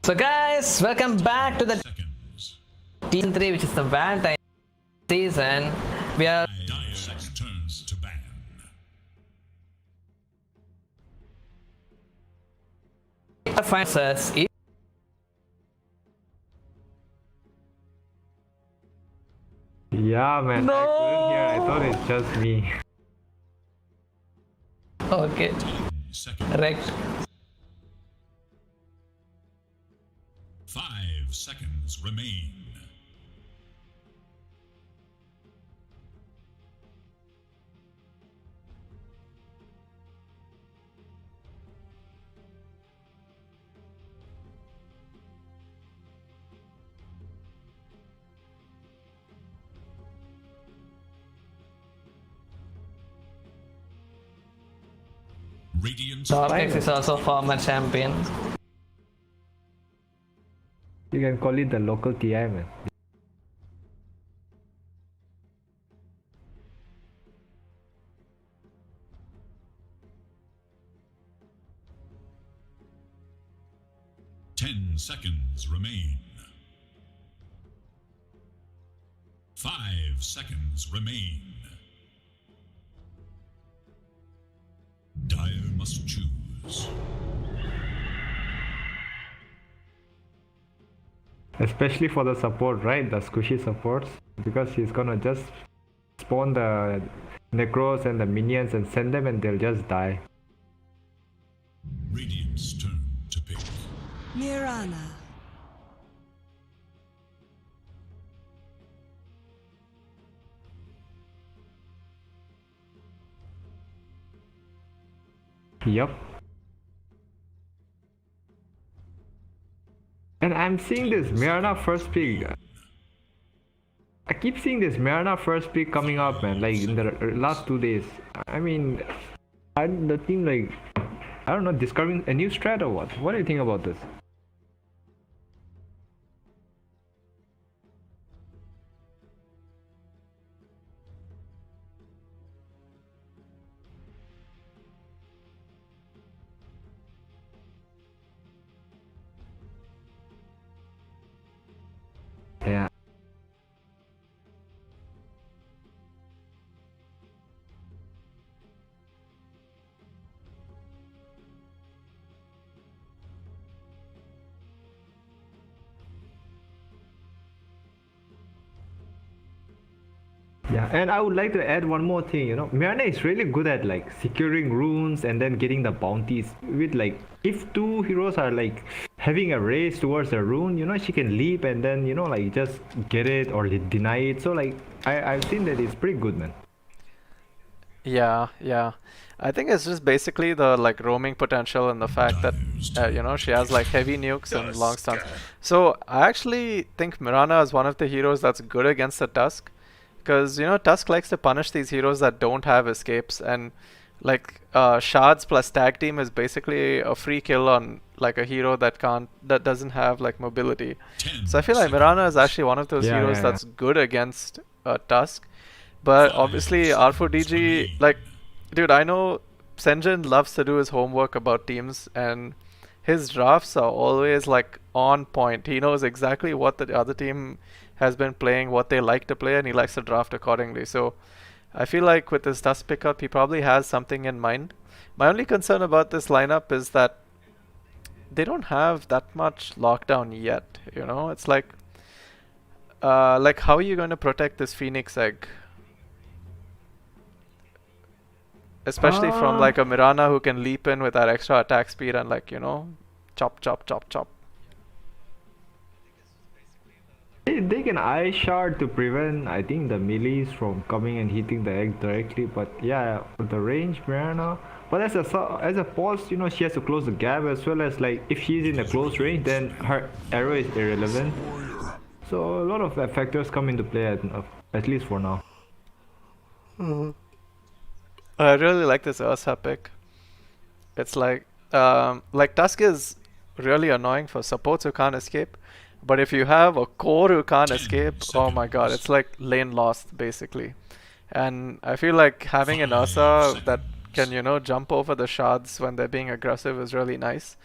So guys, welcome back to the Season 3, which is the Valentine season. We are turns to ban. finds us. Yeah, man. No! I couldn't hear. I thought it's just me. Okay, correct. 5 seconds remain. Radiant. Torrex is also former champion. You can call it the local TI, man. Ten seconds remain. 5 seconds remain. Dire must choose. Especially for the support, right? The squishy supports. Because he's gonna just spawn the Necros and the minions and send them and they'll just die. Radiant's turn to pick. Mirana. Yup. And I'm seeing this Mirana first pick. I keep seeing this Mirana first pick coming up, man. Like in the last 2 days. I mean, the team like, I don't know, discovering a new strat or what? What do you think about this? Yeah. Yeah, and I would like to add one more thing, you know, Mirana is really good at like securing runes and then getting the bounties with like, if two heroes are like having a race towards a rune, you know, she can leap and then, you know, like just get it or deny it. So like, I've seen that it's pretty good, man. Yeah. I think it's just basically the like roaming potential and the fact that you know, she has like heavy nukes and long stuns. So I actually think Mirana is one of the heroes that's good against the Tusk, because you know Tusk likes to punish these heroes that don't have escapes, and like shards plus tag team is basically a free kill on like a hero that doesn't have like mobility. So I feel like Mirana is actually one of those heroes that's good against Tusk. But obviously R4DG, like, dude, I know Senjin loves to do his homework about teams, and his drafts are always like on point. He knows exactly what the other team has been playing, what they like to play, and he likes to draft accordingly. So I feel like with his Tusk pickup, he probably has something in mind. My only concern about this lineup is that they don't have that much lockdown yet, you know? It's like how are you going to protect this Phoenix Egg? Especially from like a Mirana who can leap in with that extra attack speed and like, you know, chop. They can Ice Shard to prevent, I think, the melees from coming and hitting the egg directly. But yeah, with the range, Mirana. But as a pulse, you know, she has to close the gap, as well as like if she's in a close range, then her arrow is irrelevant. So a lot of factors come into play at least for now. I really like this Ursa pick. It's like Tusk is really annoying for supports who can't escape, but if you have a core who can't escape, oh my god, it's like lane lost basically. And I feel like having an Ursa that can, you know, jump over the shards when they're being aggressive is really nice.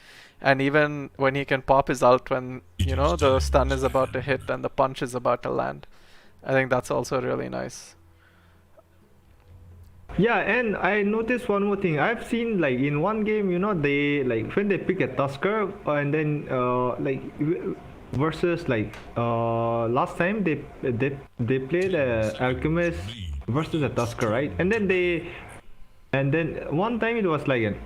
and even when he can pop his ult when, you know, the stun is about to hit and the punch is about to land. I think that's also really nice. Yeah, and I noticed one more thing. I've seen like in one game, you know, they like when they pick a Tusker and then versus like last time they played Alchemist versus a Tusker, right? And then one time it was like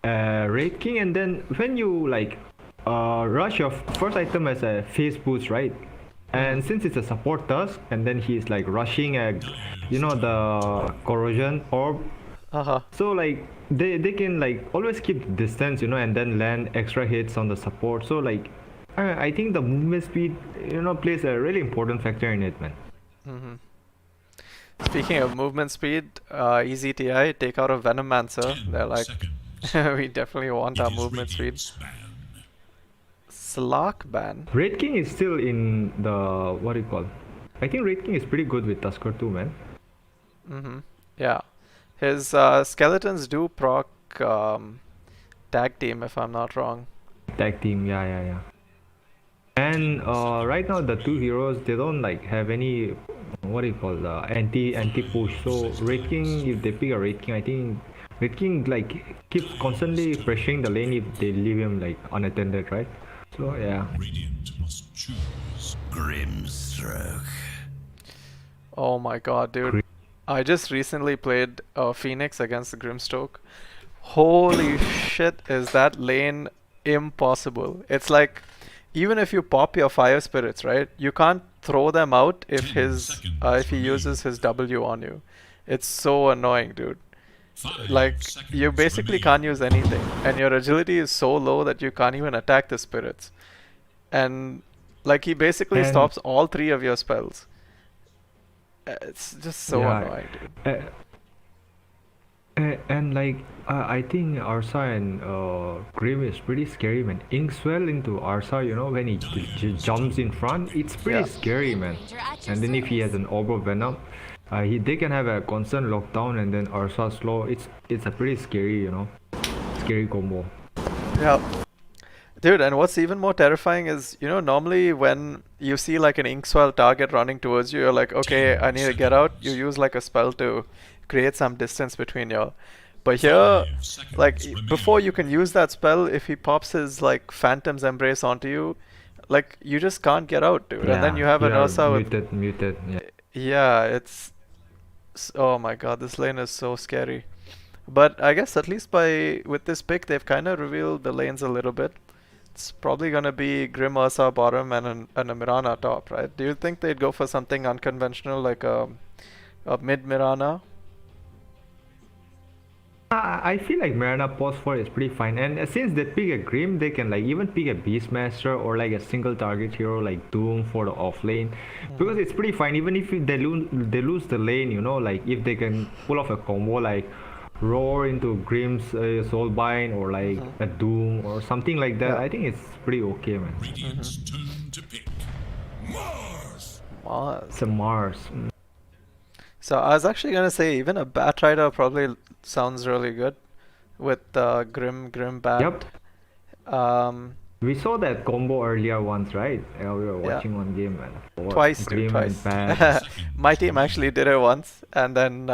a Raid King, and then when you like rush your first item as a face boost, right? And since it's a support task, and then he's like rushing a, you know, the corrosion orb. So like they can like always keep the distance, you know, and then land extra hits on the support. So like I think the movement speed, you know, plays a really important factor in it, man. Speaking of movement speed, EZTI take out a Venomancer. They're like, we definitely want our movement speed. Slark ban. Raid King is still in the, what do you call? I think Raid King is pretty good with Tusker too, man. Yeah. His skeletons do proc tag team, if I'm not wrong. Tag team, yeah. And right now the two heroes, they don't like have any, what do you call, anti push. So Raid King, if they pick a Raid King, I think Raid King like keeps constantly pressuring the lane if they leave him like unattended, right? So yeah. Radiant must choose. Grimstroke. Oh my god, dude. I just recently played Phoenix against the Grimstroke. Holy shit, is that lane impossible. It's like, even if you pop your fire spirits, right, you can't throw them out if he uses his W on you. It's so annoying, dude. Like, you basically can't use anything, and your agility is so low that you can't even attack the spirits. And like, he basically stops all three of your spells. It's just so annoying, dude. And like I think Arsa and Grim is pretty scary, man. Inkswell into Arsa, you know, when he jumps in front, it's pretty scary, man. And then if he has an Orb of Venom, they can have a constant lockdown, and then Arsa slow. It's a pretty scary, you know, scary combo. Yeah. Dude, and what's even more terrifying is, you know, normally when you see like an Inkswell target running towards you, you're like, okay, I need to get out. You use like a spell to create some distance between y'all. But here, like, before you can use that spell, if he pops his like Phantom's Embrace onto you, like, you just can't get out, dude. And then you have an Ursa with... Muted, yeah. Yeah, it's... Oh my god, this lane is so scary. But I guess at least with this pick, they've kind of revealed the lanes a little bit. It's probably gonna be Grim Ursa bottom and a Mirana top, right? Do you think they'd go for something unconventional like a mid Mirana? I feel like Mirana pause 4 is pretty fine, and since they pick a Grim, they can like even pick a Beastmaster or like a single target hero like Doom for the off lane, because it's pretty fine. Even if they lose the lane, you know, like if they can pull off a combo like Roar into Grim's Soulbind or like a Doom or something like that, I think it's pretty okay, man. Radiant's turn to pick. Mars. It's a Mars. So I was actually gonna say even a Batrider probably sounds really good with Grim Bat. Yep. We saw that combo earlier once, right? We were watching one game, man. Twice, dude, twice. My team actually did it once, and then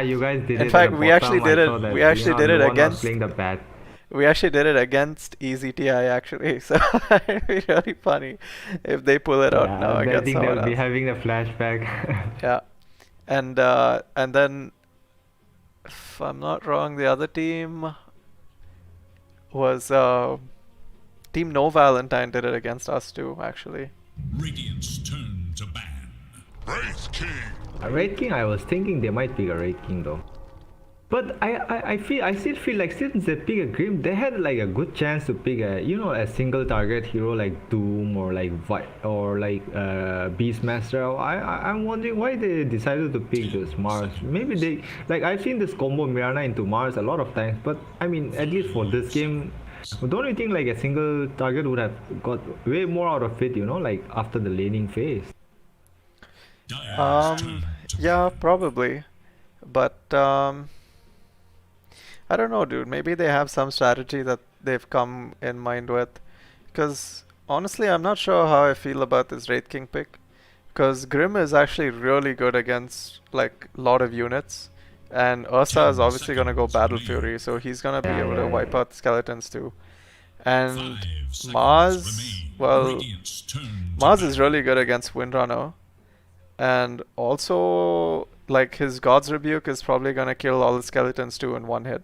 you guys did it. In fact, we actually did it. We actually did it against. Playing the bat. We actually did it against EZTI actually, so it'd be really funny if they pull it out now. I think they'll be having a flashback. Yeah, and then, if I'm not wrong, the other team was Team No Valentine did it against us too, actually. Radiant's turn to ban. Wraith King. A Raid King, I was thinking they might pick a Raid King though. But I still feel like since they pick a Grim, they had like a good chance to pick a, you know, a single target hero like Doom or like Beastmaster. I'm wondering why they decided to pick this Mars. Maybe they like, I've seen this combo Mirana into Mars a lot of times, but I mean, at least for this game, don't you think like a single target would have got way more out of it, you know, like after the laning phase? Yeah, probably, but I don't know, dude. Maybe they have some strategy that they've come in mind with. Because honestly, I'm not sure how I feel about this Wraith King pick. Because Grim is actually really good against like a lot of units. And Ursa is obviously going to go Battle Fury, so he's going to be able to wipe out skeletons too. And Mars, well, Mars is really good against Windrunner. And also, like, his God's Rebuke is probably going to kill all the skeletons too in one hit.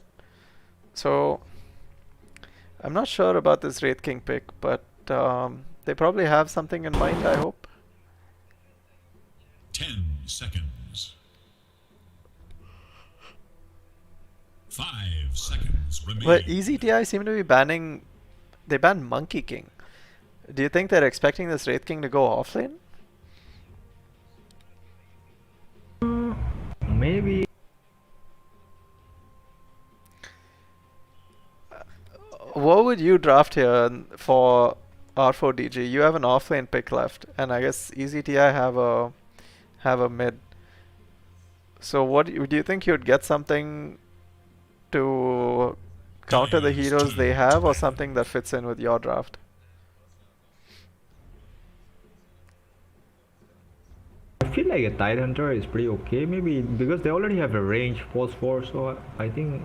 So, I'm not sure about this Wraith King pick, but they probably have something in mind, I hope. 10 seconds. 5 seconds remain. But EZTI seem to be banning... They banned Monkey King. Do you think they're expecting this Wraith King to go offlane? Maybe. What would you draft here for R4DG? You have an offlane pick left, and I guess EZTI have a mid. So what do you think you'd get something to counter the heroes they have, or something that fits in with your draft? I feel like a Tide Hunter is pretty okay, maybe because they already have a range Force 4, so I think.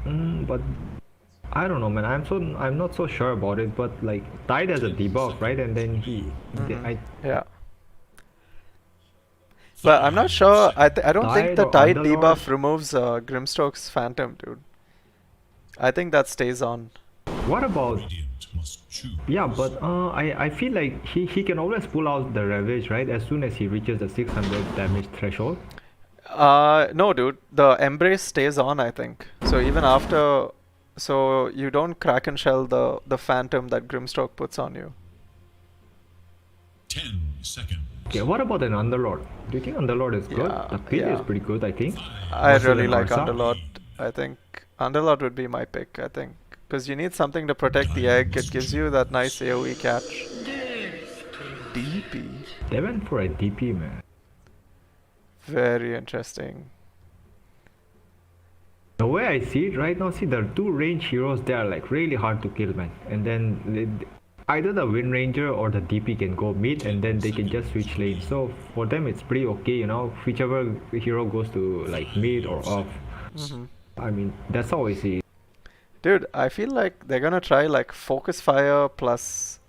But I don't know, man. I'm not so sure about it. But like Tide has a debuff, right? And then Yeah. But I'm not sure. I don't think the Tide debuff removes Grimstroke's Phantom, dude. I think that stays on. What about? Radiant must choose. Yeah, but I feel like he can always pull out the Ravage, right? As soon as he reaches the 600 damage threshold. No, dude. The Embrace stays on, I think. So even after, so you don't Kraken Shell the Phantom that Grimstroke puts on you. 10 seconds. Okay, what about an Underlord? Do you think Underlord is good? Yeah, The pit yeah. is pretty good, I think. I Versus really an like Ursa. Underlord. I think Underlord would be my pick, I think. Because you need something to protect the egg. It gives you that nice AoE catch. DP. They went for a DP, man. Very interesting. The way I see it right now, see the two range heroes, they are like really hard to kill, man. And then either the Wind Ranger or the DP can go mid, and then they can just switch lanes. So for them, it's pretty okay, you know. Whichever hero goes to like mid or off. I mean, that's how I see it. Dude, I feel like they're gonna try like Focus Fire plus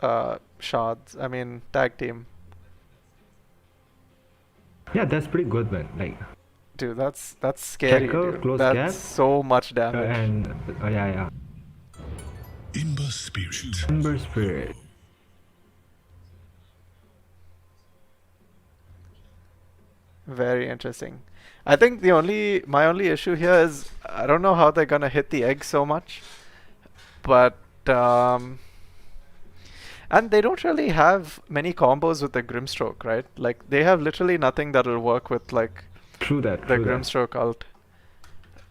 Shards. I mean, tag team. Yeah, that's pretty good, man. Like, Dude, that's scary, Checker, dude. close That's gap. so much damage. and yeah. Ember Spirit. Ember Spirit. Very interesting. I think my only issue here is I don't know how they're gonna hit the egg so much, but and they don't really have many combos with the Grimstroke, right? Like they have literally nothing that'll work with like True that. the True that. Grimstroke ult.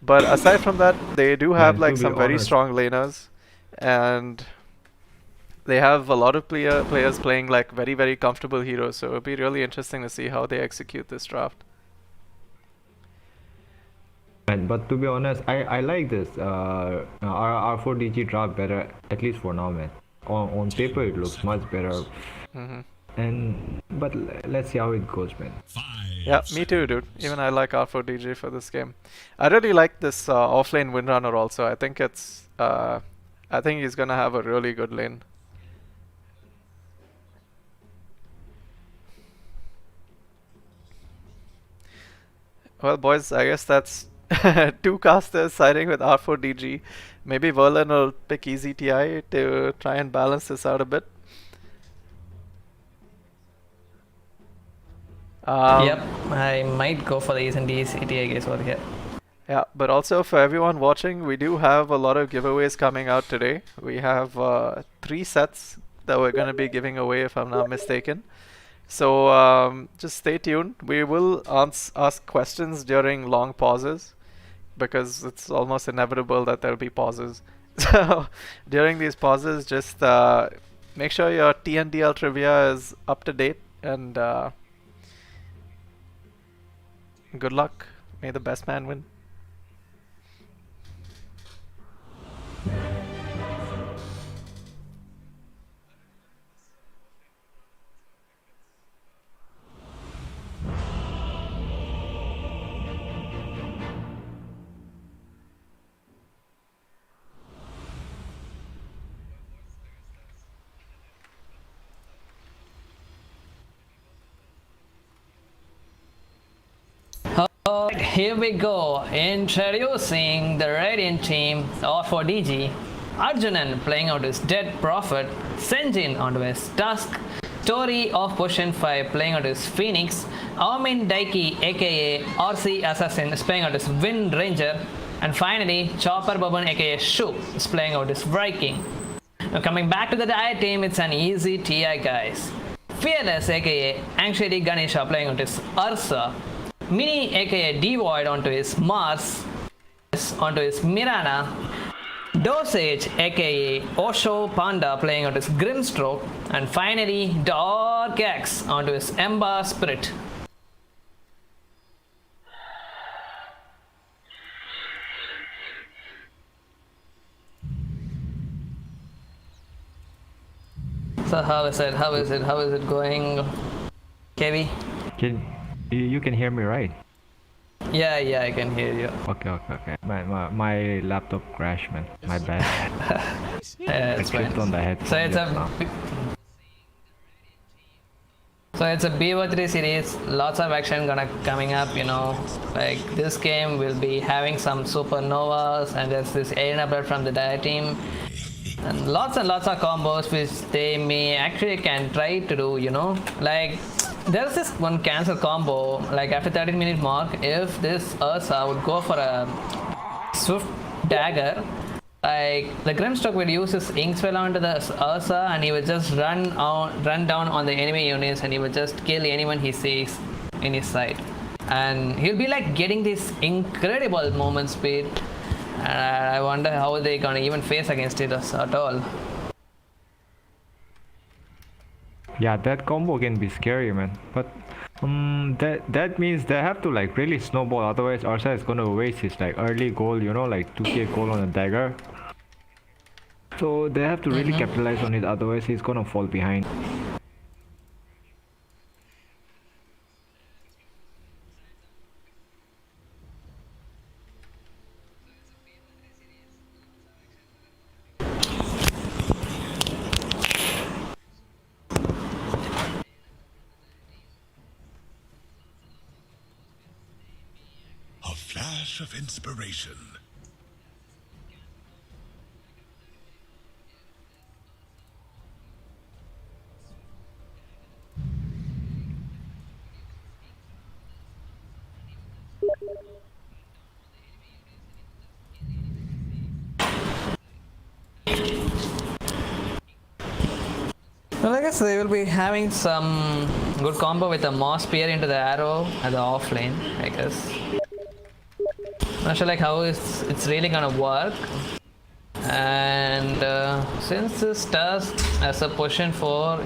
But aside from that, they do have Man, like to be some very honest- strong laners, and they have a lot of players playing like very, very comfortable heroes. So it'll be really interesting to see how they execute this draft. Man, but to be honest, I like this R4DG draft better, at least for now, man. On paper, it looks much better. But let's see how it goes, man. 5 Yeah, me too, dude. Even I like R4DG for this game. I really like this offlane Windrunner also. I think I think he's gonna have a really good lane. Well, boys, I guess that's two casters siding with R4DG. Maybe Verlin will pick EZTI to try and balance this out a bit. Yep, I might go for the Ace and D's ETA guys over here. Yeah, but also for everyone watching, we do have a lot of giveaways coming out today. We have 3 sets that we're going to be giving away, if I'm not mistaken. So just stay tuned. We will ask questions during long pauses, because it's almost inevitable that there'll be pauses. So during these pauses, just make sure your TNDL trivia is up to date, and good luck. May the best man win. Alright, here we go. Introducing the Radiant team, R4DG. Arjunan playing out his Dead Prophet. Senjin onto his Tusk. Tori of Potion 5 playing out his Phoenix. Armin Daiki aka RC Assassin is playing out his Wind Ranger. And finally, Chopper Baban aka Shu is playing out his Viking. Now coming back to the Diet team, it's an easy TI guys. Fearless aka Anxiety Ganesha playing out his Ursa. Mini aka Devoid onto his Mars, onto his Mirana. Dosage aka Osho Panda playing out his Grimstroke. And finally Dark X onto his Ember Spirit. So how is it going, KV? You can hear me, right? Yeah, I can hear you. Okay. My laptop crashed, man. My bad. Yeah, it's I clicked fine. on the headphone. So it's a BO3 series, lots of action coming up, you know. Like this game will be having some supernovas, and there's this arena blood from the Dire team. And lots of combos which they may actually can try to do, you know. Like there's this one cancel combo, like after 13-minute mark, if this Ursa would go for a swift dagger, like the Grimstroke would use his Inkswell onto the Ursa and he would just run down on the enemy units and he would just kill anyone he sees in his sight. And he'll be like getting this incredible movement speed. And I wonder how they gonna even face against it at all. Yeah, that combo can be scary, man. But that means they have to like really snowball, otherwise Ursa is gonna waste his like early goal, you know, like 2k goal on a dagger. So they have to really capitalize on it, otherwise he's gonna fall behind. A flash of inspiration. Well, I guess they will be having some good combo with the Moss Spear into the arrow at the off lane, I guess. Not sure like how it's really gonna work. And since this Tusk as a position 4,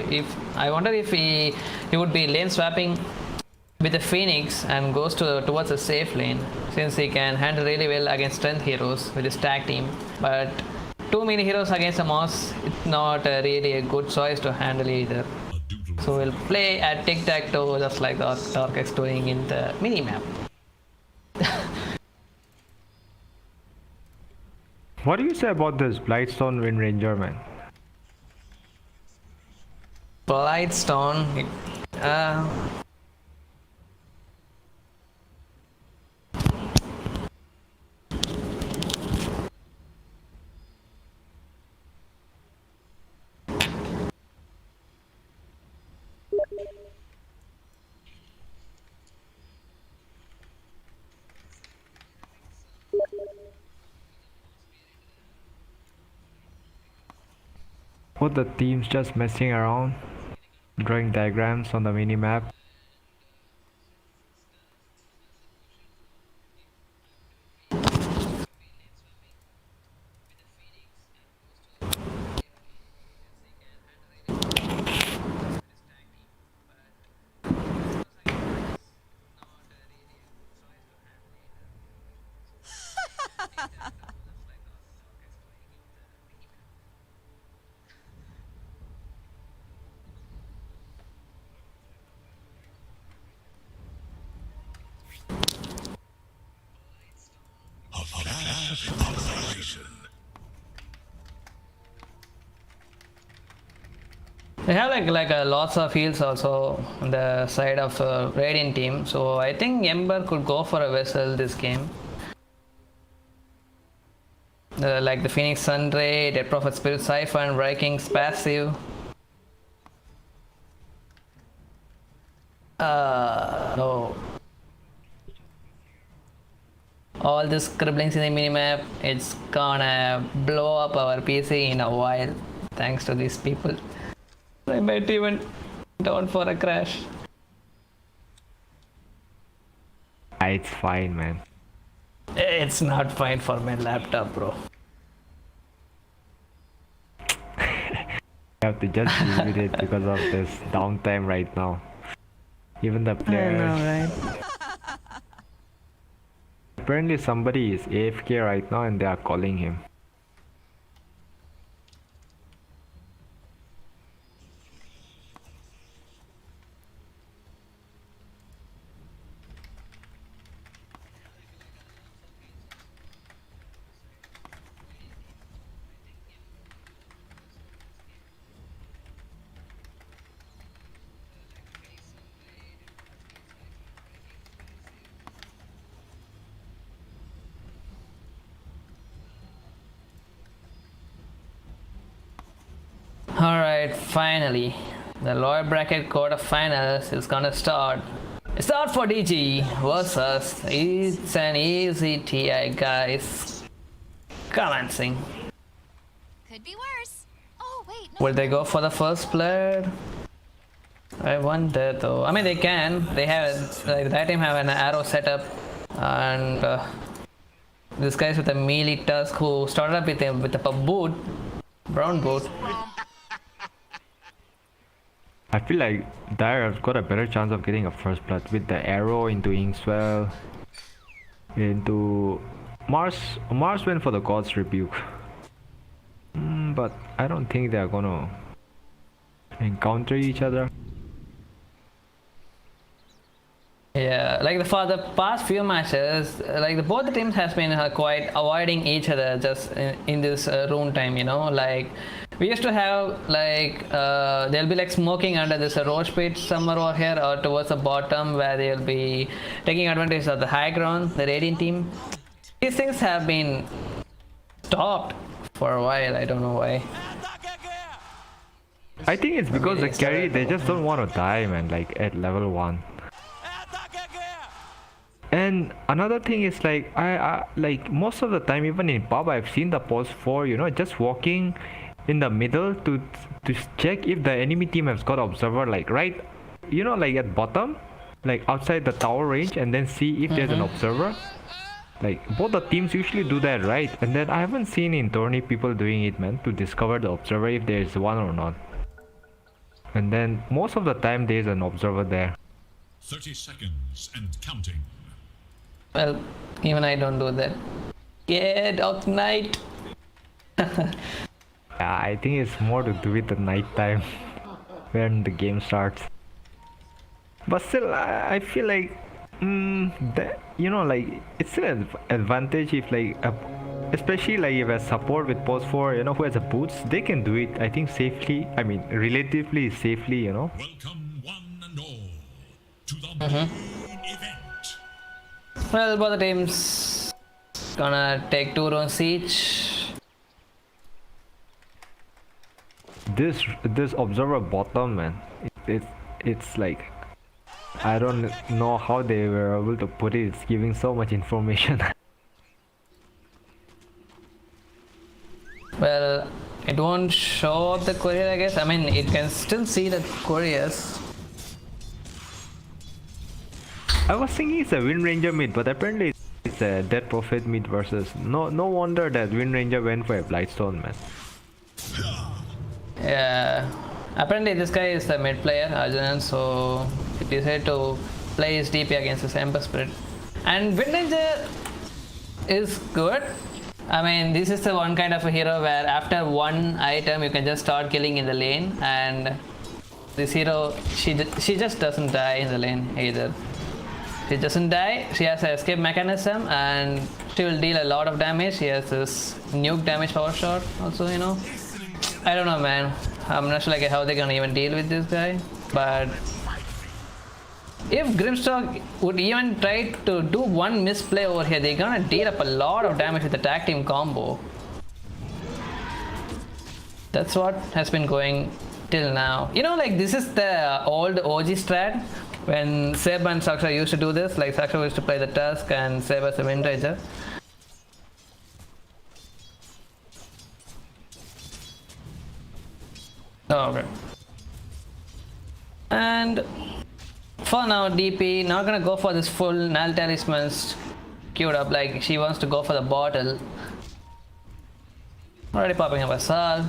I wonder if he would be lane swapping with the Phoenix and goes towards a safe lane, since he can handle really well against strength heroes with his tag team. But too many heroes against a Moss, it's not really a good choice to handle either. So we'll play at tic-tac-toe just like the Dark X doing in the mini-map. What do you say about this Blightstone Wind Ranger, man? Blightstone, Both the teams just messing around, drawing diagrams on the mini-map. A flash of inspiration. They have like lots of heals also on the side of Radiant team, so I think Ember could go for a vessel this game. Like the Phoenix Sunray, Dead Prophet Spirit Siphon, Viking's passive. No. All this scribblings in the minimap, it's gonna blow up our PC in a while, thanks to these people. I might even down for a crash. It's fine, man. It's not fine for my laptop, bro. I have to just deal with it because of this downtime right now. Even the players. I know, right? Apparently somebody is AFK right now and they are calling him. Alright, finally, the lower bracket quarterfinals is gonna start. It's R4DG versus It's an Easy TI, guys. Commencing. Could be worse. Oh wait, no. Will they go for the first player? I wonder though. I mean, they can. They have like that team have an arrow setup, and this guy's with a melee tusk who started up with a boot, brown boot. I feel like Dire has got a better chance of getting a first blood with the arrow into Inkswell, into Mars. Mars went for the God's Rebuke, but I don't think they are gonna encounter each other. Yeah, like for the past few matches, like both the teams has been quite avoiding each other just in this rune time, you know. Like we used to have like they'll be like smoking under this roach pit somewhere over here or towards the bottom where they'll be taking advantage of the high ground, the Radiant team. These things have been stopped for a while. I don't know why. I think it's because the carry they just don't want to die, man. Like at level 1. And another thing is like I like most of the time even in pub I've seen the pulse 4, you know, just walking in the middle to check if the enemy team has got observer, like right, you know, like at bottom, like outside the tower range, and then see if there's an observer. Like both the teams usually do that, right? And then I haven't seen in tourney people doing it, man, to discover the observer if there's one or not. And then most of the time there's an observer there. 30 seconds and counting. Well, even I don't do that. Get out night. Yeah, I think it's more to do with the night time when the game starts. But still, I feel like that, you know, like it's still an advantage if like especially like if a support with post 4, you know, who has a boots, they can do it, I think, safely. I mean, relatively safely, you know. Welcome one and all to the main event. Well, both the teams gonna take 2 rounds each. This observer bottom, man, it's like I don't know how they were able to put it. It's giving so much information. Well, it won't show up the courier, I guess. I mean, it can still see the couriers. I was thinking it's a Wind Ranger mid, but apparently it's a Dead Prophet mid versus. No wonder that Wind Ranger went for a Blightstone, man. Yeah. Apparently this guy is the mid player, Arjunan, so he decided to play his DP against his Ember Spirit. And Wind Ranger is good. I mean, this is the one kind of a hero where after one item you can just start killing in the lane, and this hero, she just doesn't die in the lane either. She doesn't die, she has an escape mechanism, and she will deal a lot of damage. She has this nuke damage power shot also, you know. I don't know, man. I'm not sure like how they're gonna even deal with this guy. But if Grimstock would even try to do one misplay over here, they're gonna deal up a lot of damage with the tag team combo. That's what has been going till now. You know, like this is the old OG strat when Seb and Saksha used to do this. Like Saksha used to play the Tusk and Seb as the Wind Ranger. Oh, okay. And for now, DP not gonna go for this full Null Talismans queued up. Like she wants to go for the bottle. Already popping up a Sal.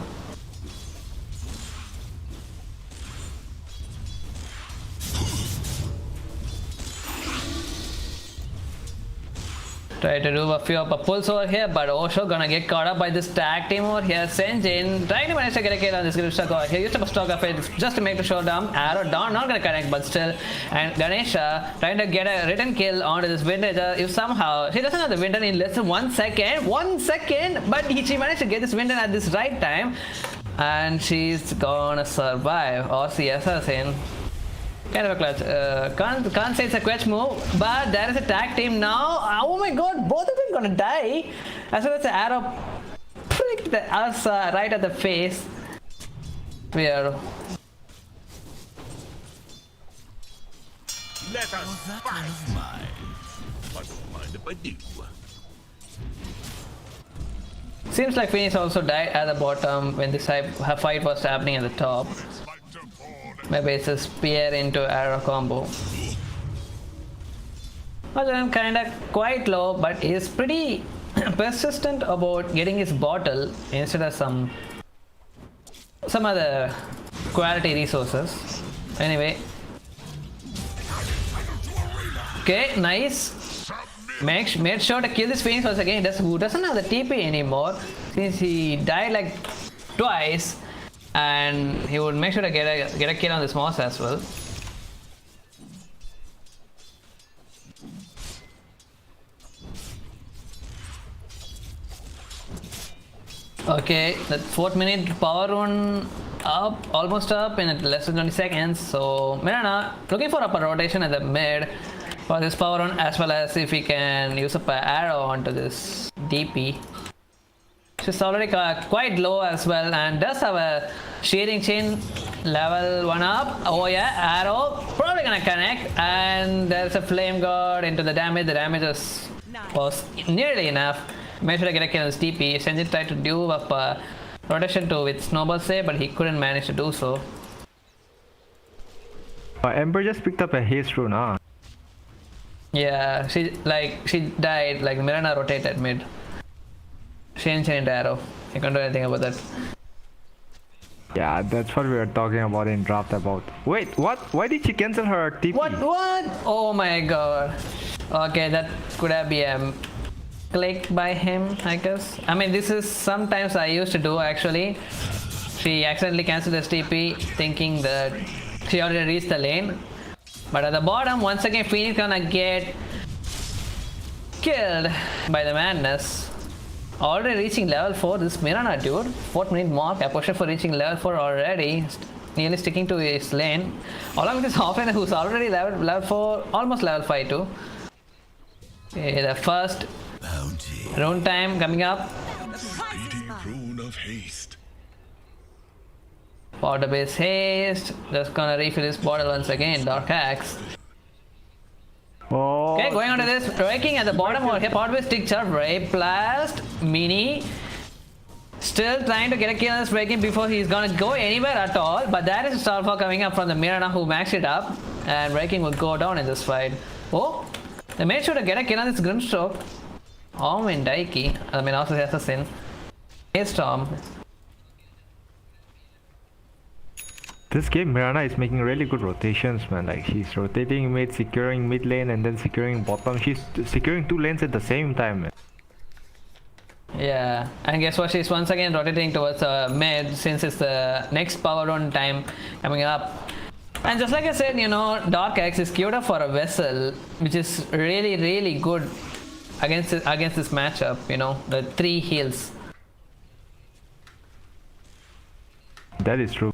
Try to do a few of pulls over here, but Osho gonna get caught up by this tag team over here. Senjin trying to manage to get a kill on this Grimstock over here. Used to stock of it just to make the showdown. Arrow down, not gonna connect, but still. And Ganesha trying to get a written kill onto this Wind Ranger. If somehow she doesn't have the Wind Ranger in less than 1 second, but she managed to get this Wind Ranger at this right time, and she's gonna survive. Aussie Assassin. Kind of a clutch. Can't say it's a clutch move, but there is a tag team now. Oh my god, both of them gonna die. As well as the arrow pricked us right at the face. Weird. Let us fight. I don't mind if I do. Seems like Phoenix also died at the bottom when this fight was happening at the top. Maybe it's a spear into arrow combo. I'm kinda quite low, but he's pretty persistent about getting his bottle instead of some other quality resources. Anyway. Okay, nice. Made sure to kill this Phoenix once again. Who doesn't have the TP anymore since he died like twice. And he would make sure to get a kill on this mouse as well. Okay, that 4th minute power run up, almost up in less than 20 seconds. So Mirana looking for a rotation at the mid for this power run, as well as if he can use up an arrow onto this DP. She's already quite low as well, and does have a shearing chain level 1 up. Oh yeah, arrow probably gonna connect, and there's a flame guard into the damage. The damage was nearly enough. Made sure to get a kill on this TP. Senjin tried to do up a rotation to with snowball save, but he couldn't manage to do so. Ember just picked up a haste rune, huh? Yeah, she died. Like Mirana rotated mid. She enchained arrow. I can't do anything about that. Yeah, that's what we were talking about in draft about. Wait, what? Why did she cancel her TP? What? Oh my god. Okay, that could have been a click by him, I guess. I mean, this is sometimes I used to do actually. She accidentally canceled the TP thinking that she already reached the lane. But at the bottom, once again, Phoenix gonna get killed by the madness. Already reaching level 4, this Mirana dude, 4th minute mark, a push for reaching level 4 already, nearly sticking to his lane, along with his offlaner who's already level 4, almost level 5 too. Okay, the first rune time coming up. Rune of haste. Water base haste, just gonna refill his bottle once again, Dark Axe. Oh, Okay, going on to this, breaking at the bottom over here, Pot with Stick Charge, Ray Blast, Mini. Still trying to get a kill on this breaking before he's gonna go anywhere at all, but that is a Starfall coming up from the Mirana who maxed it up, and breaking will go down in this fight. Oh, they made sure to get a kill on this Grimstroke. Oh, in Daiki, I mean also the Assassin. Storm. this game Mirana is making really good rotations, man. Like she's rotating mid, securing mid lane, and then securing bottom. She's securing 2 lanes at the same time, man. Yeah, and guess what? She's once again rotating towards mid since it's the next power run time coming up. And just like I said, you know, Dark Axe is queued up for a vessel, which is really good against this matchup. You know, the 3 heals. That is true.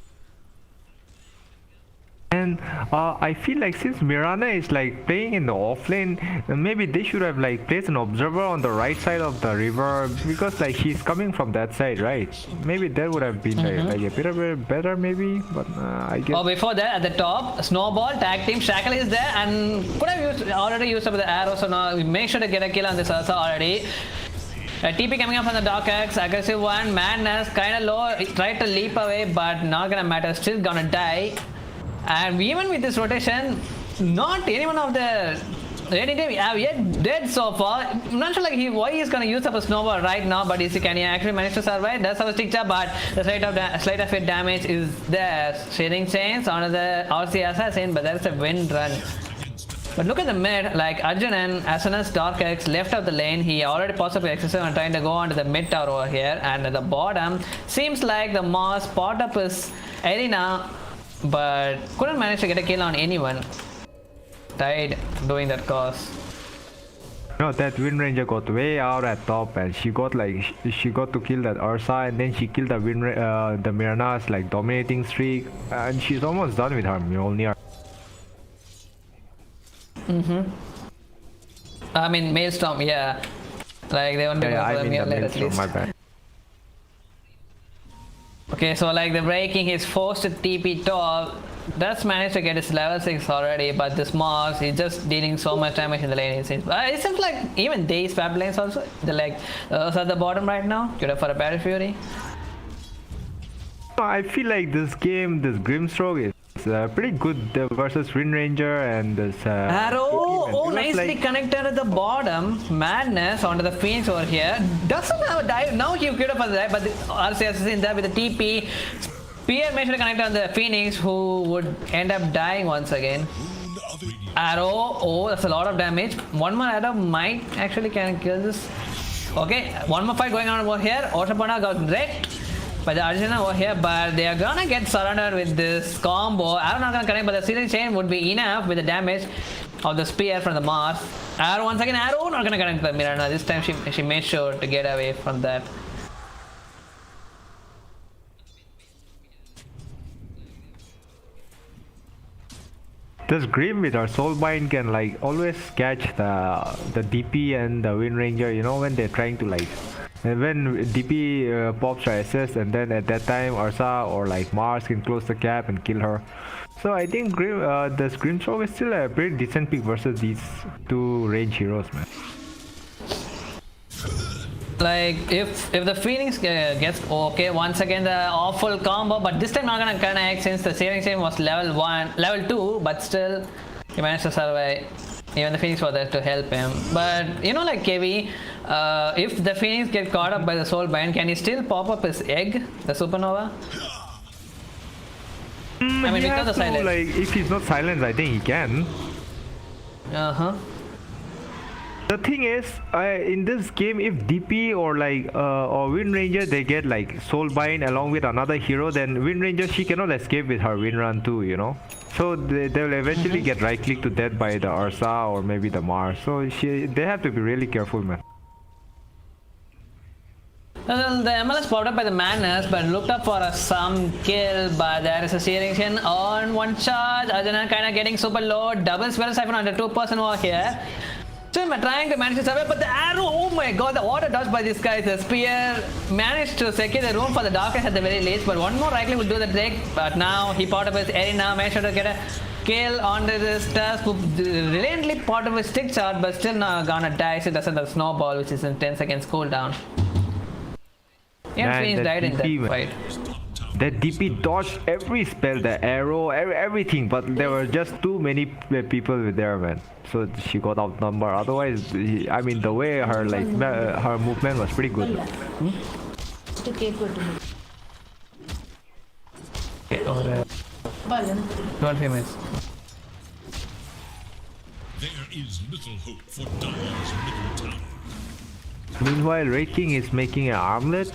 And I feel like since Mirana is like playing in the offlane, maybe they should have like placed an observer on the right side of the river because like he's coming from that side, right? Maybe that would have been like a bit better maybe, but I guess. Oh, before that, at the top, Snowball, tag team, Shackle is there and could have already used up the arrow, so now we make sure to get a kill on this Ursa already. A TP coming up on the Dark Axe, aggressive one, Madness, kinda low, he tried to leap away, but not gonna matter, still gonna die. And even with this rotation, not anyone of the rating team have yet dead so far. I'm not sure like why he's gonna use up a snowball right now, but can he actually manage to survive? That's how stick up, but the sleight of hit damage is there. Shearing Chains on the RC Assassin, but that's a wind run. But look at the mid, like Arjunan, as soon as Dark X left out the lane, he already possibly excessive and trying to go onto the mid tower over here. And at the bottom, seems like the Mars pot up his arena, but couldn't manage to get a kill on anyone. Died doing that cause. No, that Wind Ranger got way out at top, and she got to kill that Ursa, and then she killed the the Mirana's like dominating streak, and she's almost done with her Mjolnir. I mean Maelstrom, yeah. Like they won't be I mean the at Maelstrom, least. my bad. Okay, so like the breaking his forced to TP top. Does manage to get his level 6 already, but this Mars is just dealing so much damage in the lane. It seems like even these swap lanes also, they're like at the bottom right now. Could have for a Battle Fury. I feel like this game, this Grimstroke is pretty good versus Wind Ranger and this Arrow, oh nicely connected at the bottom. Madness onto the Phoenix over here. Doesn't have a dive. Now he could have for the dive, but the RCS is in there with the TP. Spear managed to connect on the Phoenix, who would end up dying once again. Arrow, oh that's a lot of damage. One more arrow might actually can kill this. Okay, one more fight going on over here. Oshapana got wrecked by the Arjuna over here, but they are gonna get surrounded with this combo. Arrow not gonna connect, but the Searing Chain would be enough with the damage of the spear from the Mars. Arrow once again, Arrow not gonna connect the Mirana. This time she made sure to get away from that. This Grim with our Soulbind can like always catch the DP and the Wind Ranger, you know, when they're trying to like, and when DP pops her SS, and then at that time Ursa or like Mars can close the gap and kill her. So I think this Grimstroke is still a pretty decent pick versus these two range heroes, man. Like if the Phoenix gets okay, once again the awful combo, but this time not gonna connect since the Searing Chain was level 2, but still he managed to survive. Even the Phoenix was there to help him. But you know, like KV, if the Phoenix get caught up by the Soulbind, can he still pop up his egg, the Supernova? I mean, because the silence. Like if he's not silenced, I think he can. The thing is, in this game, if DP or like or Wind Ranger they get like Soulbind along with another hero, then Wind Ranger she cannot escape with her Wind Run too, you know. So they'll eventually get right clicked to death by the Ursa or maybe the Mars. So they have to be really careful, man. Well, the MLS popped up by the Madness, but looked up for some kill, but there is a Searing Chain on one charge. Arjuna kind of getting super low, double Spell Siphon under 2% over here. So I'm trying to manage to survive, but the arrow, oh my god, the auto dodge by this guy. The spear managed to secure the room for the Darkest at the very least, but one more likely would do the trick. But now he popped up his arena, managed to get a kill onto this Tusk, who brilliantly popped up his stick charge, but still not gonna die. So it doesn't have snowball, which is in 10 seconds cooldown. Yeah, Phoenix died in that fight. That DP dodged every spell, the arrow, everything, but there were just too many people there, man. So she got outnumbered. Otherwise, I mean, the way her like her movement was pretty good. Not famous. There is little hope for Dire's middle tower. Meanwhile, Red King is making an armlet.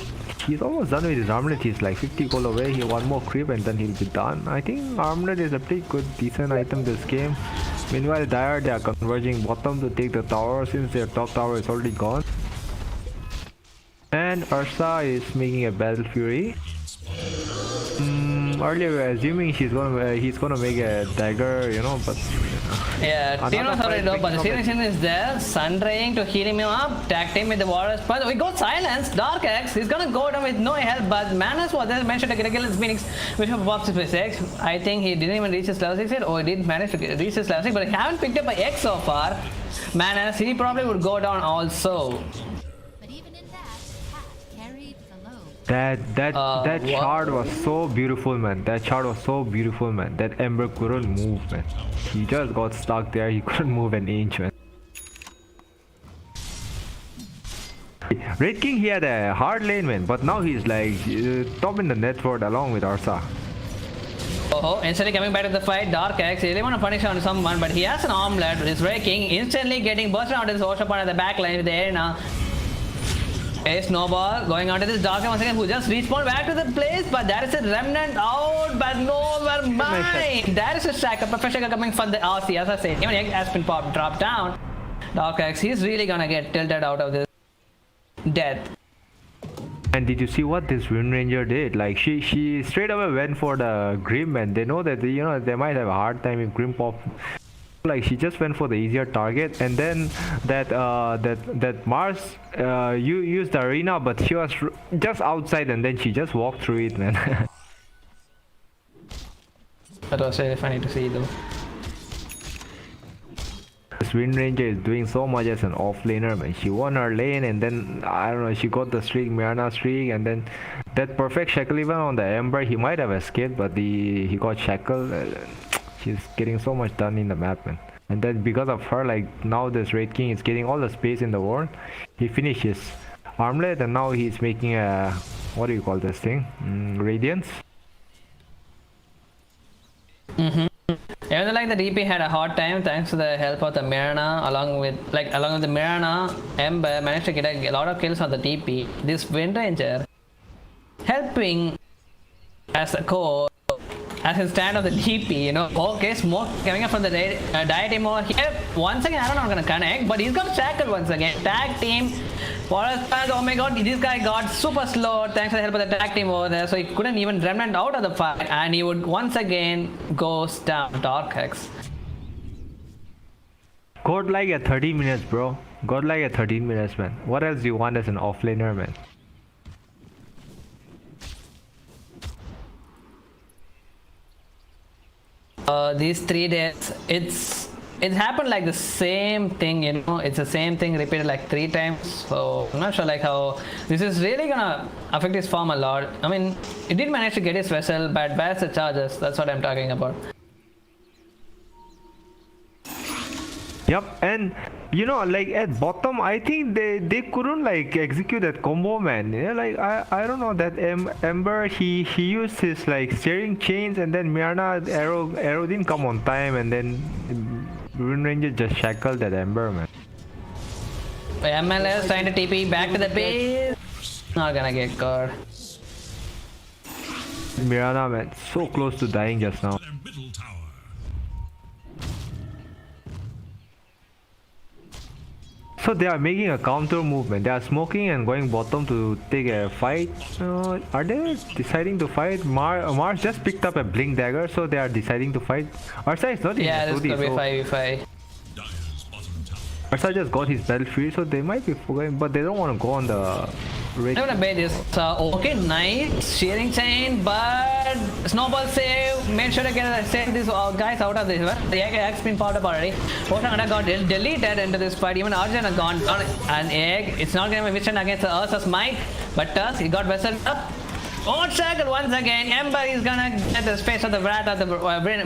He's almost done with his armlet. He's like 50 gold away. He one more creep and then he'll be done. I think armlet is a pretty good, decent item this game. Meanwhile, Dire, they are converging bottom to take the tower since their top tower is already gone. And Ursa is making a Battle Fury. earlier we were assuming he's gonna make a dagger, you know, but Yeah, Tino Another already fight know, but the picking up Senior is there. Sunraying to heal him up. Tag team with the Warriors. But we got silence. Dark X. He's gonna go down with no help. But Manus was there. Mentioned to get a kill in Phoenix. Which of pops with 6. I think he didn't even reach his level 6 yet. Or he did manage to reach his level 6. But he haven't picked up by X so far. Manus, he probably would go down also. But even in that, Pat carried the load. that what? shard was so beautiful, man. That shard was so beautiful, man. That Ember couldn't move, man. He just got stuck there. He couldn't move an inch, man. Red King, he had a hard lane, man, but now he's like top in the net world along with Arsa. Oh, instantly coming back to the fight, Dark X, he really want to punish on someone, but he has an armlet, his breaking, instantly getting bursted out his Ocean at the back line with the arena. A snowball going onto this Dark X once again, who just respawned back to the place, but there is a remnant out, but nowhere mind. There is a stack, a perfect shaker coming from the RC, as I said, even Egg has been popped, dropped down. Dark X, he's really gonna get tilted out of this death. And did you see what this Wind Ranger did? Like she straight away went for the Grim, and they know that they might have a hard time if Grim pop. Like she just went for the easier target, and then that Mars used the arena, but she was just outside, and then she just walked through it, man. That was really funny to see though. This Wind Ranger is doing so much as an offlaner, man. She won her lane, and then I don't know, she got the streak, Mirana streak, and then that perfect shackle even on the Ember. He might have escaped, but he got shackled. She's getting so much done in the map, man. And then because of her, like now this Red King is getting all the space in the world. He finished his armlet, and now he's making a, what do you call this thing? Radiance. Even though like the DP had a hard time thanks to the help of the Mirana, along with the Mirana, Ember managed to get a lot of kills on the DP. This Wind Ranger helping as a core, as a stand of the DP, you know. Okay, smoke coming up from the diet over here. Once again, I don't know how I'm gonna connect, but he's got shackled once again. Tag team. Oh my god, this guy got super slow thanks to the help of the tag team over there, so he couldn't even remnant out of the fight, and he would once again go down. Dark X. Got like a 30 minutes, bro. Got like a 13 minutes, man. What else do you want as an offlaner, man? These 3 days, it happened like the same thing, you know. It's the same thing repeated like 3 times, so I'm not sure like how this is really gonna affect his form a lot. I mean, he did manage to get his vessel, but where's the charges? That's what I'm talking about. Yep, and you know, like at bottom, I think they couldn't like execute that combo, man. You know, like I don't know, that Ember, he used his like steering chains, and then Mirana arrow didn't come on time, and then Wind Ranger just shackled that Ember, man. MLS trying to TP back to the base. Not gonna get caught. Mirana, man, so close to dying just now. Their middle tower. So they are making a counter movement. They are smoking and going bottom to take a fight. Are they deciding to fight? Mars just picked up a blink dagger, so they are deciding to fight. Arsa is not in Yeah, the this could be 5v5. Dire's bottom tower. Arsa just got his battle free, so they might be forgetting, but they don't want to go on the I'm gonna bait this. Okay, nice shearing chain, but snowball save. Made sure to save these guys out of this. The egg has been powered up already. Oshangana got deleted into this fight. Even Arjun gone down. An egg. It's not gonna be withstand against the Ursa's might, but Tusk, he got vesseled up. Oh, shackle once again. Ember is gonna get the space of the Wrath of the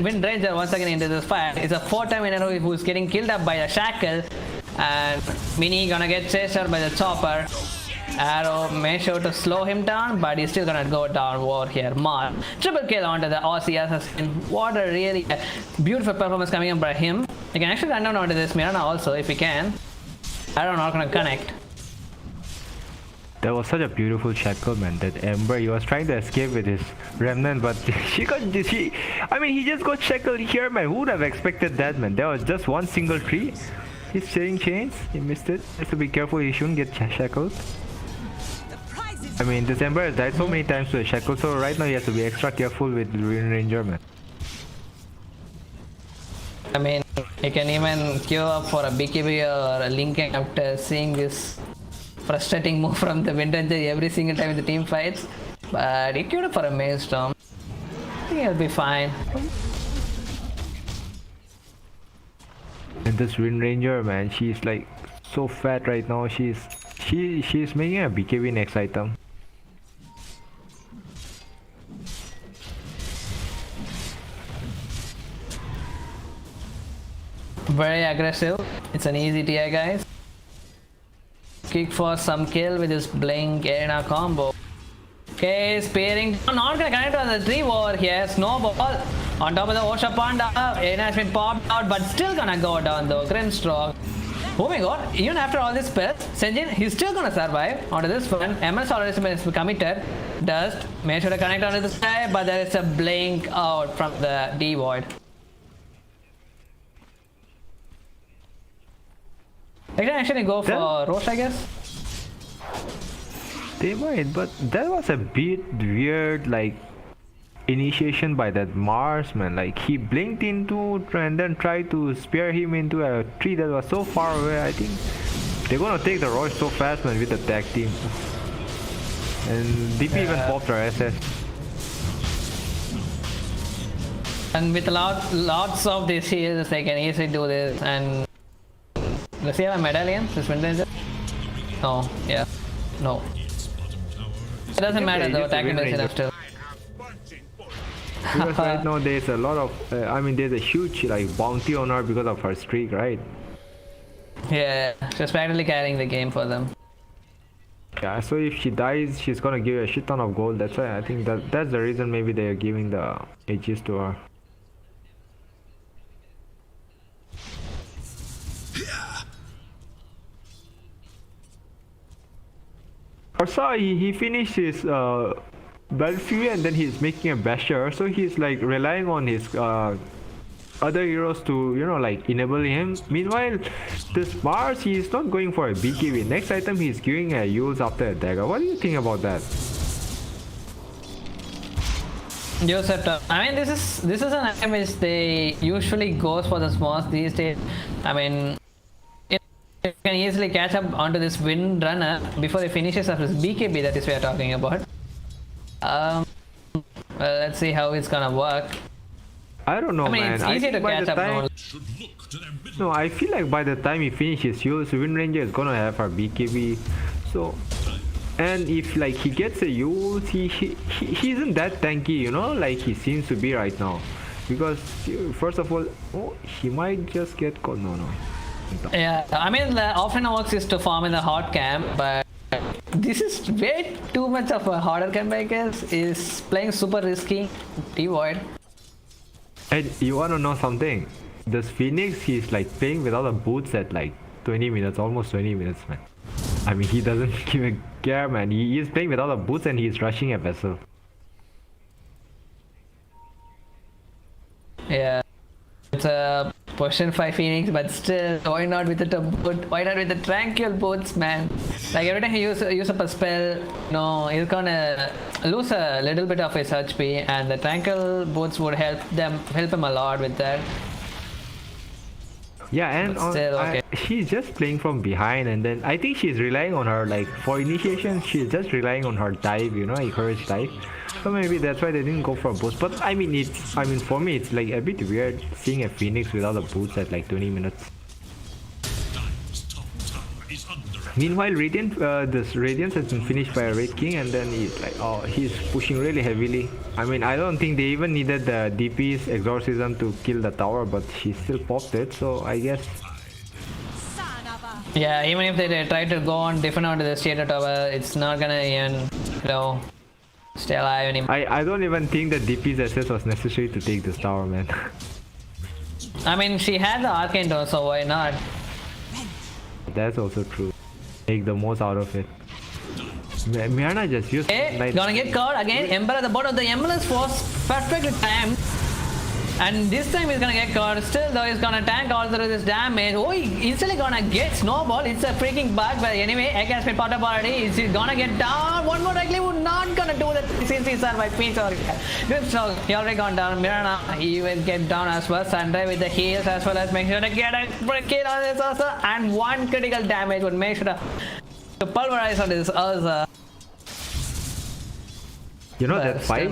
Wind Ranger once again into this fight. It's a 4th time in a row who's getting killed up by a shackle, and Mini gonna get chased out by the chopper. Arrow made sure to slow him down, but he's still gonna go down over here. Mar triple kill onto the Aussie assassin. What a really beautiful performance coming in by him. You can actually run down onto this Mirana also if you can. Arrow not gonna connect. That was such a beautiful shackle, man. That Ember, he was trying to escape with his remnant, but I mean, he just got shackled here, man. Who would have expected that, man? There was just one single tree. He's sharing chains. He missed it. He has to be careful. He shouldn't get shackled. The prize is I mean, this Ember has died so many times to a Shackle, so right now he has to be extra careful with Wind Ranger, man. I mean, he can even queue up for a BKB or a Linking after seeing this frustrating move from the Wind Ranger every single time the team fights. But he queued up for a Maelstrom. I think he'll be fine. And this Wind Ranger, man, she's like so fat right now. She's making a BKB next item. Very aggressive. It's an easy TI, guys. Kick for some kill with his Blink Arena combo. Okay, spearing. Not gonna connect on the tree over here. Snowball on top of the Osha Panda. Arena has been popped out, but still gonna go down though. Grimstroke. Oh my god, even after all this spells, Senjin, he's still gonna survive onto this one. MS already been committed. Dust, make sure to connect onto this guy, but there is a blink out from the D void. They can actually go for Roche, I guess. They might, but that was a bit weird, like, initiation by that Mars, man. Like, he blinked into and then tried to spear him into a tree that was so far away. I think they're gonna take the Roche so fast, man, with the tag team. And DP even popped her SS. And with lots of these heals, they can easily do this. And does he have a medallion? This Wind Ranger? No, yeah. No. It doesn't matter though, attacking is enough still. Because right now there's a lot of, I mean, there's a huge like bounty on her because of her streak, right? Yeah, she's practically carrying the game for them. Yeah, so if she dies, she's gonna give a shit ton of gold. That's why I think that's the reason maybe they're giving the Aegis to her. I saw he finished his Battlefield and then he's making a basher, so he's like relying on his other heroes to, you know, like enable him. Meanwhile, this Mars, he's not going for a BKB. Next item he's giving a use after a dagger. What do you think about that? I mean, this is an item which they usually goes for the smalls these days. I mean, you can easily catch up onto this Wind Runner before he finishes up his BKB, that is what we are talking about. Well, let's see how it's gonna work. I don't know, I mean, man. it's easy to catch up now. No, I feel like by the time he finishes use, Wind Ranger is gonna have her BKB. So, and if like he gets a use, he isn't that tanky, you know, like he seems to be right now. Because first of all, he might just get caught. No. Yeah, I mean, the often works is to farm in the hot camp, but this is way too much of a harder camp, I guess. Is playing super risky. T-Void. And you wanna know something? This Phoenix, he's like playing without the boots at like 20 minutes, almost 20 minutes, man. I mean, he doesn't give a care, man. He is playing without the boots and he's rushing a vessel. Yeah. It's a Potion 5 Phoenix, but still, why not with the boot? Why not with the Tranquil boots, man? Like every time he use up a spell, no, he's gonna lose a little bit of his HP, and the Tranquil boots would help him a lot with that. Yeah, and still, okay. she's just playing from behind, and then I think she's relying on her, like for initiation, she's just relying on her dive, you know, like her dive. So maybe that's why they didn't go for a boost. But I mean, for me, it's like a bit weird seeing a Phoenix without the boots at like 20 minutes. Meanwhile, this Radiance has been finished by a Raid King, and then he's like, oh, he's pushing really heavily. I mean, I don't think they even needed the DP's Exorcism to kill the tower, but she still popped it, so I guess. Yeah, even if they try to go on different onto the Theater Tower, it's not gonna even, you know, stay alive anymore. I don't even think that DP's SS was necessary to take this tower, man. I mean, she had the Arcane Door, so why not? That's also true. Make the most out of it. Mirana just used Gonna get caught again. Ember at the bottom of the Emblem Force perfectly timed. And this time he's gonna get caught. Still though, he's gonna tank all through this damage. Oh, he instantly gonna get snowball. It's a freaking bug. But anyway, egg has been popped up already. He's gonna get down. One more likely would not gonna do that since he survived. Phoenix or good stroke. He already gone down. Mirana, he will get down as well. Sandra with the heals as well as make sure to get a kill on this also. And one critical damage would make sure to pulverize on this Ursa. You know that fight?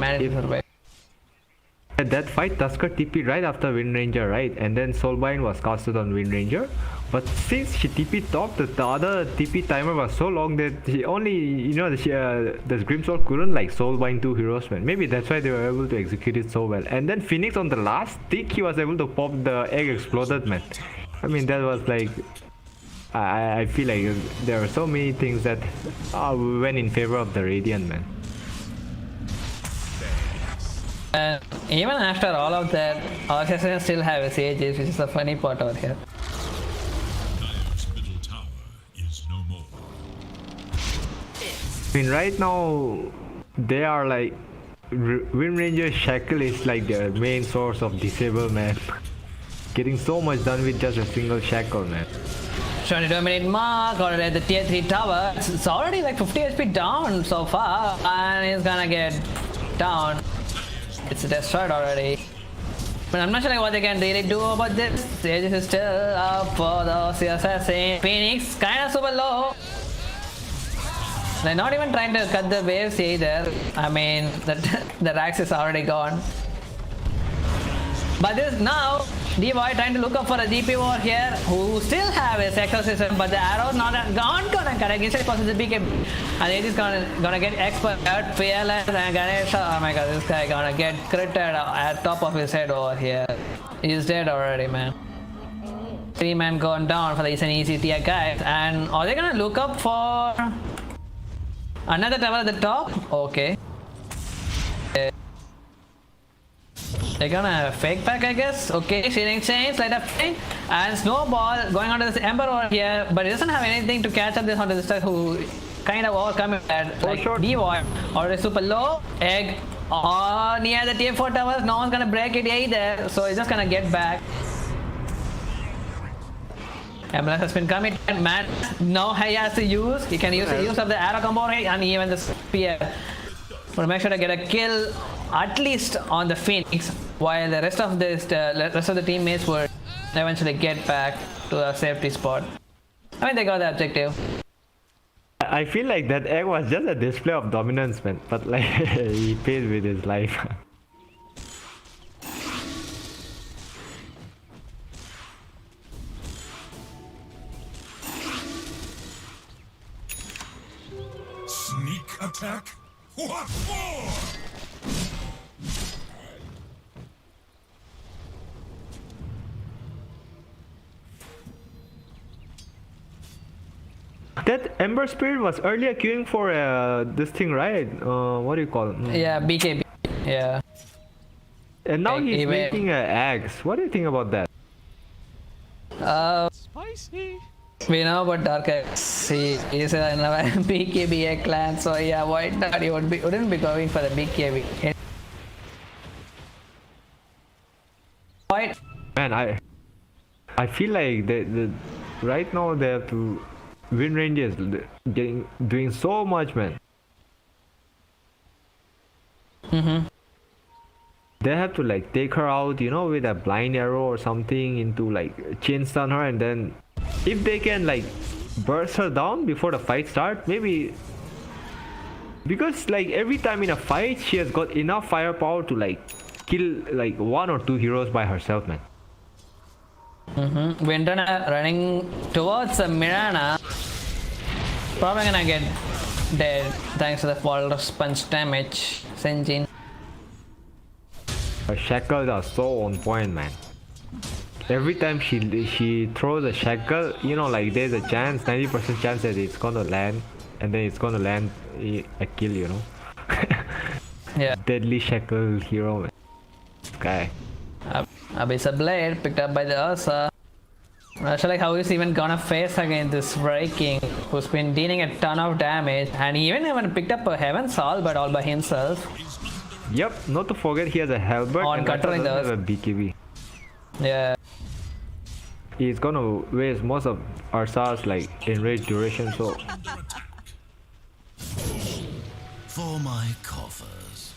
That fight, Tusker TP right after Wind Ranger, right? And then Soulbind was casted on Wind Ranger. But since she TP top, the other TP timer was so long that she only, you know, the Grimsword couldn't like Soulbind 2 heroes, man. Maybe that's why they were able to execute it so well. And then Phoenix on the last tick, he was able to pop the egg exploded, man. I mean, that was like... I feel like there are so many things that went in favor of the Radiant, man. And even after all of that, Orchestra still have a Sages, which is the funny part over here. Dire's middle tower is no more. I mean, right now, they are like... Wind Ranger Shackle is like their main source of disable, man. Getting so much done with just a single Shackle, man. 22-minute mark already at the tier 3 tower. It's already like 50 HP down so far, and he's gonna get down. It's destroyed already. But I'm not sure what they can really do about this. Sages is still up for the assassin. Phoenix kinda super low. They're not even trying to cut the waves either. I mean, the Rax is already gone. But this now, D-Boy trying to look up for a GP war here, who still have his ecosystem, but the arrow's not gonna connect. Instead, causes the BK, and it is gonna get expert, fearless, and Ganesh. Oh my god, this guy gonna get critted at top of his head over here. He's dead already, man. 3 man gone down for the easy tier guys, and are they gonna look up for another tower at the top? Okay. They're gonna fake back, I guess. Okay, Searing Chains, light up chain, and Snowball going onto this Ember over here, but he doesn't have anything to catch up this onto this guy who kind of overcome him at like D-Boy. Already super low. Egg near the tier 4 towers, no one's gonna break it either, so he's just gonna get back. Ambulance has been committed, man. Now he has to use, he can use the use of the arrow combo and even the spear. But make sure to get a kill at least on the Phoenix, while the rest of the teammates would eventually get back to a safety spot. I mean, they got the objective. I feel like that egg was just a display of dominance, man. But like, he paid with his life. Sneak attack? What for? That Ember Spirit was earlier queuing for this thing, right? What do you call it? Yeah, BKB. Yeah. And now he's Even- making an axe. What do you think about that? Spicy. We know about Dark X. He is in a BKB clan, so yeah, why not? He wouldn't be going for the BKB. Why? Man, I feel like right now they have to Wind Rangers doing so much, man. They have to like take her out, you know, with a blind arrow or something into like chain stun her, and then if they can like burst her down before the fight starts, maybe, because like every time in a fight she has got enough firepower to like kill like 1 or 2 heroes by herself, man. Winter running towards Mirana. Probably gonna get dead thanks to the Walrus punch damage. Senjin. Her shackles are so on point, man. Every time she throws a shackle, you know, like there's a chance, 90% chance that it's gonna land, and then it's gonna land a kill, you know. Yeah. Deadly shackle hero, man. Okay. Abyssal Blade picked up by the Ursa. Not sure like how he's even gonna face against this Viking who's been dealing a ton of damage, and he even picked up a Heaven Salt, but all by himself. Yep, not to forget he has a halberd On and also controlling doesn't the- have a BKB. Yeah. He's gonna waste most of Ursa's like enraged duration, so For my coffers.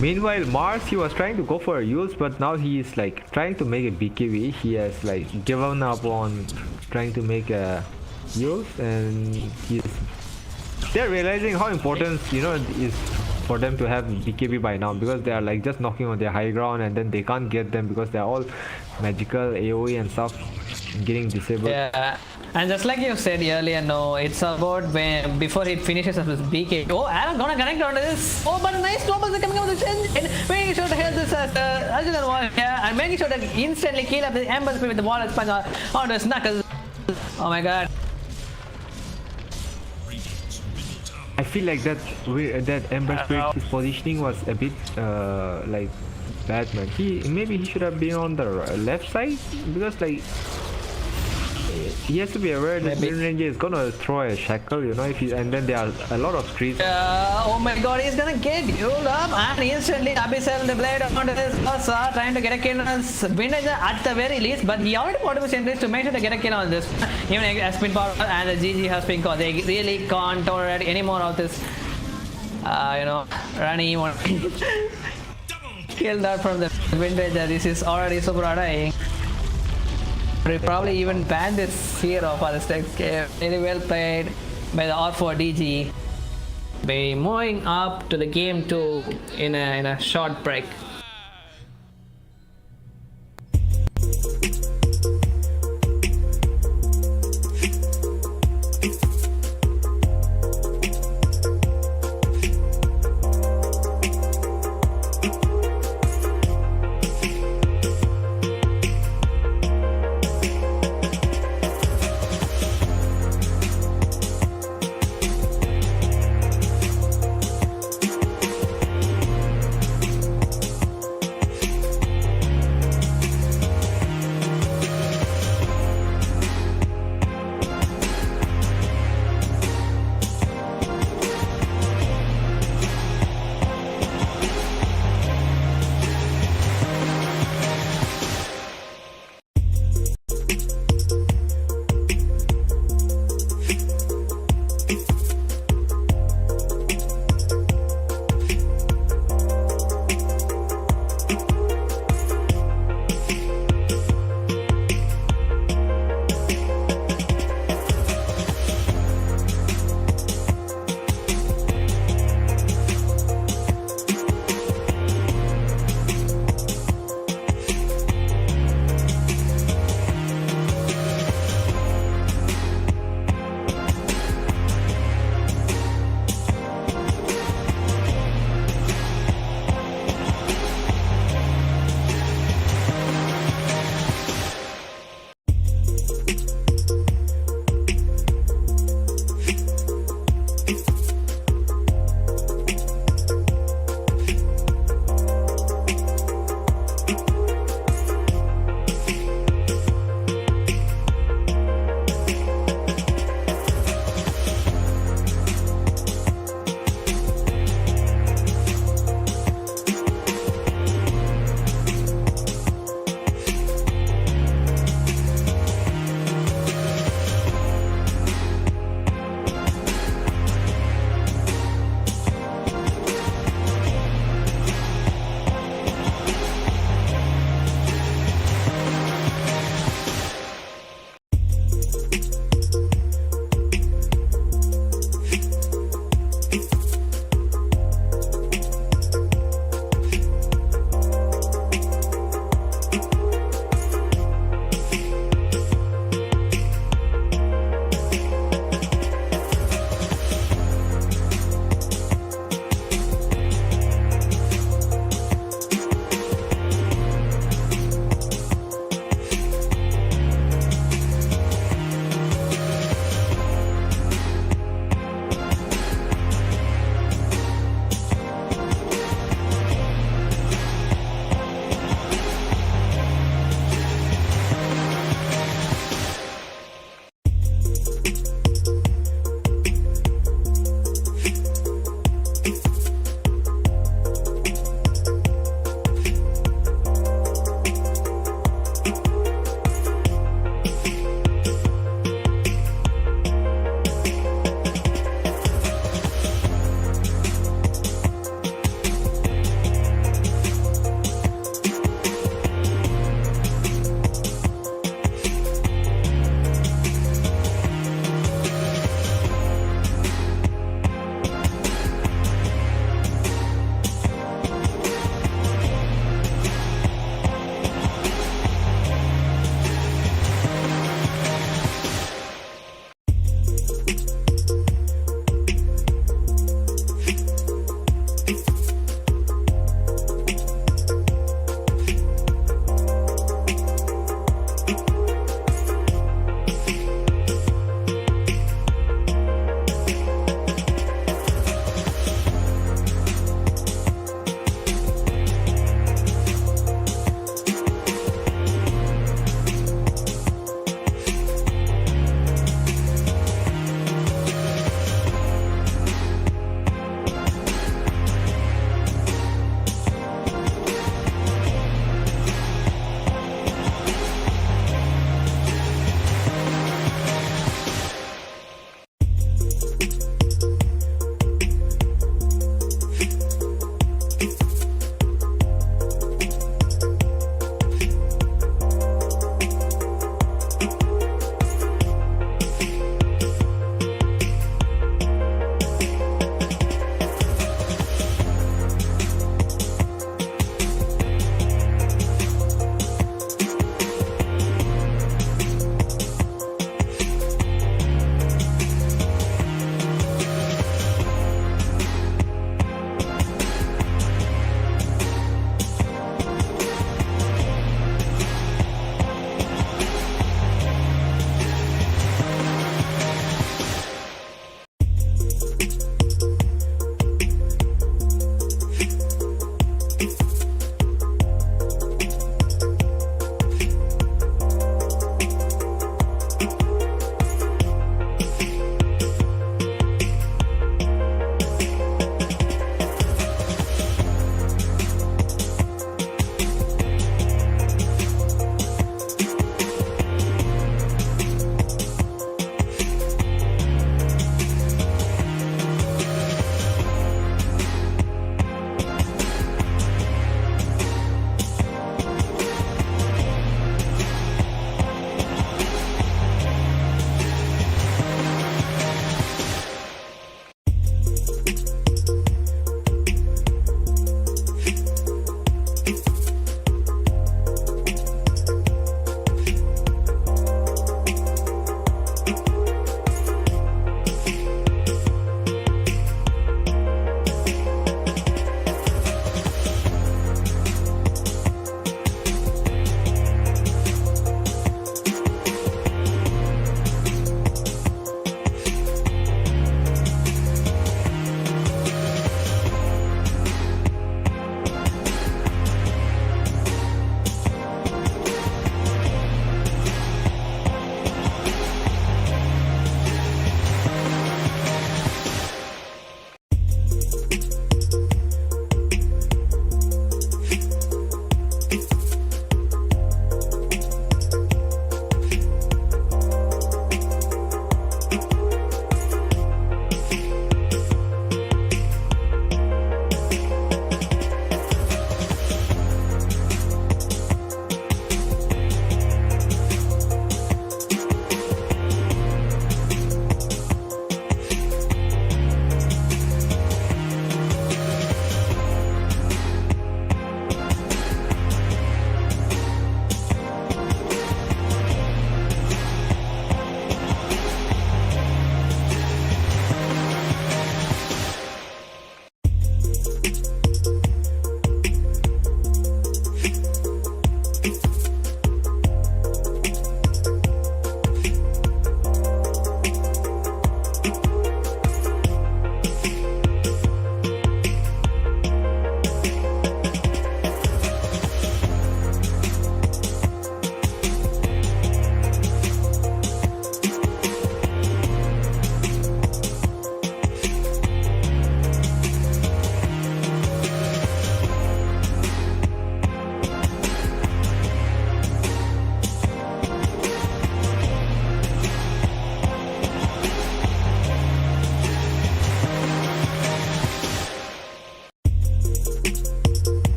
meanwhile Mars he was trying to go for a use, but now he is like trying to make a BKB. He has like given up on trying to make a use, and they're realizing how important it is for them to have BKB by now, because they are like just knocking on their high ground and then they can't get them because they're all magical AoE and stuff getting disabled. Yeah, and just like you said earlier, no, it's about when before it finishes up with BK. Oh, Aaron gonna connect onto this. Oh, but nice globals are coming up with the change and making sure to help this Arjun wall. Yeah, and making sure that instantly kill up the Ember Spirit with the wall expansion onto his knuckles. Oh my god. I feel like that Ember Spirit's positioning was a bit like bad, man. Maybe he should have been on the left side, because like he has to be aware that Maybe. Green Ranger is gonna throw a shackle, and then there are a lot of trees. Oh my god, he's gonna get healed up and instantly Abyssal the blade onto this Ursa, trying to get a kill on this Vindager at the very least, but he already put his interest to make sure to get a kill on this. Even has been power and the GG has been called. They really can't tolerate any more of this. Rani won't kill that from the Vindager. This is already super annoying. We probably even banned this hero for the next game. Very well played by the R4DG. Be moving up to the game 2 in a short break.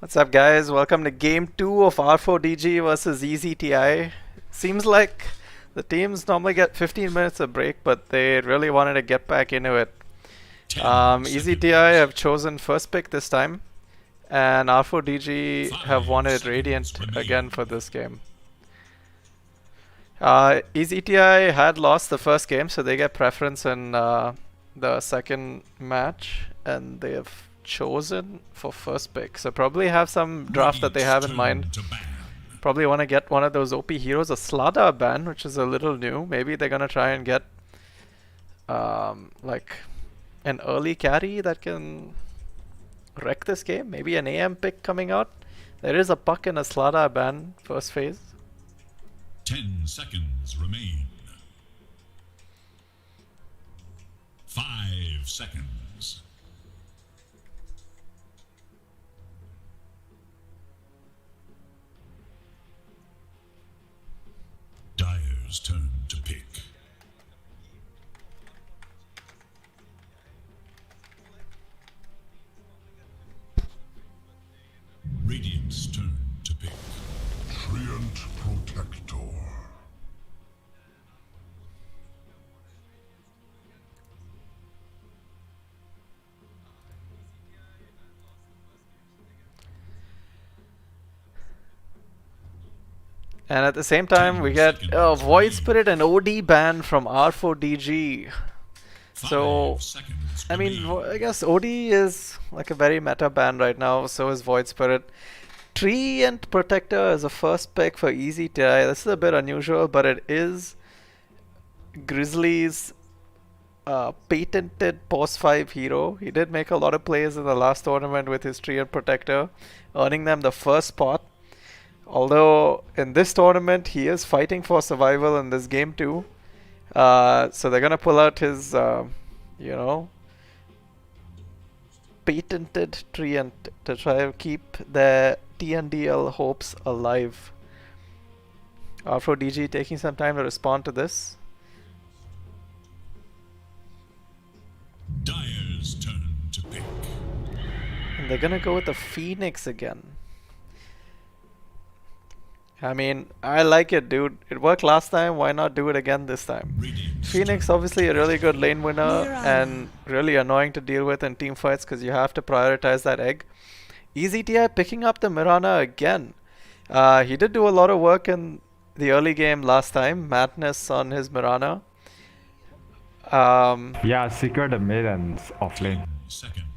What's up, guys? Welcome to game 2 of R4DG versus EZTI. Seems like the teams normally get 15 minutes of break, but they really wanted to get back into it. EZTI have chosen first pick this time, and R4DG have wanted Radiant again for this game. EZTI had lost the first game, so they get preference in the second match, and they have chosen for first pick. So probably have some draft that they have in mind. Probably want to get one of those OP heroes, a Slada ban, which is a little new. Maybe they're gonna try and get like an early carry that can wreck this game. Maybe an AM pick coming out. There is a Puck and a Slada ban first phase. 10 seconds remain. 5 seconds. Dyer's turn to pick. Radiant's turn to pick. Treant Protector. And at the same time, we get Void Spirit and OD ban from R4DG. So, I mean, I guess OD is like a very meta ban right now, so is Void Spirit. Treant Protector is a first pick for EZTI. This is a bit unusual, but it is Grizzly's patented post 5 hero. He did make a lot of plays in the last tournament with his Treant Protector, earning them the first spot. Although in this tournament he is fighting for survival in this game too. So they're gonna pull out his, you know, patented Treant to try to keep their TNDL hopes alive. R4DG taking some time to respond to this. Dyer's turn to pick. And they're gonna go with the Phoenix again. I mean, I like it, dude. It worked last time, why not do it again this time? Phoenix, obviously a really good lane winner and really annoying to deal with in team fights because you have to prioritize that egg. EZTI picking up the Mirana again. He did do a lot of work in the early game last time. Madness on his Mirana. Yeah, secured the mid and off lane.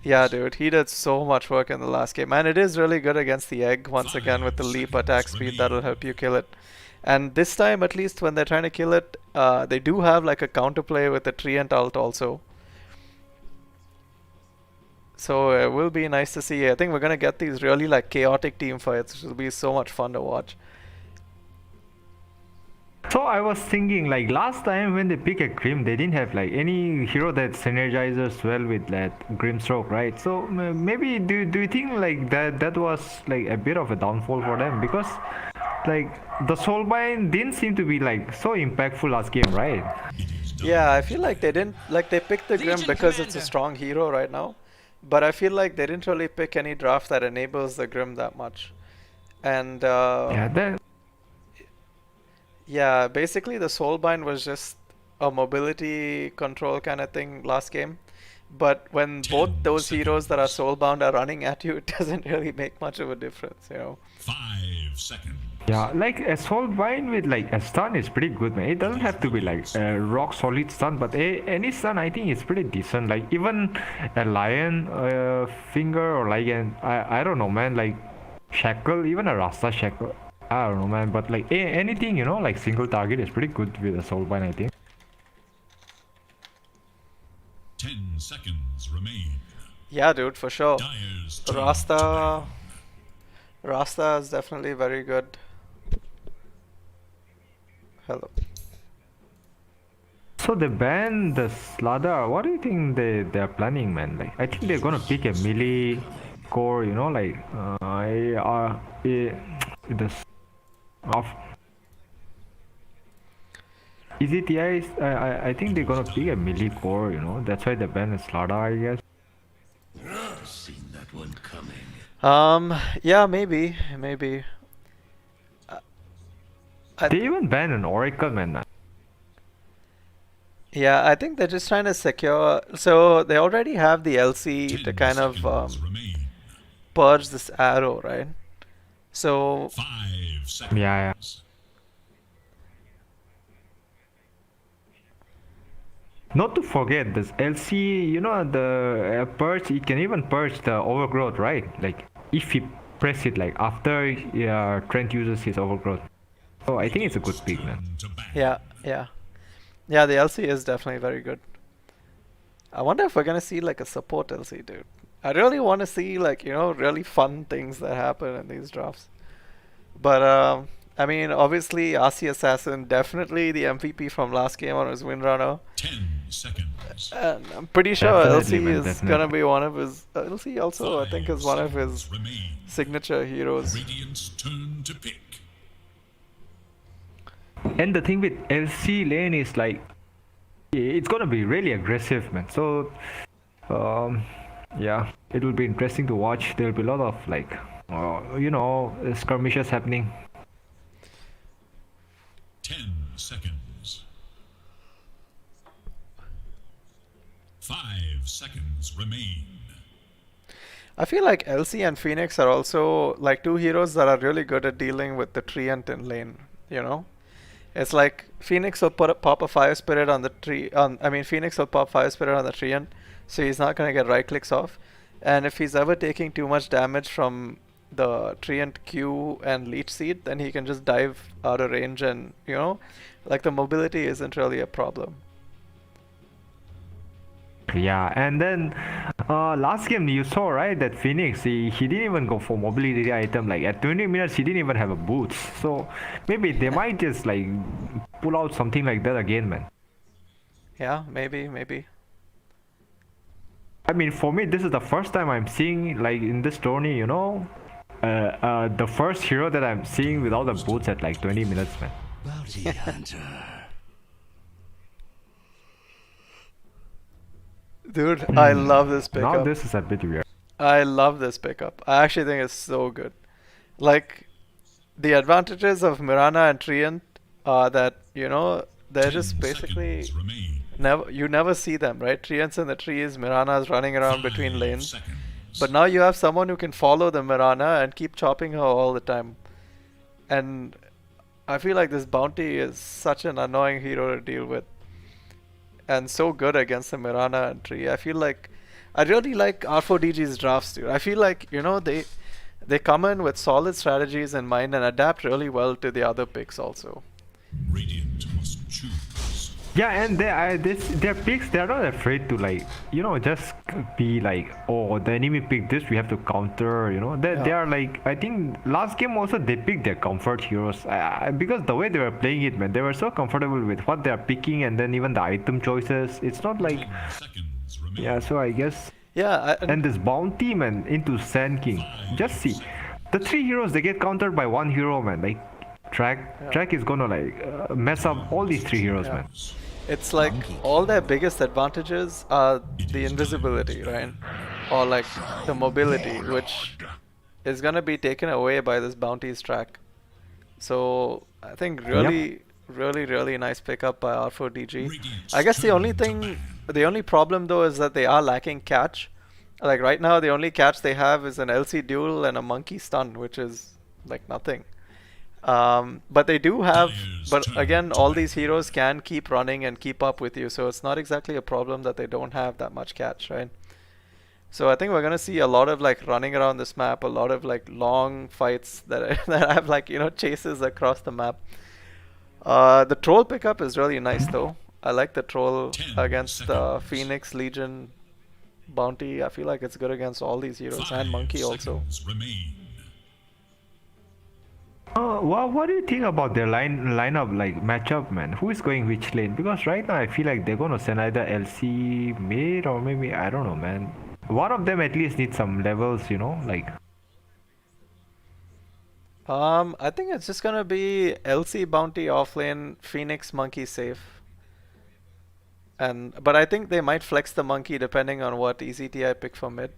Yeah, dude, he did so much work in the last game, and it is really good against the egg once again with the leap attack speed that'll help you kill it. And this time, at least when they're trying to kill it, they do have like a counterplay with the Treant ult also. So it will be nice to see. I think we're gonna get these really like chaotic team fights, which will be so much fun to watch. So I was thinking, like last time when they pick a Grim, they didn't have like any hero that synergizes well with that Grim stroke, right? So maybe do you think like that was like a bit of a downfall for them, because like the Soulbind didn't seem to be like so impactful last game, right? Yeah, I feel like they didn't they picked the Grim because it's a strong hero right now, but I feel like they didn't really pick any draft that enables the Grim that much. And yeah, basically the Soulbind was just a mobility control kind of thing last game. But when both those heroes that are soulbound are running at you, it doesn't really make much of a difference, you know. 5 seconds. Yeah, like a Soulbind with like a stun is pretty good, man. It doesn't have to be like a rock solid stun, but any stun I think is pretty decent. Like even a lion finger or like I don't know, man, like shackle, even a Rasta shackle. I don't know, man, but like anything, you know, like single target is pretty good with a Soulbind, I think. 10 seconds remain. Yeah, dude, for sure. Dyer's Rasta is definitely very good. Hello. So they banned the Slada. What do you think they're planning, man? Like I think they're gonna pick a melee core, you know, like EZTI, I think they're gonna pick a melee core, you know. That's why they banned Slada, I guess. Seen that one coming. Yeah, maybe. I They even banned an Oracle, man. Yeah, I think they're just trying to secure. So they already have the LC to 10 kind of seconds remain. purge this arrow, right? So 5 seconds. Yeah. Not to forget this LC, you know, the purge, it can even purge the overgrowth, right? Like, if you press it, like, after Trent uses his overgrowth. So I think it's a good pick, man. Turn to ban. yeah, the LC is definitely very good. I wonder if we're gonna see like a support LC, dude. I really want to see like, you know, really fun things that happen in these drafts. But I mean, obviously, RC Assassin definitely the MVP from last game on his Windrunner. 10 seconds. And I'm pretty sure Definitely, LC man, is definitely. gonna be one of his. LC also, I think, is one of his Remain. signature heroes. Radiant's turn to pick. And the thing with LC lane is like, it's gonna be really aggressive, man. So, yeah, it will be interesting to watch. There will be a lot of like, you know, skirmishes happening. 10 seconds. 5 seconds remain. I feel like LC and Phoenix are also like two heroes that are really good at dealing with the treant in lane. You know, it's like Phoenix will pop a Fire Spirit on the tree. Phoenix will pop Fire Spirit on the treant, so he's not gonna get right clicks off. And if he's ever taking too much damage from the treant Q and Leech Seed, then he can just dive out of range, and you know, like the mobility isn't really a problem. Yeah, and then last game you saw, right, that Phoenix, he didn't even go for mobility item. Like at 20 minutes he didn't even have a boots. So maybe they might just like pull out something like that again, man. Yeah, maybe. I mean, for me, this is the first time I'm seeing like in this tourney, you know, the first hero that I'm seeing without the boots at like 20 minutes, man. Bounty hunter. Dude, I love this pickup. Now this is a bit weird. I love this pickup. I actually think it's so good. Like, the advantages of Mirana and Treant are that, you know, they're 10 just basically seconds remain. you never see them, right? Treant's in the trees, Mirana's running around between 5 lanes. seconds. But now you have someone who can follow the Mirana and keep chopping her all the time. And I feel like this bounty is such an annoying hero to deal with. And so good against the Mirana and Tree. I feel like I really like R4DG's drafts, dude. I feel like, you know, they come in with solid strategies in mind and adapt really well to the other picks also. Radiant must choose. Yeah, and their picks, they're not afraid to like, you know, just be like, oh, the enemy picked this, we have to counter, you know. They are like, I think last game also they picked their comfort heroes because the way they were playing it, man, they were so comfortable with what they are picking, and then even the item choices. It's not like, 10 seconds remain. yeah. So I guess, Yeah, and this bounty, man, into Sand King. Just see, the three heroes, they get countered by one hero, man. Like track is gonna like mess up all these three heroes, man. it's like all their biggest advantages are the invisibility, right? Or like the mobility, which is gonna be taken away by this bounties track. So I think really nice pickup by R4DG. I guess the only problem though is that they are lacking catch. Like right now the only catch they have is an LC duel and a monkey stun, which is like nothing. But they do have, but again, all these heroes can keep running and keep up with you, so it's not exactly a problem that they don't have that much catch, right? So I think we're gonna see a lot of like running around this map, a lot of like long fights that have like, you know, chases across the map. The troll pickup is really nice though. I like the troll 10 against seconds. Phoenix, Legion, Bounty. I feel like it's good against all these heroes, 5 and Monkey also. seconds remain. What do you think about their lineup, like matchup, man? Who is going which lane? Because right now I feel like they're gonna send either LC mid or maybe, I don't know, man. One of them at least needs some levels, you know, like. I think it's just gonna be LC Bounty offlane, Phoenix Monkey safe. But I think they might flex the Monkey depending on what ECT I pick for mid.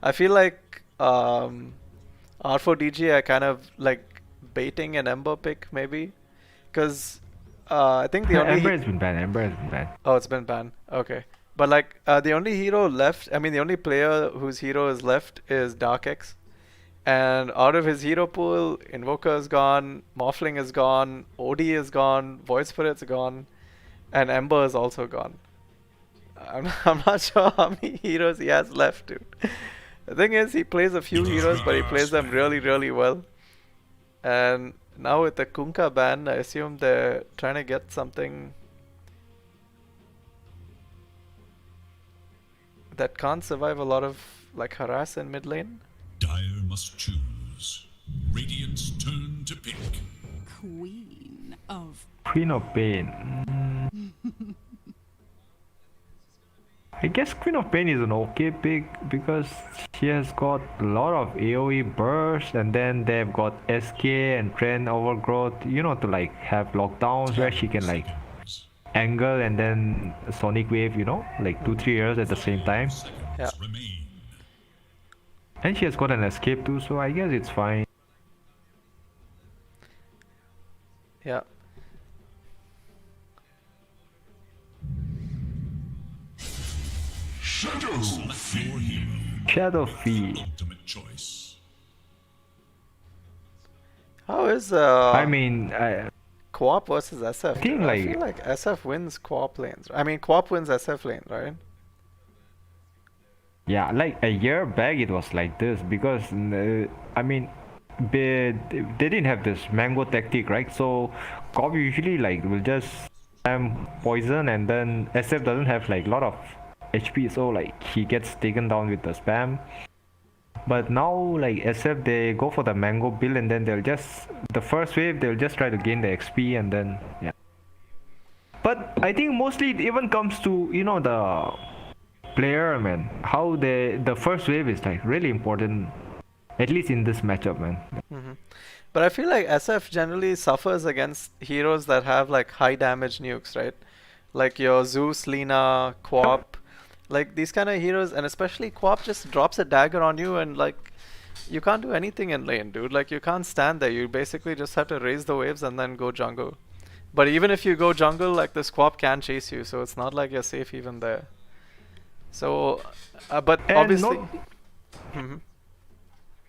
I feel like R4DG, I kind of like baiting an Ember pick maybe, because I think the only Ember has been banned. Ember has been banned. oh, it's been banned. Okay, but like the only hero left, I mean the only player whose hero is left is Dark-X, and out of his hero pool, Invoker is gone, Morphling is gone, OD is gone, Void Spirit's gone, and Ember is also gone. I'm not sure how many heroes he has left, dude. The thing is, he plays a few heroes, but he plays them really, really well. And now with the Kunkka ban, I assume they're trying to get something that can't survive a lot of like harass in mid lane. Dire must choose. Radiant's turn to pick. Queen of Queen of Pain. I guess Queen of Pain is an okay pick because she has got a lot of AoE burst, and then they've got SK and Trend Overgrowth, you know, to like have lockdowns where she can like angle and then Sonic Wave, you know, like 2-3 years at the same time. Yeah. Remain. And she has got an escape too, so I guess it's fine. Yeah. Select your hero. Shadow Fee. Ultimate choice. How is I mean, Co-op versus SF? I think, I feel like SF wins co-op lanes. I mean, co-op wins SF lane, right? yeah, like a year back it was like this because I mean, they didn't have this mango tactic, right? So Cobb usually like will just spam poison, and then SF doesn't have like a lot of HP, so like he gets taken down with the spam. But now like SF, they go for the mango build, and then they'll just the first wave they'll just try to gain the XP, and then yeah. But I think mostly it even comes to, you know, the player, man. How the first wave is like really important, at least in this matchup, man. But I feel like SF generally suffers against heroes that have like high damage nukes, right? Like your Zeus, Lina, Quap, like these kind of heroes, and especially Quap just drops a dagger on you, and like you can't do anything in lane, dude. Like you can't stand there. You basically just have to raise the waves and then go jungle. But even if you go jungle, like this Quap can chase you, so it's not like you're safe even there. So, but And obviously.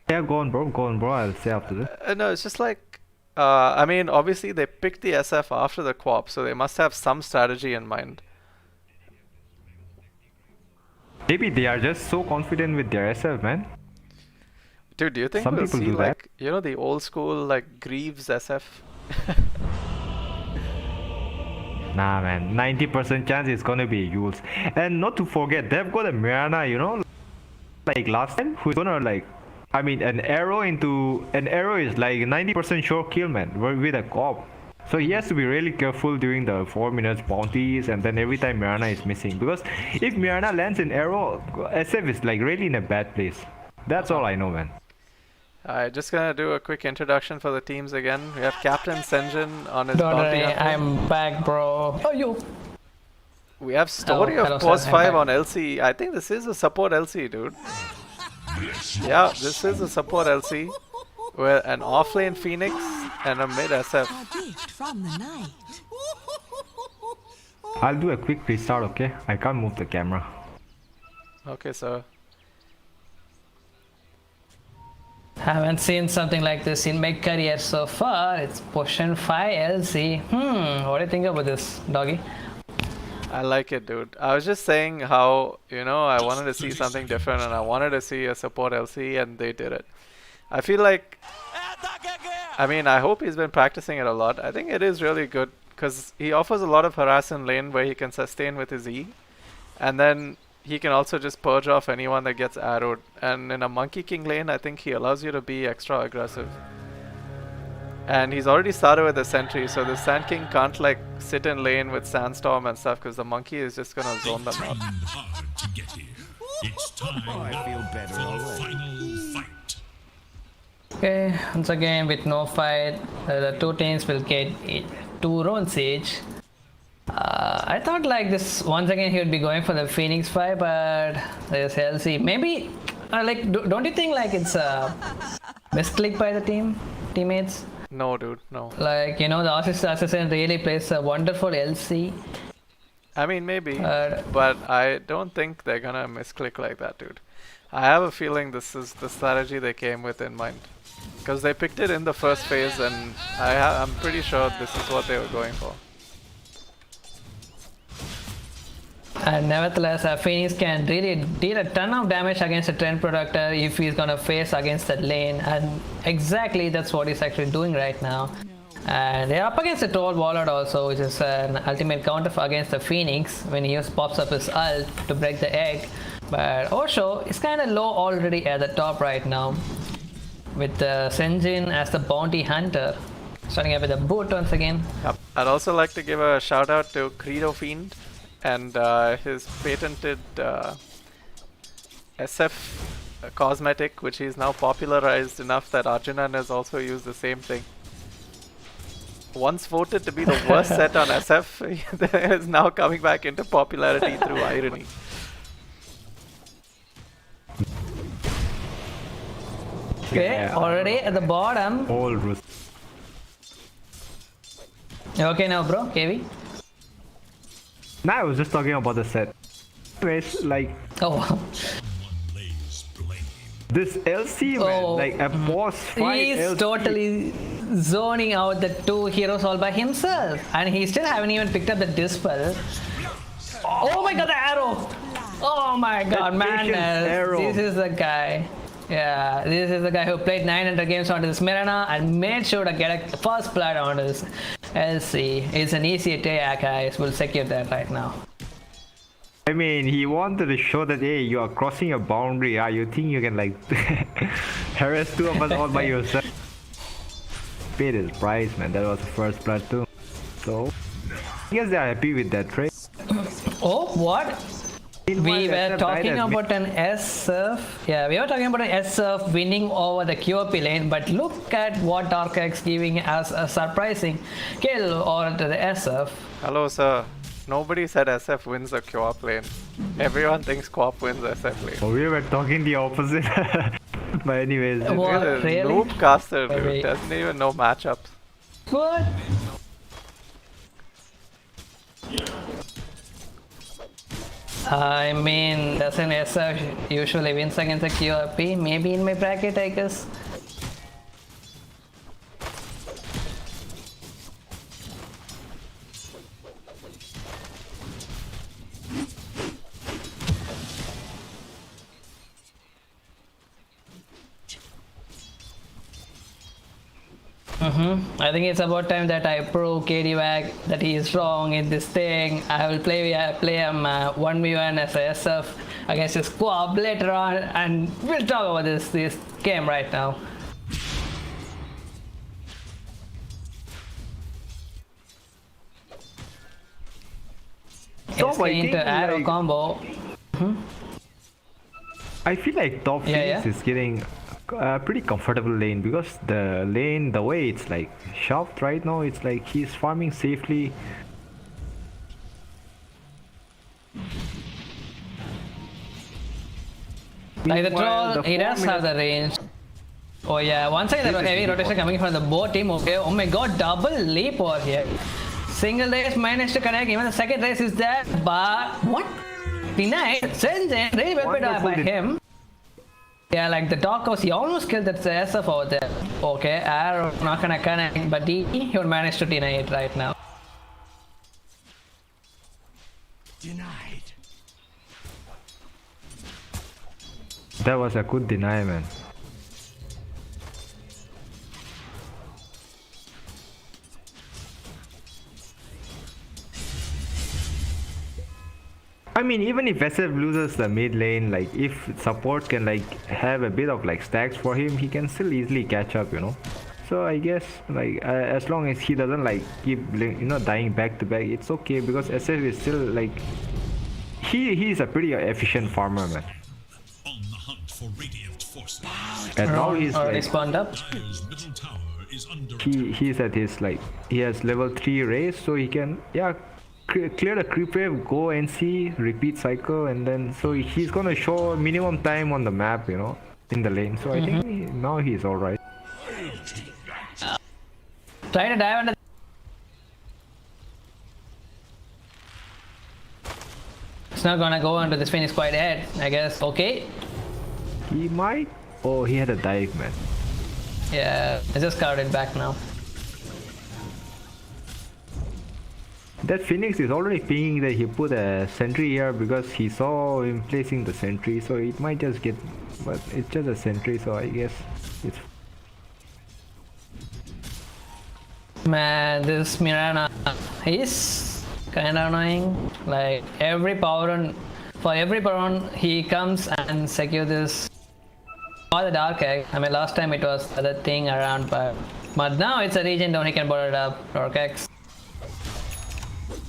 Yeah, go on, bro. I'll say after this. No, it's just like, I mean, obviously they picked the SF after the co-op, so they must have some strategy in mind. Maybe they are just so confident with their SF, man. Dude, do you think Some we'll people see do that. like, you know, the old school like Greaves SF? Nah, man. 90% chance it's gonna be Yules. And not to forget, they've got a Mirana, you know, like last time, who's gonna like, I mean, an arrow is like 90% sure kill, man, with a co-op. So he has to be really careful during the 4 minutes bounties, and then every time Mirana is missing. Because if Mirana lands an arrow, SF is like really in a bad place. That's all I know, man. Alright, just gonna do a quick introduction for the teams again. We have Captain Senjin on his Don't bounty worry, hunter. I'm back, bro. Oh, you. We have Story Hello, of sir, Pause I'm 5 back. on LC. I think this is a support LC, dude. Yeah, this is a support LC. Where an offlane Phoenix and a mid SF. a gift from the night. I'll do a quick restart, okay? I can't move the camera. Okay, so Haven't seen something like this in my career so far. It's Potion 5 LC. What do you think about this, doggy? I like it, dude. I was just saying how, you know, I wanted to see something different and I wanted to see a support LC, and they did it. I feel like, I mean, I hope he's been practicing it a lot. I think it is really good because he offers a lot of harass in lane where he can sustain with his E, and then he can also just purge off anyone that gets arrowed. And in a Monkey King lane, I think he allows you to be extra aggressive. And he's already started with the sentry, so the Sand King can't like sit in lane with Sandstorm and stuff because the monkey is just gonna zone them out. Trained hard to get here. It's time for the final fight. Okay, once again with no fight, the two teams will get 2 rounds each. I thought like this once again he would be going for the Phoenix fight, but there's LC. Maybe like, don't you think like it's a misclick by the teammates? No, dude, no. Like, you know, the assassin really plays a wonderful LC. I mean, maybe, but I don't think they're gonna misclick like that, dude. I have a feeling this is the strategy they came with in mind. Because they picked it in the first phase, and I'm pretty sure this is what they were going for. And nevertheless, Phoenix can really deal a ton of damage against a Trend Protector if he's gonna face against that lane, and exactly that's what he's actually doing right now. And they're up against the Troll Warlord also, which is an ultimate counter against the Phoenix when he pops up his ult to break the egg. But Osho is kind of low already at the top right now, with Senjin as the bounty hunter. Starting up with a boot once again. Yep. I'd also like to give a shout out to Credo Fiend and his patented SF cosmetic, which he's now popularized enough that Arjunan has also used the same thing. Once voted to be the worst set on SF, is now coming back into popularity through irony. Okay, Yeah. already at the bottom. All Rus. You okay now, bro? KV? Nah, I was just talking about the set. Anyways, like Oh, wow. Someone lays blame. this LC man, Oh. like a boss fight He's LC. totally zoning out the two heroes all by himself, and he still haven't even picked up the dispel. Oh my god, the arrow! Oh my god, patience madness! arrow. This is the guy. Yeah, this is the guy who played 900 games on this Mirana and made sure to get a first blood on his LC. It's an easy attack, guys. We'll secure that right now. I mean, he wanted to show that, hey, you are crossing a boundary. You think you can like harass two of us all by yourself? Paid his price, man. That was the first blood too. So, I guess they are happy with that trade. Oh, what? We were talking about an SF. Yeah, we were talking about an SF winning over the QOP lane, but look at what Darkx giving us a surprising kill over to the SF. Hello, sir. Nobody said SF wins the co-op lane. Everyone thinks co-op wins SF lane. Oh, we were talking the opposite. But anyways, What? Look at this really? noob caster, dude. Wait. Doesn't even know matchups. What? I mean, doesn't SF usually wins against the QRP? Maybe in my bracket, I guess. I think it's about time that I prove KDWAG that he is wrong in this thing. I will play him 1v1 as a SF against his squad later on, and we'll talk about this game right now. Top, I Into think, arrow like- combo. I feel like top Yeah, Phoenix is getting a pretty comfortable lane because the lane, the way it's like shoved right now, it's like he's farming safely. Like the Meanwhile, troll, he does farm have the range. Oh yeah, once again there was heavy rotation coming from the both team. Okay, oh my god, double leap over here. Single race managed to connect, even the second race is there, but what? Denied. Senjin, really well played by Wonderful. him. Yeah, like the Darkos, he almost killed that SF over there. Okay, arrow not gonna connect, but he would manage to deny it right now. Denied. That was a good deny, man. I mean, even if SF loses the mid lane, like if support can like have a bit of like stacks for him, he can still easily catch up, you know. So I guess like as long as he doesn't like keep dying back to back, it's okay because SF is still like he is a pretty efficient farmer, man. On the hunt for radiant forces. And now he's Already like spawned up. Dire's middle tower is under he's at his like he has level 3 race, so he can clear the creep wave, go NC, repeat cycle, and then so he's gonna show minimum time on the map, you know, in the lane. So I think now he's alright. Try to dive under. It's not gonna go into this finish quite yet, I guess. Okay. He might. Oh, he had a dive, man. Yeah, I just got it back now. That Phoenix is already pinging that he put a sentry here because he saw him placing the sentry, so it might just get, but it's just a sentry, so I guess it's. Man, this Mirana, he's kinda annoying. Like every power on, for every power on, he comes and secure this. Or the dark egg. I mean, last time it was the other thing around, but now it's a region down. He can borrow it up. Dark eggs.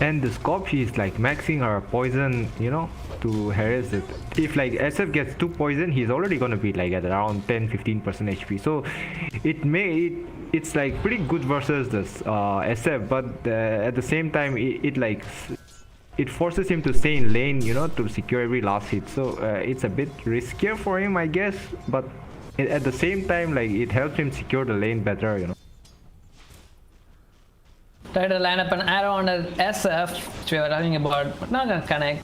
And the Scorp, is like maxing her poison, you know, to harass it. If like SF gets 2 poison, he's already gonna be like at around 10-15% HP. So it's like pretty good versus this SF, but at the same time it forces him to stay in lane, you know, to secure every last hit. So it's a bit riskier for him, I guess, but at the same time, like it helps him secure the lane better, you know. Try to line up an arrow on the SF, which we were talking about, but not gonna connect.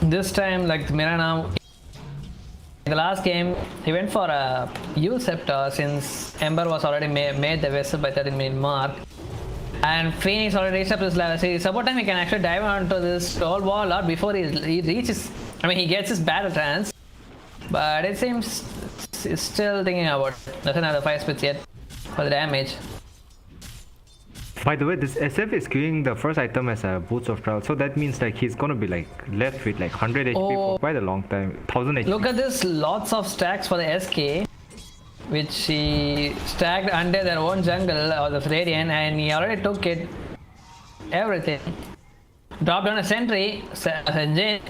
This time, like Mirana, in the last game, he went for a U scepter since Ember was already made the vessel by 30-minute mark. And Phoenix already reached up to this level. See, support time he can actually dive onto this whole wall a lot before he reaches. I mean, he gets his battle trance, but it seems he's still thinking about it. Doesn't have the 5 spits yet for the damage. By the way, this SF is queuing the first item as a Boots of Trial, so that means like he's gonna be like left with like 100 HP for quite a long time, 1000 HP. Look at this, lots of stacks for the SK, which he stacked under their own jungle or the Radiant, and he already took it, everything. Dropped on a sentry, engine.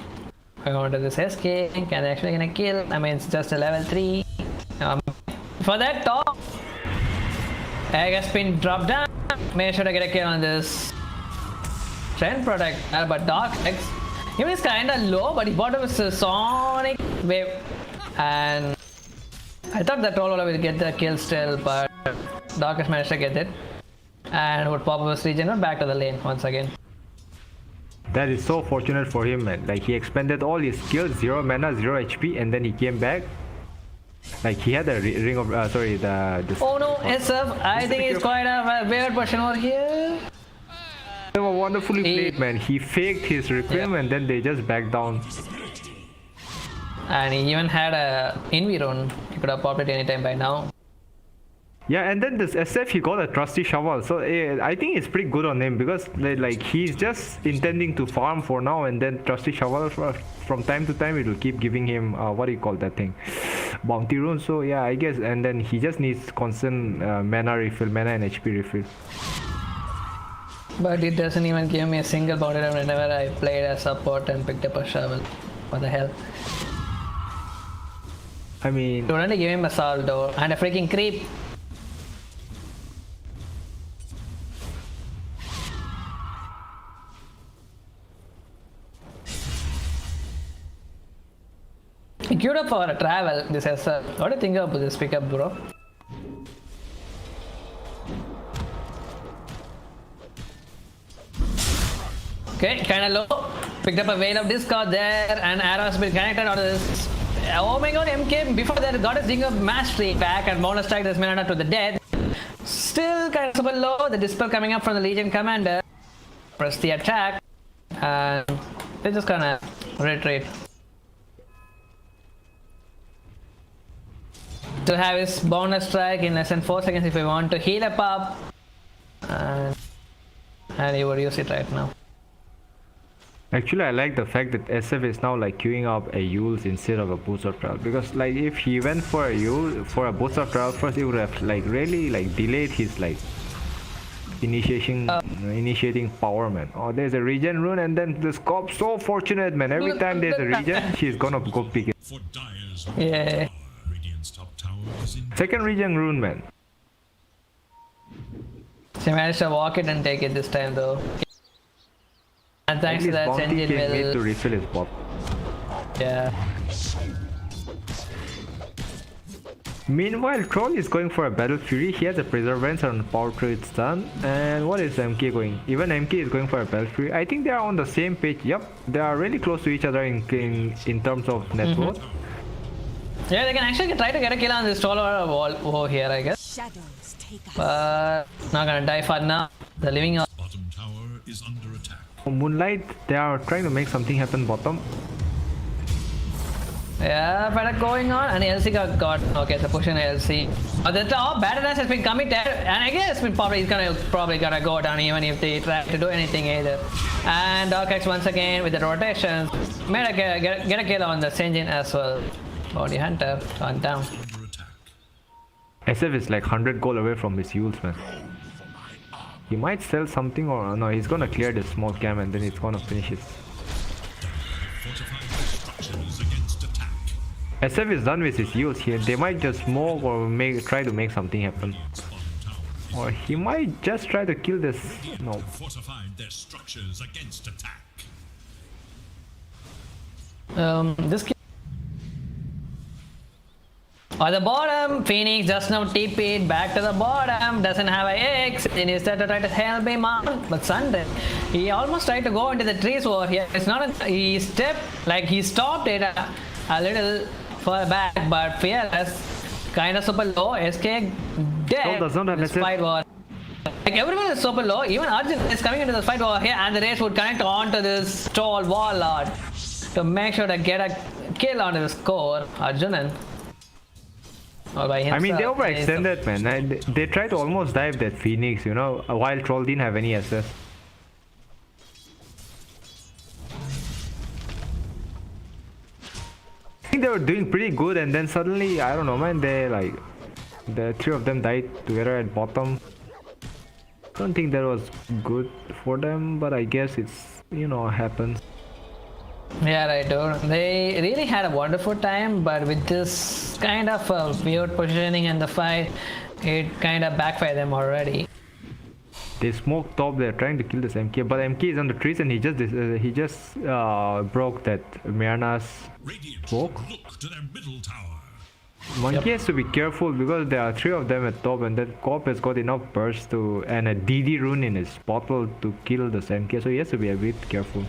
Going to this SK, can actually gonna kill. I mean, it's just a level 3. For that top, egg has been dropped down. Make sure to get a kill on this Trend Protect, but Dark X, even is kinda low, but he bought up with a Sonic Wave, and I thought that Troll will get the kill still, but Dark X managed to get it, and would pop up his regen back to the lane once again. That is so fortunate for him, man. Like he expended all his skills, 0 mana, 0 HP, and then he came back. Like he had a ring of Oh no, SF! I think it's quite a weird person over here. They were wonderfully played, man. He faked his requiem and then they just backed down. And he even had a Invi rune. He could have popped it anytime by now. Yeah, and then this SF, he got a trusty shovel, so I think it's pretty good on him because like he's just intending to farm for now, and then trusty shovel from time to time it will keep giving him what do you call that thing, bounty rune. So yeah, I guess, and then he just needs constant mana refill, mana and HP refill. But it doesn't even give me a single bounty rune whenever I played a support and picked up a shovel. What the hell? I mean, You only give him a saldo and a freaking creep. He queued up for a travel, this SR. What do you think about this pickup, bro? Okay, kinda low. Picked up a veil of discord there, and arrows been connected on this. Oh my god, MK before that got his Ring of Mastery back and bonus strike this Mirana to the dead. Still kind of super low. The dispel coming up from the Legion Commander. Press the attack, and they're just gonna retreat. To have his bonus strike in less than 4 seconds if we want to heal up, and he would use it right now. actually I like the fact that SF is now like queuing up a Yules instead of a Boots of Trial, because like if he went for a Yule for a Boots of Trial first, it would have like really like delayed his like initiating power, man. Oh, there's a regen rune, and then the scope. So fortunate, man. Every time there's a regen, she's gonna go pick it. For Dire's Yeah. Radiant's top tower is in Second regen rune, man. She managed to walk it and take it this time though. And thanks to that, Bounty Senjin came made to will. refill his pop. Yeah. Meanwhile, Troll is going for a Battle Fury. He has a Preservance on Power Trade stun. And what is MK going? Even MK is going for a Battle Fury. I think they are on the same page. Yep, they are really close to each other in terms of net worth. Yeah, they can actually try to get a kill on this troll or wall over here, I guess. Shadows take us. But not gonna die for now. The living up. bottom tower is under attack. Moonlight, they are trying to make something happen bottom. Yeah, better going on. And LC got okay, so pushing LC. The top Battleaxe has been committed, and I guess he's gonna go down even if they try to do anything either. And Darkex once again with the rotations made get a kill on the Senjin as well. Body Hunter on down. Under attack. SF is like 100 gold away from his Yules, man. He might sell something, or no, he's gonna clear this small cam and then he's gonna finish it. Fortified structures against attack. SF is done with his Yules here. They might just smoke or try to make something happen. Or he might just try to kill this. No. Fortified their structures against attack. This kill. On the bottom, Phoenix just now TP'd back to the bottom, doesn't have a X, and instead to try to help him out, but Sunday, he almost tried to go into the trees over here. It's not he stopped it a little further back, but Fearless kind of super low, SK dead. Does not have This SS. fight was like everyone is super low, even Arjun is coming into this fight over here, and the race would connect onto this tall warlord to make sure to get a kill onto the score, Arjunan. I mean, they overextended, man. And they tried to almost dive that Phoenix, you know, while Troll didn't have any SS. I think they were doing pretty good, and then suddenly, I don't know, man, the three of them died together at bottom. I don't think that was good for them, but I guess it's, you know, happens. Yeah, right, dude. They really had a wonderful time, but with this kind of weird positioning in the fight, it kind of backfired them already. They smoked top. They're trying to kill this MK, but MK is on the trees, and he just broke that Mirna's Radiant smoke. look to their middle tower. Monkey has to be careful because there are three of them at top, and that Cop has got enough burst and a DD rune in his bottle to kill this MK, so he has to be a bit careful.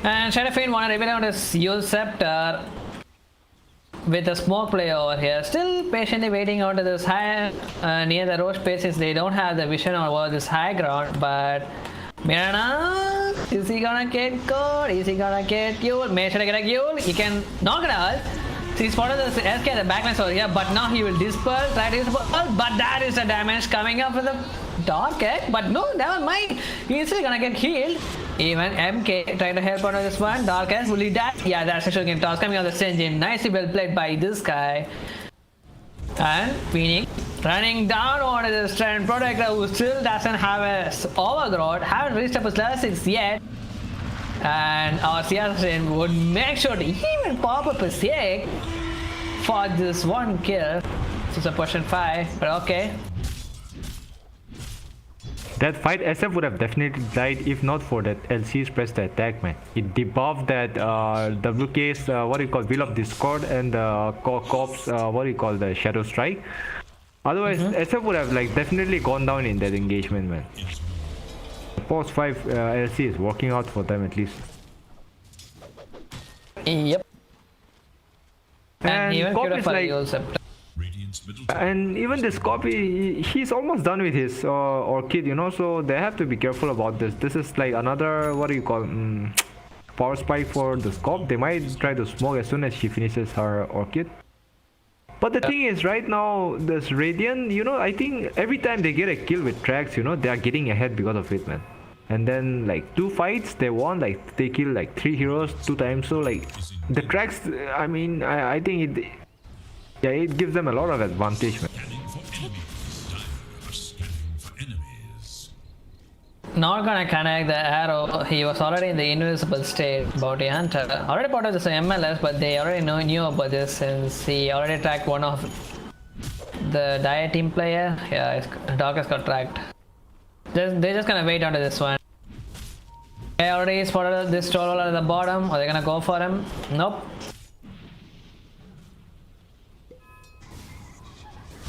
And Shadowfiend wanna reveal out his Yule Scepter with a smoke play over here. Still patiently waiting out of this high near the road spaces. They don't have the vision over this high ground, but Mirana, is he gonna get caught? Is he gonna get Yule? Make sure to get a Yule. He can knock it out. So he's spotted the SK at the backlines over here, but now he will dispel, try to dispel, but that is the damage coming up with the Dark Egg, but no, never mind. He's still gonna get healed. Even MK trying to help out on this one. Dark Egg, will he die? Yeah, that's a shuriken toss coming on the Senjin. Nicely well played by this guy. And Phoenix running down on the Strand Protector, who still doesn't have a overgrowth, haven't reached up his level 6 yet. And our CR would make sure to even pop up his egg for this one kill. It's a push 5, but okay. That fight, SF would have definitely died if not for that LC's press to attack, man. It debuffed that WK's what do you call Will of Discord and Cop's what do you call the Shadow Strike. Otherwise, SF would have like definitely gone down in that engagement, man. Post 5 LC is working out for them at least. Yep. And even Cop is for like, Yule Scepter. Radiant's middle tower. and even this copy, he's almost done with his Orchid, you know, so they have to be careful about this. This is like another, what do you call, power spike for the Scop. They might try to smoke as soon as she finishes her Orchid. But the thing is, right now, this Radiant, you know, I think every time they get a kill with tracks, you know, they are getting ahead because of it, man. And then, like, 2 fights, they won, like, they kill, like, 3 heroes 2 times. So, like, the tracks, I mean, I think it, yeah, it gives them a lot of advantage, man. Scanning for enemies. Dire are scanning for enemies. Not gonna connect the arrow. He was already in the invisible state. Bounty Hunter. Already part of this MLS, but they already knew about this since he already tracked one of the Dire team player. Yeah, Darkest got tracked. They're just gonna wait onto this one. They already spotted this troll at the bottom. Are they gonna go for him? Nope.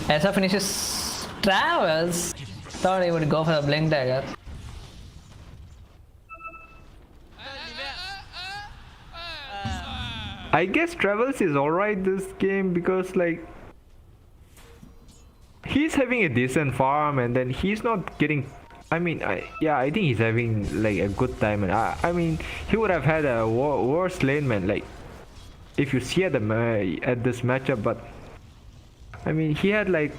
SF finishes Travels. Thought he would go for the Blink Dagger. I guess Travels is alright this game because like he's having a decent farm and then he's not getting. I mean, I think he's having like a good time, and I mean he would have had a worse lane man like if you see at this matchup, but I mean he had like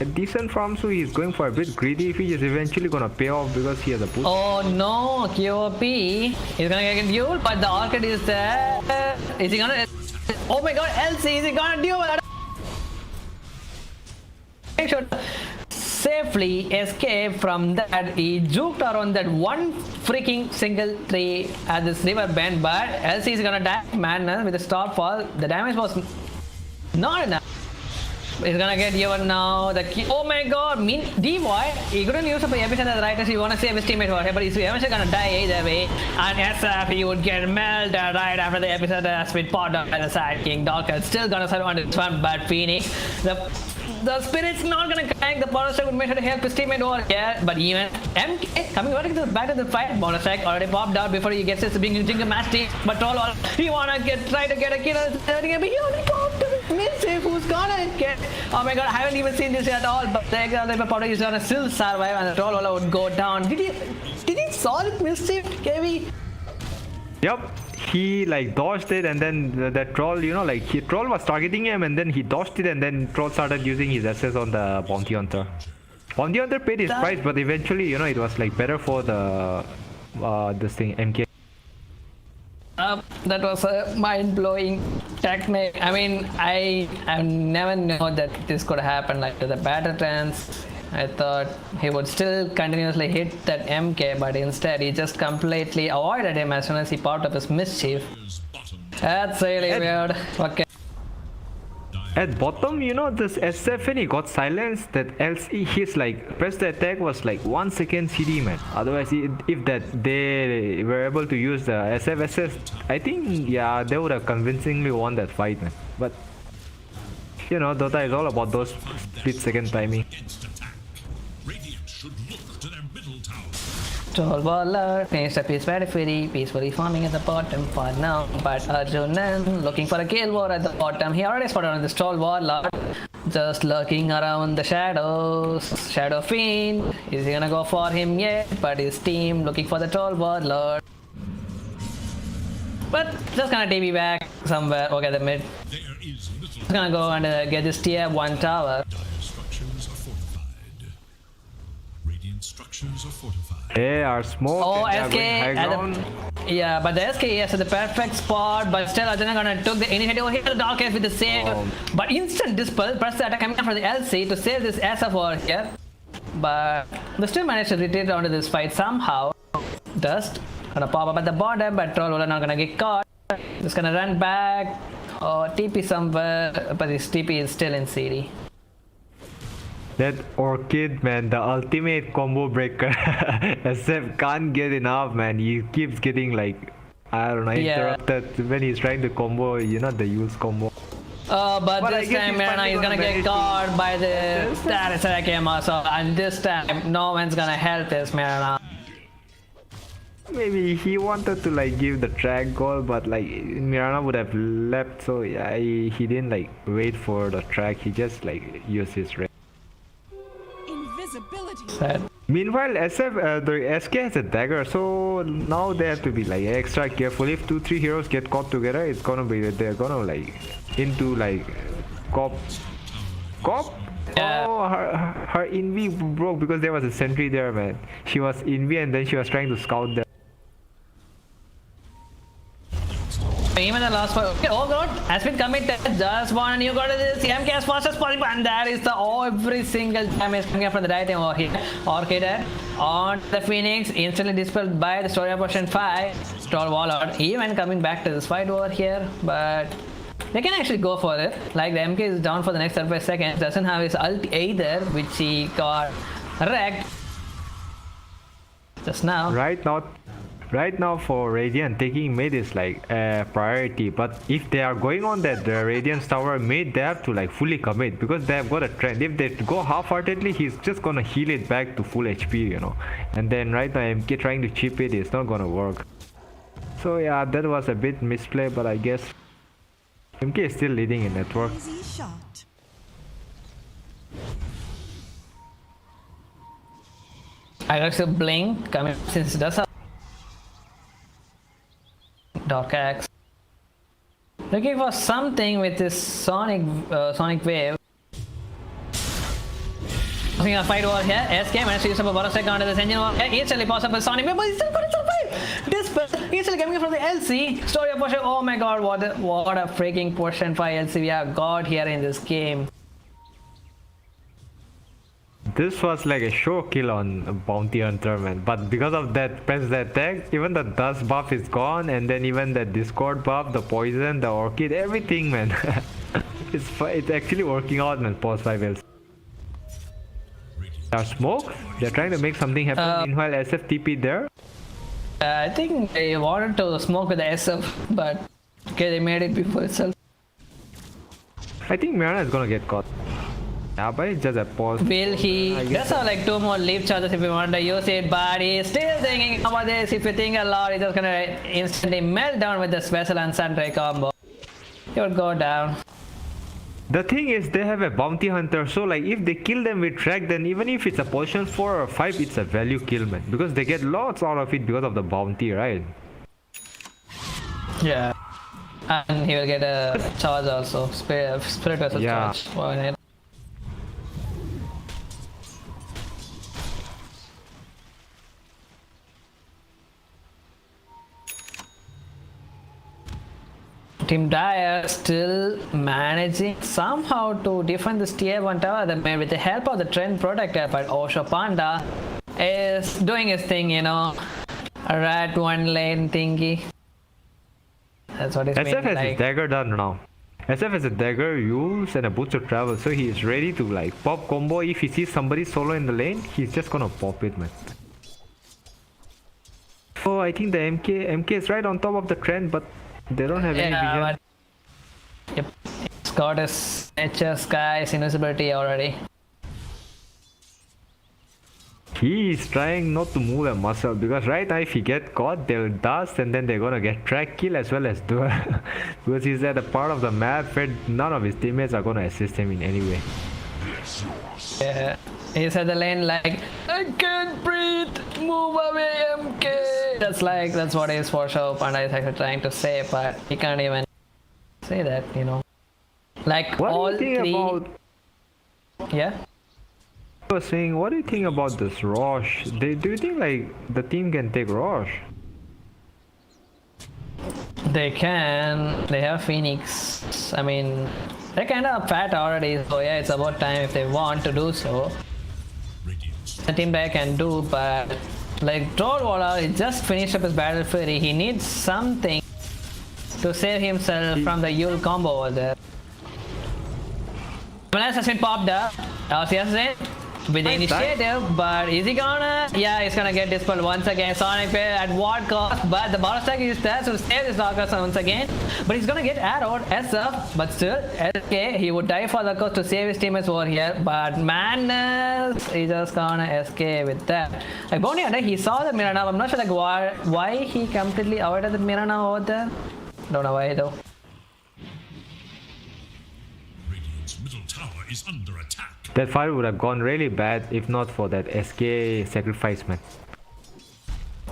a decent farm, so he's going for a bit greedy. If he is eventually gonna pay off because he has a boost. Oh no, QOP. He's gonna get duel, but the Orchid is there. Is he gonna? Oh my god, LC, is he gonna duel? Make sure to safely escape from that. He juked around that one freaking single tree at this river bend, but LC is gonna die. Madness with the stop fall. The damage was not enough. He's gonna get even now. Oh my god, D-Boy, he couldn't use up the episode as right as he wanna save his teammate for him, but he's eventually gonna die either way. And SF, he would get melted right after the episode has been popped up by the Side King. Dogcat still gonna survive on this one, but Phoenix, the Spirit's not gonna connect. The bonus would make sure to help his teammate over here, but even MK coming back to the fight. Bonus tech already popped out before he gets his big jingle match team, but Troll, he wanna try to get a kill, but he only popped to Minsif, who's gonna get. Oh my god, I haven't even seen this at all, but the example powder is gonna still survive and the Troll would go down. Did he solve Minsif, Kevin? Yep, he like dodged it, and then that Troll, you know, like Troll was targeting him and then he dodged it, and then Troll started using his SS on the Bounty Hunter. Bounty Hunter paid his price, but eventually, you know, it was like better for the this thing, MK. That was a mind-blowing technique. I mean, I never knew that this could happen. Like to the battle trance, I thought he would still continuously hit that MK, but instead he just completely avoided him as soon as he popped up his mischief. That's really weird. Okay. At bottom, you know, this SF when he got silenced, that LC, his like press the attack was like 1 second CD, man. Otherwise, if that they were able to use the SF, I think, yeah, they would have convincingly won that fight, man. But, you know, Dota is all about those split second timing. Radiant should look to their middle tower. Troll Waller finished up his very peacefully farming at the bottom for now, but Arjunan looking for a kill war at the bottom. He already spotted on this Troll Waller, just lurking around the shadows. Shadow Fiend, is he gonna go for him yet? But his team looking for the Troll Waller. But just gonna TP back somewhere. Okay, the mid. There is little. Just gonna go and get this tier 1 tower. Dire structures are fortified. Radiant structures are fortified. They are smoke. Oh, and SK they are going high ground. yeah, but the SK is at the perfect spot, but still Arjuna gonna took the initiative over here, the Dark Cave with the save, but instant dispel, press the attack coming up for the LC to save this SF over here, but they still managed to retreat onto this fight somehow. Dust gonna pop up at the bottom, but Troll not gonna get caught, just gonna run back, or TP somewhere, but his TP is still in CD. That Orchid, man, the ultimate combo breaker. SF can't get enough, man. He keeps getting like, I don't know, interrupted when he's trying to combo, you know, the use combo. But this time he's gonna get caught by the Starisakema, so and this time no one's gonna help this Marana. Maybe he wanted to like give the track goal, but like Mirana would have left, so yeah, he didn't like wait for the track. He just like used his range. Sad. Meanwhile, SF, the SK has a dagger, so now they have to be like extra careful. If 2-3 heroes get caught together, it's gonna be they're gonna like into like cop. Yeah. Oh, her invi broke because there was a sentry there, man. She was invi and then she was trying to scout there. even the last one. Okay, oh god, has been committed. Just one and you got this MK as fast as possible. And that is the every single damage coming from the right team over here. Orchid on the Phoenix, instantly dispelled by the story of Ocean 5. Stroll Warlord even coming back to this fight over here, but they can actually go for it. Like the MK is down for the next 35 seconds. Doesn't have his ult either, which he got wrecked just now. Right now for Radiant, taking mid is like a priority, but if they are going on that Radiant's tower mid, they have to like fully commit because they have got a trend. If they go half-heartedly, he's just gonna heal it back to full HP, you know. And then right now MK trying to chip it is not gonna work. So yeah, that was a bit misplay, but I guess MK is still leading in network. Easy shot. I got to blink coming since it does have Dark Axe. Looking for something with this sonic wave. Looking at a fight over here. SK managed to use up a bonus second onto this engine over here. Instantly possible sonic wave, but he's still got it survive. Dispel instantly coming from the LC. Story of Potion. Oh my god, what a freaking Potion 5 LC we have got here in this game. This was like a show kill on Bounty Hunter, man. But because of that press that tag, even the dust buff is gone, and then even the Discord buff, the poison, the orchid, everything, man. it's actually working out, man. Pause 5 else. There are smoke. They're trying to make something happen. Meanwhile, SFTP there. I think they wanted to smoke with the SF, but okay, they made it before itself. I think Mirana is gonna get caught. Yeah, but it's just a pause. Will he? Just have like 2 more leaf charges if you want to use it, but he's still thinking about this. If you think a lot, he's just gonna instantly melt down with the special and Sunray combo. He would go down. The thing is, they have a bounty hunter, so like if they kill them with track, then even if it's a position 4 or 5, it's a value kill, man. Because they get lots out of it because of the bounty, right? Yeah. And he will get a charge also. Spirit versus charge. Wow. Team Dire still managing somehow to defend this tier 1 tower with the help of the trend protector, but Osho Panda is doing his thing, you know. A rat 1 lane thingy. That's what it's SF has like. his dagger done now. SF has a dagger use and a boots of travel, so he is ready to like pop combo. If he sees somebody solo in the lane, he's just gonna pop it, man. Oh, I think the MK is right on top of the trend, but they don't have any vision. But yep, it's got his HS Gais invisibility already. He is trying not to move a muscle because right now if he get caught, they'll dust and then they're gonna get track kill as well as duel. Because he's at a part of the map where none of his teammates are gonna assist him in any way. Yeah, he's at the lane like, I can't breathe, move away MK. That's what he's for sure. Panda is actually trying to say, but he can't even say that, you know. Like What all do you think 3. about? Yeah. I was saying, what do you think about this Rosh? Do you think like the team can take Rosh? They can. They have Phoenix. I mean, they're kind of fat already, so yeah, it's about time if they want to do so. The team there can do, but like Trollwaller, he just finished up his Battle Fury. He needs something to save himself from the Yule combo over there. Malas has been popped up. LCS with the initiative, but is he gonna? Yeah, he's gonna get dispelled once again. Sonic Wave at what cost? But the bonus tag is there to save this Dark once again. But he's gonna get arrowed SF, but still, SK, he would die for the cost to save his teammates over here. But Madness, he's just gonna escape with that. Like Bounty Hunter, he saw the Mirana. I'm not sure like why he completely avoided the Mirana over there. Don't know why though. Radiant's middle tower is under attack. That fight would have gone really bad if not for that SK sacrifice, man.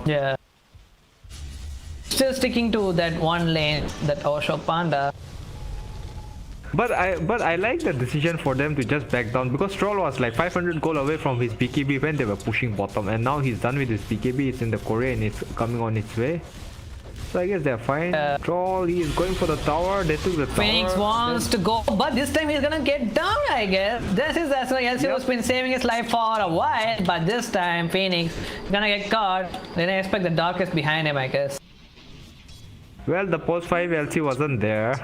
Yeah. Still sticking to that one lane, that Osho Panda. But I like the decision for them to just back down because Troll was like 500 gold away from his BKB when they were pushing bottom, and now he's done with his BKB. It's in the Korea and it's coming on its way. So I guess they're fine. Troll, he is going for the tower. They took the Phoenix tower. wants to go, but this time he's gonna get down, I guess. This is as well. LCO's been saving his life for a while, but this time Phoenix is gonna get caught. Then I expect the darkest behind him, I guess. Well, the post 5 LC wasn't there.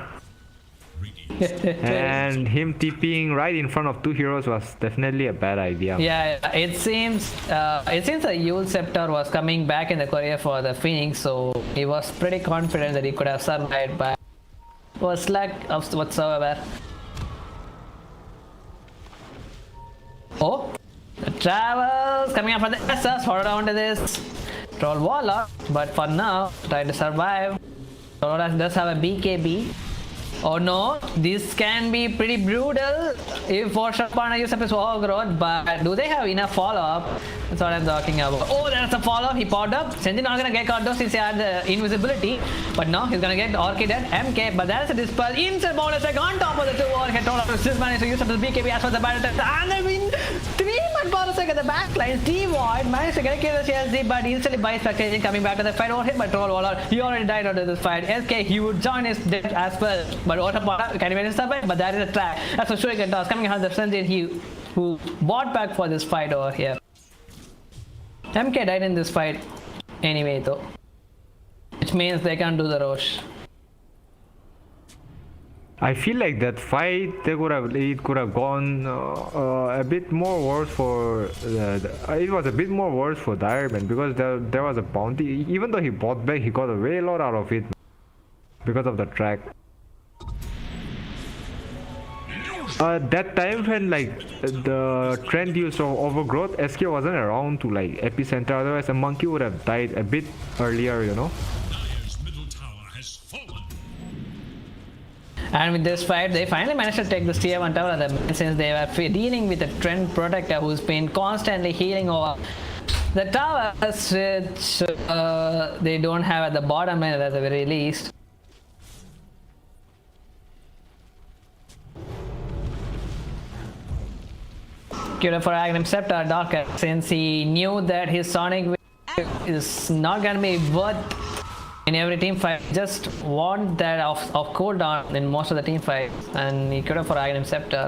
And him TPing right in front of two heroes was definitely a bad idea. Yeah, it seems the Yule Scepter was coming back in the courier for the Phoenix, so he was pretty confident that he could have survived, but was luck of whatsoever. Oh, the travels coming up for the SS. Hold on to this Troll Warlock, but for now, trying to survive. Troll does have a BKB. Oh no, this can be pretty brutal if Warshapana use up his overgrowth, but do they have enough follow-up? That's what I'm talking about. Oh, there's a follow-up, he popped up. Senji not gonna get caught though since he had the invisibility, but no, he's gonna get Orchid at MK, but that's a dispel. Instant bonus attack on top of the two Orchid. Troll still managed to use up his BKB as for the battle attack, and I mean, 3-man bonus attack at the back line. T-Void managed to get a kill the CLC, but instantly buys Spectating coming back to the fight. Hit by Troll Warlord. He already died out of this fight. SK, he would join his death as well. But Otapana can even survive, but that is a trap. That's for sure. Toss coming out the Senjin who bought back for this fight over here. MK died in this fight anyway though, which means they can't do the Roche. I feel like that fight it could have gone a bit more worse for it was a bit more worse for Direman because there was a bounty. Even though he bought back, he got a way lot out of it because of the track. That time when like the trend use of overgrowth, SK wasn't around to like epicenter. Otherwise, a monkey would have died a bit earlier, you know. Dire's middle tower has fallen. And with this fight, they finally managed to take this tier 1 tower since they were dealing with a trend protector who's been constantly healing over the towers, which they don't have at the bottom end at the very least. Cura for Agnum Scepter Darker, since he knew that his Sonic Wave is not gonna be worth in every team fight. Just want that of cooldown in most of the team fights, and he Cura for Agnum Scepter.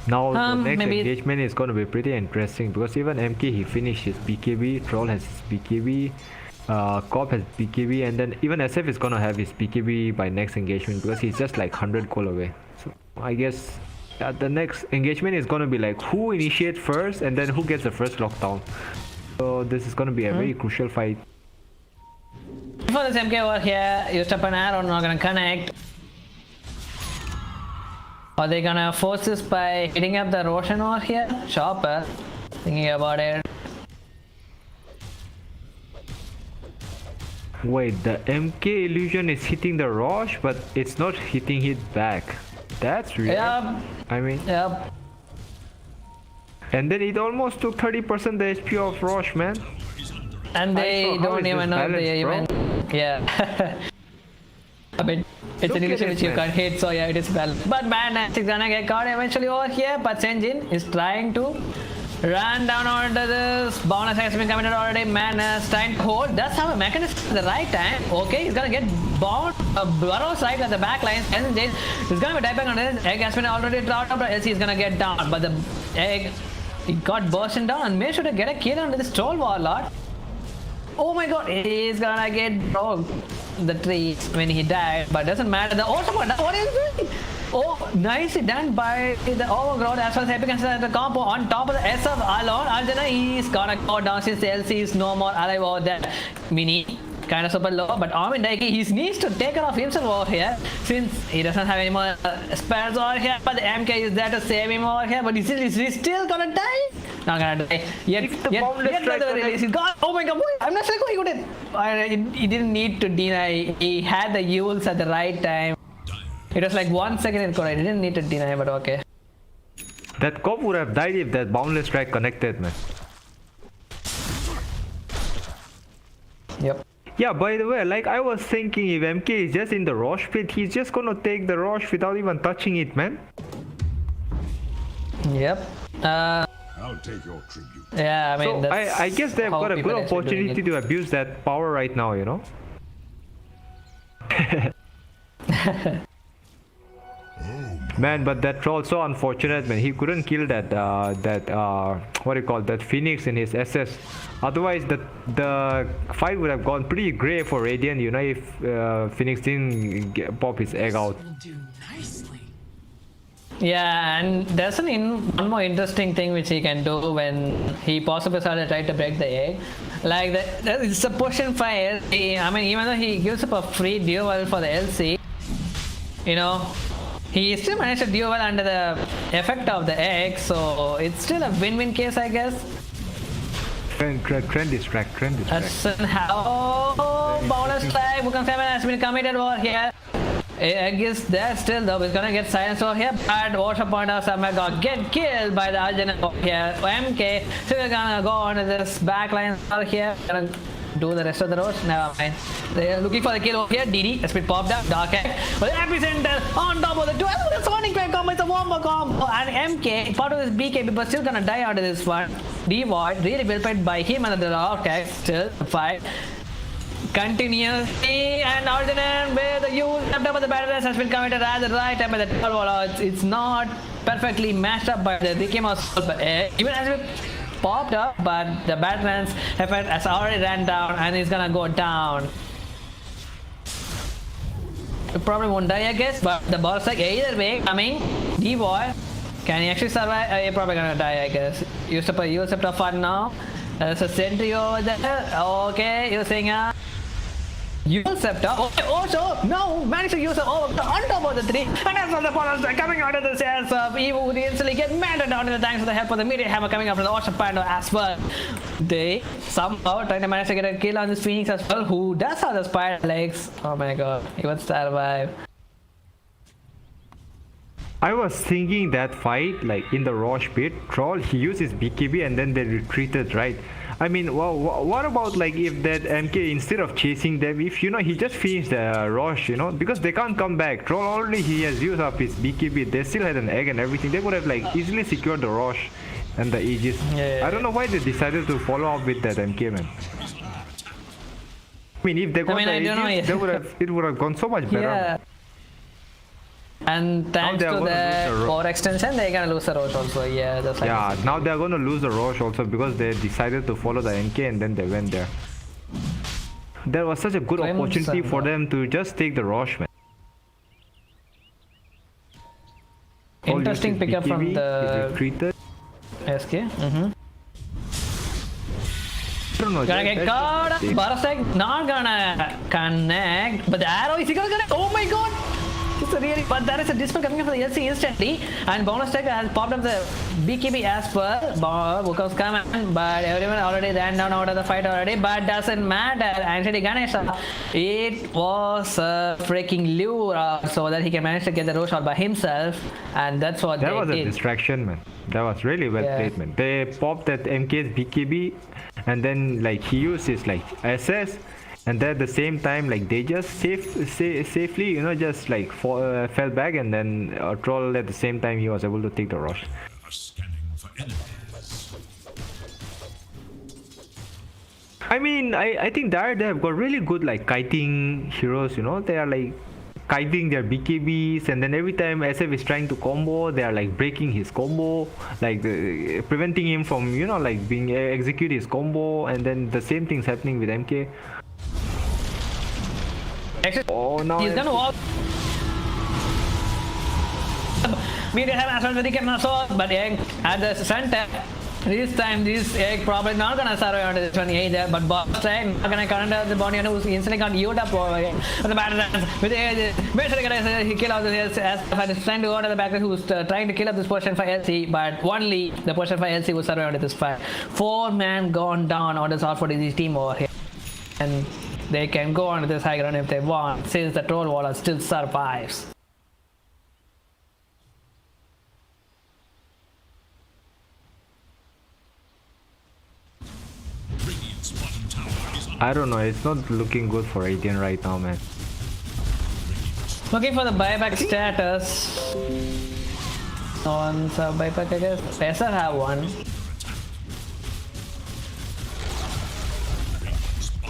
Now the next maybe engagement is going to be pretty interesting because even MK he finished his BKB, Troll has his BKB, Cop has BKB, and then even SF is going to have his BKB by next engagement because he's just like 100 goal away. So I guess the next engagement is going to be like who initiates first and then who gets the first lockdown. So this is going to be a very crucial fight. for this MK over here, used up an arrow, not gonna connect. Are they gonna force this by hitting up the Roshan over here? Chopper, thinking about it. Wait, the MK illusion is hitting the Rosh, but it's not hitting it back. That's weird. Yep. I mean, Yep. and then it almost took 30% the HP of Rosh, man. And they don't even know they even. Yeah. I mean, it's an illusion which you can't hit, so yeah, it is balanced. But Madness is gonna get caught eventually over here, but Senjin is trying to run down onto this. Bonus has been committed already. Madness trying to hold. Does have a mechanism at the right time. Okay, he's gonna get bound. Burrows right at the back line. And then he's gonna be diving on this. Egg has been already dropped up, else he's gonna get down. But the egg, he got bursting down and made sure to get a kill onto this troll warlord. Oh my god, he's gonna get broke the tree when he died, but doesn't matter. The Ottoman, what is it? Oh, nicely done by the overgrowth as well as Epic and the combo on top of the SF alone. Arjuna, he's gonna go down since the LC is no more alive over there. Mini, kind of super low, but Armin Daiki, he needs to take care of himself over here since he doesn't have any more spares over here. But the MK is there to save him over here, but he's still gonna die. Not gonna die. Yet the release. He got. Oh my god, boy, I'm not sure he couldn't. He didn't need to deny. He had the Yules at the right time. It was like 1 second in core. I didn't need to deny, but okay. That cop would have died if that boundless strike connected, man. Yep. Yeah, by the way, like I was thinking if MK is just in the Roche pit, he's just gonna take the Roche without even touching it, man. Yep. I'll take your tribute. Yeah, I mean, So that's I guess they've how got a people good actually doing opportunity it. to abuse that power right now, you know? Man, but that troll so unfortunate, man. He couldn't kill that what do you call that Phoenix in his SS. Otherwise, the fight would have gone pretty grey for Radiant, you know, if Phoenix didn't pop his egg out. Will do nicely. Yeah, and there's one more interesting thing which he can do when he possibly started trying to break the egg. Like, it's a potion fire. I mean, even though he gives up a free duel for the LC, you know, he still managed to duel under the effect of the egg, so it's still a win-win case, I guess. Trend distract. That's how bonus strike. Bukang 7 has been committed over here. Egg is there still though, he's gonna get silenced over here, but water point of Summer got get killed by the Arjun over here. MK, so we're gonna go on to this backline over here. Gonna do the rest of the roads. Never mind. They're looking for the kill over here. DD has been popped up. Dark Egg. But epicenter on top of the 12 with the Sonic Wave combo. It's a wombo combo. And MK, part of this BKB, but still gonna die out of this one. D-Void, really well played by him and the Dark Egg. Still, fight. Continuously and Ordinary where the use left up of the battles has been committed at the right time by the wall. It's not perfectly matched up by the Ricky Mouse, but even as we popped up, but the Batman's effect has already ran down and he's gonna go down. He probably won't die, I guess, but the boss like either way coming. D-Boy, can he actually survive? He's probably gonna die, I guess. Used up a fun now. There's a sentry over there. Okay, using a Use Scepter. Okay, also, no, managed to use on top of the 3. And as for the bonus coming out of the stairs, he would instantly get melted down in the thanks to the help of the meteor hammer coming up from the Ocean Panda as well. They somehow trying to manage to get a kill on this Phoenix as well, who does have the spider legs. Oh my god, he would survive. I was thinking that fight, like in the Roche pit, Troll, he used his BKB and then they retreated, right? I mean, well, what about like if that MK, instead of chasing them, if you know, he just finished the Roche, you know, because they can't come back. Troll already, he has used up his BKB, they still had an egg and everything. They would have like easily secured the Roche and the Aegis. I don't know why they decided to follow up with that MK, man. I mean, if they got the Aegis, it would have gone so much better. Yeah. And thanks to the core extension, they're gonna lose the Roche also. Yeah, that's like yeah, now they're gonna lose the Roche also because they decided to follow the NK and then they went there. There was such a good opportunity for them to just take the Roche, man. Interesting pickup from the SK. Gonna get caught. Barasek not gonna connect, but the arrow is gonna connect. Oh my god! It's a really, but there is a dispel coming up for the LC instantly, and bonus tech has popped up the BKB as well. Wukong's coming, but everyone already ran down out of the fight already, but doesn't matter. Actually, Ganesha, it was a freaking lure so that he can manage to get the Roche out by himself, and that's what they did. That was a distraction, man. That was really well played, man. They popped that MK's BKB, and then like he used his like SS. And then at the same time, like they just safely, you know, just like fell back, and then Troll at the same time he was able to take the Roche. Scanning for enemies. I mean, I think they have got really good like kiting heroes, you know. They are like kiting their BKBs, and then every time SF is trying to combo, they are like breaking his combo, like preventing him from, you know, like being execute his combo, and then the same thing's happening with MK. Oh no! He's gonna walk. We have as well very careful, but egg at the center. This time, this egg probably not gonna survive under this one either. But boss time not gonna counter the Bonnie who's instantly got U'd up over here. The battle with the edge. Basically, he killed out the as trying to go to the back who's trying to kill up this portion for LC, but only the portion for LC will survive under this fight. 4-man gone down on this R4DG team over here, and they can go on to this high ground if they want, since the troll waller still survives. Radiant's bottom tower is I don't know. It's not looking good for Radiant right now, man. Looking for the buyback status. No one's a buyback, I guess. SR have one.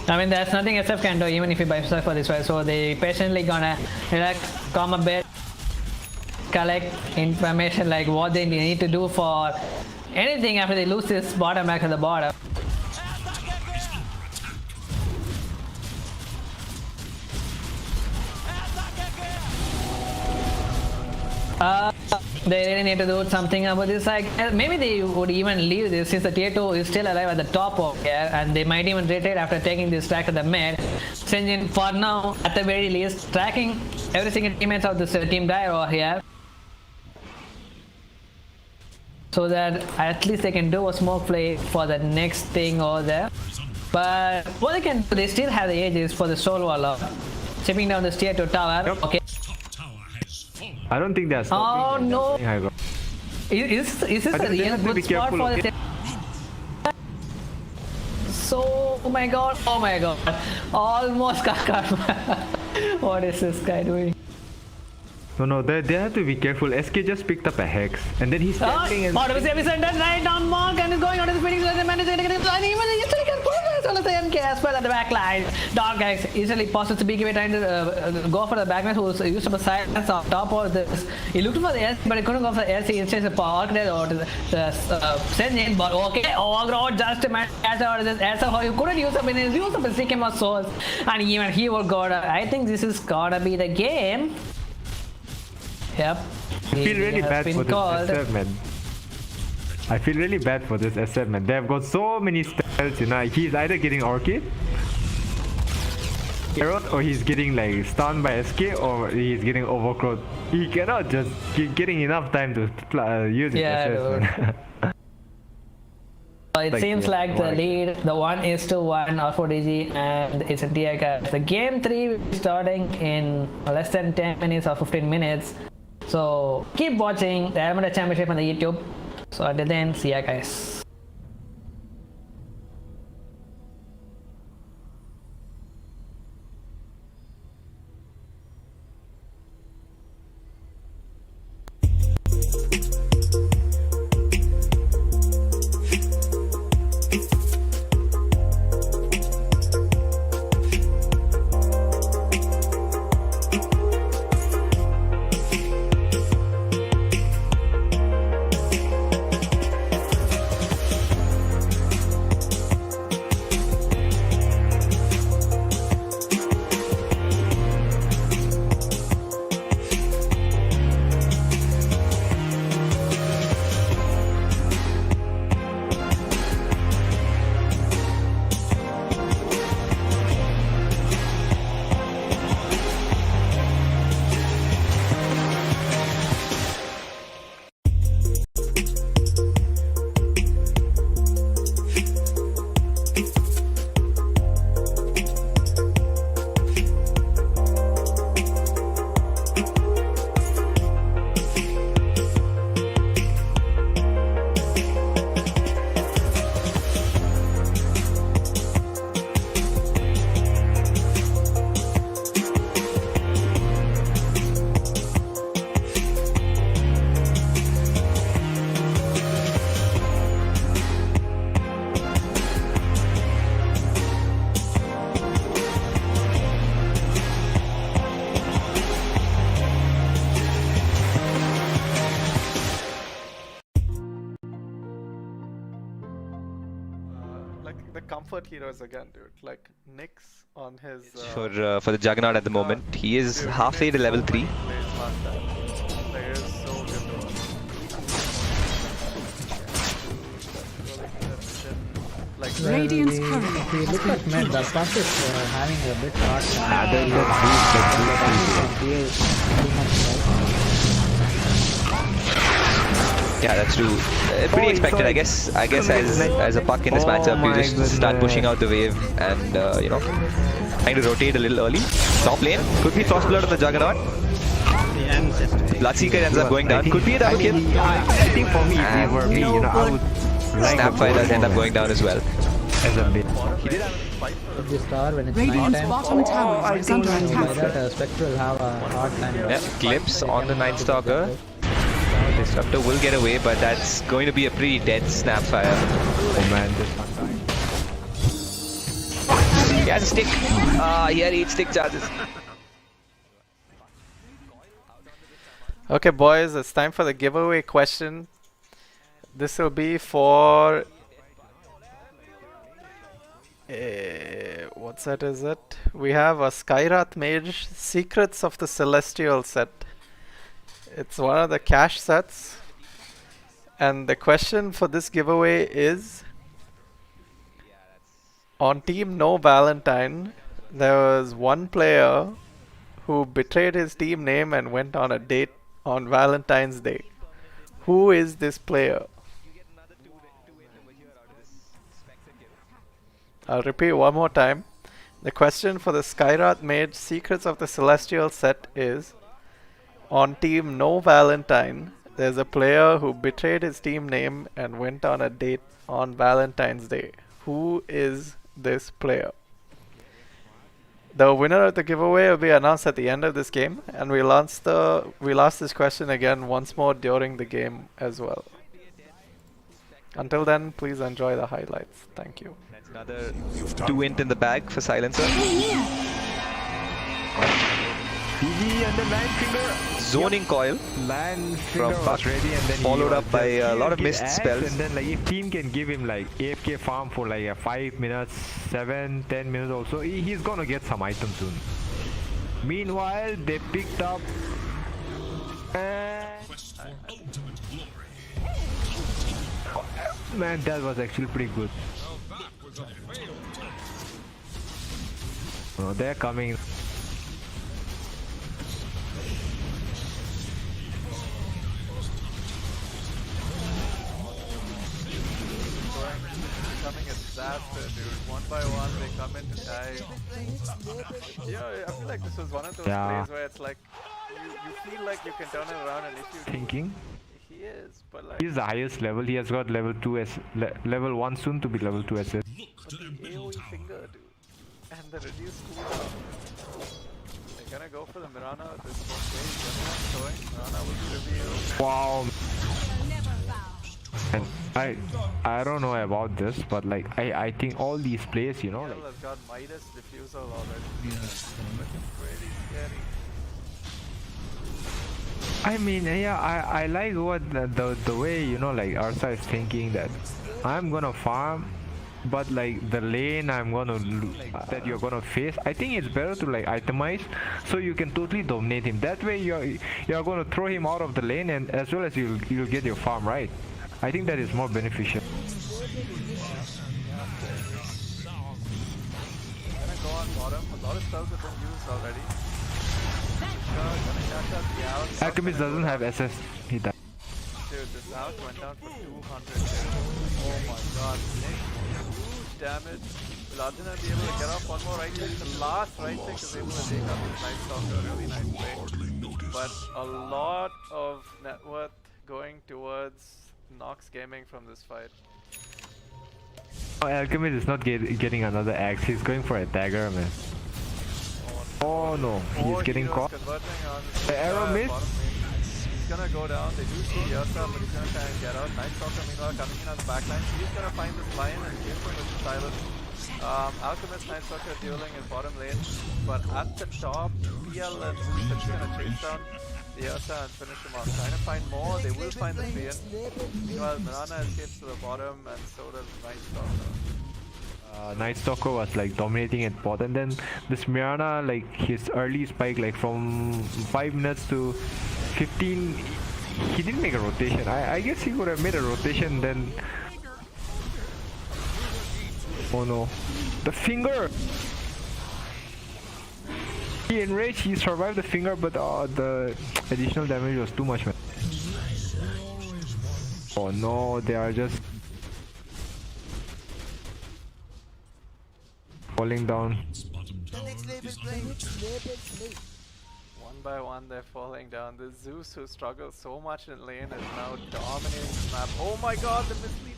I mean, there's nothing SF can do even if he buys stuff for this way. So they patiently gonna relax, calm a bit, collect information like what they need to do for anything after they lose this bottom back at the bottom. They really need to do something about this. Like maybe they would even leave this since the tier 2 is still alive at the top of here, and they might even retreat after taking this track to the mid. Senjin for now, at the very least, tracking every single teammates of this team dire over here, so that at least they can do a smoke play for the next thing over there. But what they can do, they still have the ages for the soul wall chipping down this tier 2 tower. Yep. Okay. I don't think they're stopping. Oh no! Is this a real good spot for the So, oh my god, almost Kakar. What is this guy doing? No, they have to be careful. SK just picked up a hex, and then he's standing and... Out of his epicenter, right down Monk, and is going on his speeding to the manager, and even yesterday can put it on the MK as well at the back line. Dark Gais easily passes to BKB trying to go for the backman who's used up a silence on top of this. He looked for the LC, but he couldn't go for the LC. Instead, the power grenade or the Senjin, but okay, Overgrowth just a man catch out of this SFO. You couldn't use up in his use of his CKM of souls, and even he would go. I think this is gotta be the game. Yep. I feel really bad for this SF, man. I feel really bad for this SF, man. They've got so many spells, you know. He's either getting Orchid, or he's getting like stunned by SK, or he's getting Overgrowth. He cannot just keep getting enough time to use his SF, man. It seems like the lead, the 1-1 R4DG, and it's a DI. The game 3 will be starting in less than 10 minutes or 15 minutes. So keep watching the Amateur Championship on the YouTube. So until then, see ya guys. Comfort heroes again, dude. Like Nyx on his for the Juggernaut at the moment. He is halfway to level 3. Player is so good to watch. Like Radiant's courier. If you look at mid, the puck is having a bit hard Yeah, that's true. Pretty expected, I guess. As a puck in this matchup, you just start pushing out the wave and you know, trying to rotate a little early. Top lane could be Frostblood on the Juggernaut. Bloodseeker ends up going down. Could be a double kill. I think for me, if it were me, I would. Snapfire does end up going down as well. As a bit. he did have a fight for the at this tower when it's Radiant's nighttime. bottom tower is under So by attack. that, Spectre will have a hard time. Yeah, glimpse on the Night Stalker. Disruptor will get away, but that's going to be a pretty dead snapfire. Oh man, this one died. He has a stick. He had 8 stick charges. Okay, boys, it's time for the giveaway question. This will be for what set is it? We have a Skyrath Mage Secrets of the Celestial set. It's one of the cash sets. And the question for this giveaway is, on Team No Valentine, there was one player who betrayed his team name and went on a date on Valentine's Day. Who is this player? I'll repeat one more time. The question for the Skyrath Mage Secrets of the Celestial set is, on Team No Valentine, there's a player who betrayed his team name and went on a date on Valentine's Day. Who is this player? The winner of the giveaway will be announced at the end of this game, and we'll ask this question again once more during the game as well. Until then, please enjoy the highlights. Thank you. That's another 2 int in the bag for Silencer. GG and the land finger. Zoning coil Land from finger Buck, was ready, and then followed up by a lot of missed axe, spells. And then like if team can give him like AFK farm for like 5 minutes, 7-10 minutes also, he's gonna get some items soon. Meanwhile, they picked up man, that was actually pretty good. Oh, they're coming. Becoming a disaster, dude. One by one, they come in to die. I feel like this was one of those plays where it's like you feel like you can turn it around, and if you Thinking. he is, but like He's the highest level. He has got level 2 as level 1 soon to be level 2 SS. the AoE finger, dude, and the reduced cooldown. They're gonna go for the Mirana at this stage. Everyone's going. Mirana will be revealed. Wow. And I don't know about this, but like I think all these players, you know, like has got Midas Diffusal already. Really scary. I mean, yeah, I like what the way, you know, like Arsa is thinking that I'm gonna farm, but like the lane I'm gonna that you're gonna face, I think it's better to like itemize so you can totally dominate him. That way you're gonna throw him out of the lane, and as well as you'll get your farm right. I think that is more beneficial. Gonna go on bottom. A lot of spells have been used already. Gonna catch up the out. Alchemist doesn't have SS. He died. Dude, this out went down for 200. Oh my god. Huge damage. Will Arjuna be able to get off one more right click? The last right click is able to take out this Night Stalker. Really nice play. But a lot of net worth going towards Nox Gaming from this fight. Oh, Alchemist is not getting another axe. He's going for a dagger, man. Oh no, he's getting caught. The arrow missed. He's gonna go down. They do see Yasa, but he's gonna try and get out. Night Stalker meanwhile coming in on the backline. He's gonna find this line and give him with silence. Alchemist Night Stalker dueling in bottom lane, but at the top, PL and Zeus are just gonna chase down the Yasa and finish him off. Trying to find more, they will find the Fian. Meanwhile, Mirana escapes to the bottom, and so does Night Stalker. Night Stalker was like dominating at bot, and then this Mirana, like his early spike, like from 5 minutes to 15, he didn't make a rotation. I guess he could have made a rotation then. Oh no, the finger! He enraged, he survived the finger, but the additional damage was too much, man. Oh no, they are just falling down. One by one they're falling down. The Zeus, who struggles so much in lane, is now dominating the map. Oh my god, the mislead!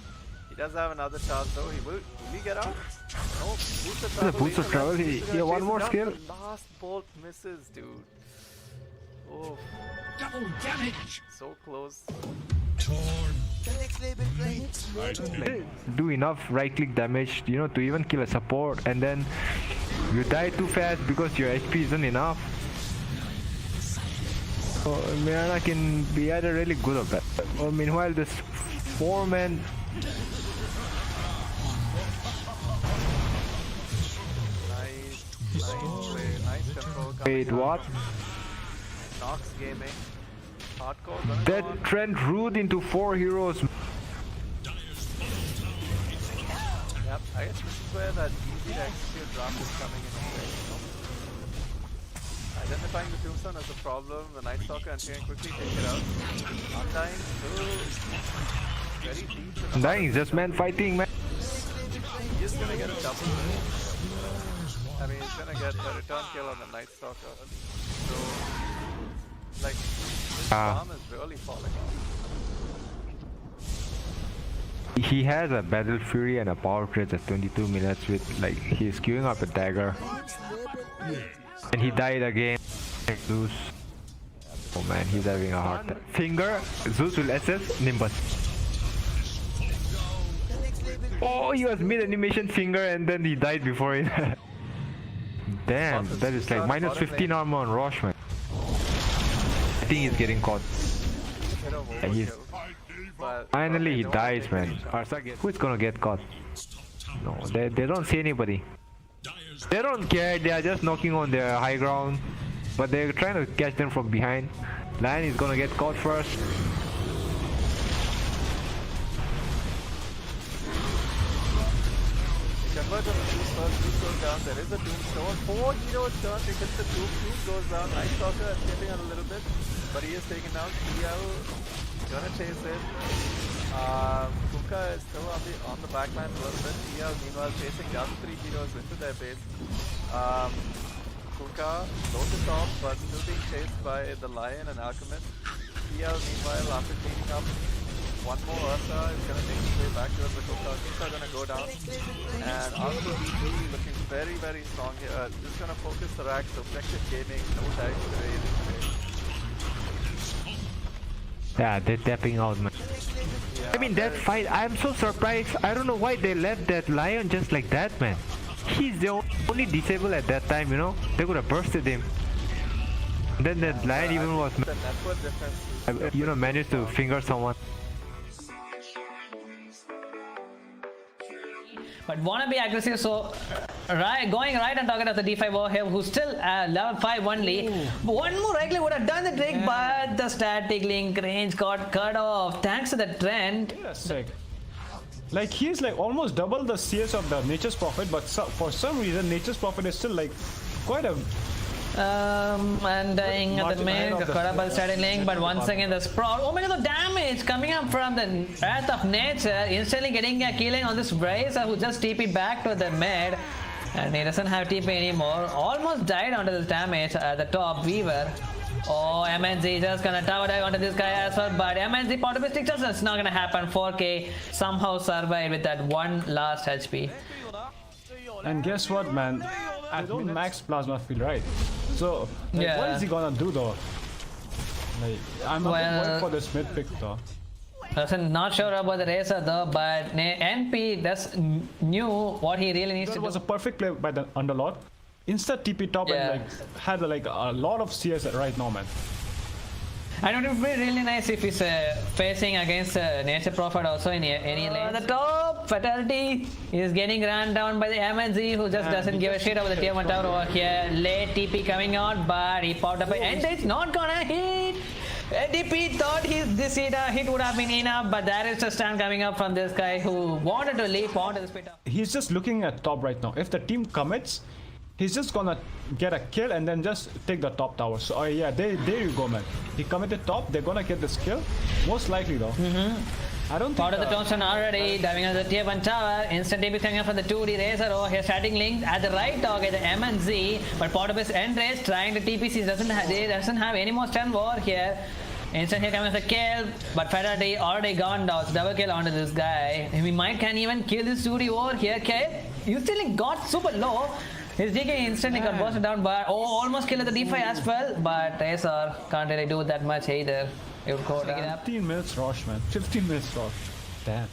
He does have another chance though. Will he get out? No, boost of The travel. boost of travel. Yeah, one more skill. The last bolt misses, dude. Oh, Double damage. so close. Torn. Do enough right click damage, you know, to even kill a support, and then you die too fast because your HP isn't enough. So Mirana can be either really good or bad. Meanwhile, this 4-man. Nice play, nice control. Wait, what? Nox Gaming. Hardcore gonna go That on. Trent root into 4 heroes. Yep, I guess this is where that easy to execute draft is coming in play, you know? Identifying the tombstone as a problem, the Night Stalker and can quickly take it out. Undying still very deep in the Dying is just man fighting, man. He's gonna get a double kill. I mean, he's gonna get a return kill on the Night Stalker. So, like, this farm is really falling off. He has a Battle Fury and a Power Trade at 22 minutes with, like, he's queuing up a dagger. And he died again. Zeus. Oh man, he's having a hard time. Finger, Zeus will SS, Nimbus. Oh, he was mid-animation Finger and then he died before it. Damn, that is like minus 15 armor on Rosh, man. I think he's getting caught. Bit of And he's overkill. But finally he no dies, one man. taking Who's gonna get caught? No, they don't see anybody. Dyer's They don't care, they are just knocking on their high ground. But they're trying to catch them from behind. Lion is gonna get caught first. Convert on the Zeus first, Zeus goes down, there is a tombstone, 4 heroes turn, he hits the tomb goes down, Night Stalker escaping out a little bit, but he is taken down, TL gonna chase it, Kuka is still on the backline a little bit, TL meanwhile chasing the other 3 heroes into their base, Kuka low to top but still being chased by the Lion and Alchemist, TL meanwhile after cleaning up, one more Ursa is going to make his way back towards the Kuka. Kuka are going to go down. And R4DG looking very, very strong here. Just going to focus the racks, objective gaming, no dice today. Yeah, they're tapping out, man. Yeah, I mean, that fight, I'm so surprised. I don't know why they left that Lion just like that, man. He's the only disabled at that time, you know. They could have bursted him. Then that Lion even was, the network defense is you know, managed to finger someone. But wanna be aggressive, so going right and target of the D5 over here, who's still level 5 only. One more likely would have done the trick, but the static link range got cut off thanks to the trend. Sick. Like he's like almost double the CS of the Nature's Prophet, but for some reason Nature's Prophet is still like quite a And dying at the mid, caught up by the static link, but once again the sprawl. Oh my god, the damage coming up from the Wrath of Nature, instantly getting a killing on this Brace who just TP'd back to the mid. And he doesn't have TP anymore. Almost died onto this damage at the top, Weaver. Oh, MNZ just gonna tower dive onto this guy as well, but MNZ Portable just it's not gonna happen. 4K somehow survived with that one last HP. And guess what, man? I don't max plasma field, right? So, like, Yeah. what is he gonna do though? Like, I'm a bit worried for this mid pick though. Not sure about the Racer though, but NP just knew what he really needs That to was do. a perfect play by the Underlord. Insta TP top and like had like a lot of CS right now, man. And it would be really nice if he's facing against Nature Prophet also in any lane. The top fatality is getting ran down by the MNZ who just doesn't give a shit about the tier 1 tower over here. Late TP coming out, but he popped up and it's not gonna hit. DP thought this hit would have been enough, but there is a stand coming up from this guy who wanted to leap onto the spit. He's just looking at top right now. If the team commits, he's just gonna get a kill and then just take the top tower. So yeah, there you go, man. He committed top, they're gonna get this kill. Most likely though. I don't think Out of the tombstone already, diving on the tier 1 tower, instant TP coming up from the 2D Razor over here, starting link at the right target, the MNZ, but Portobus Endrace trying to TPC doesn't have any more stun over here. Instant here comes the kill, but Fatality already gone down. So double kill onto this guy. And we might can even kill this Suri over here. Kale, you still got super low. His DK instantly got busted down, but almost killed the D5 as well. But Razor can't really do that much either. It would go down. 15 minutes rush, man. 15 minutes rush. Damn.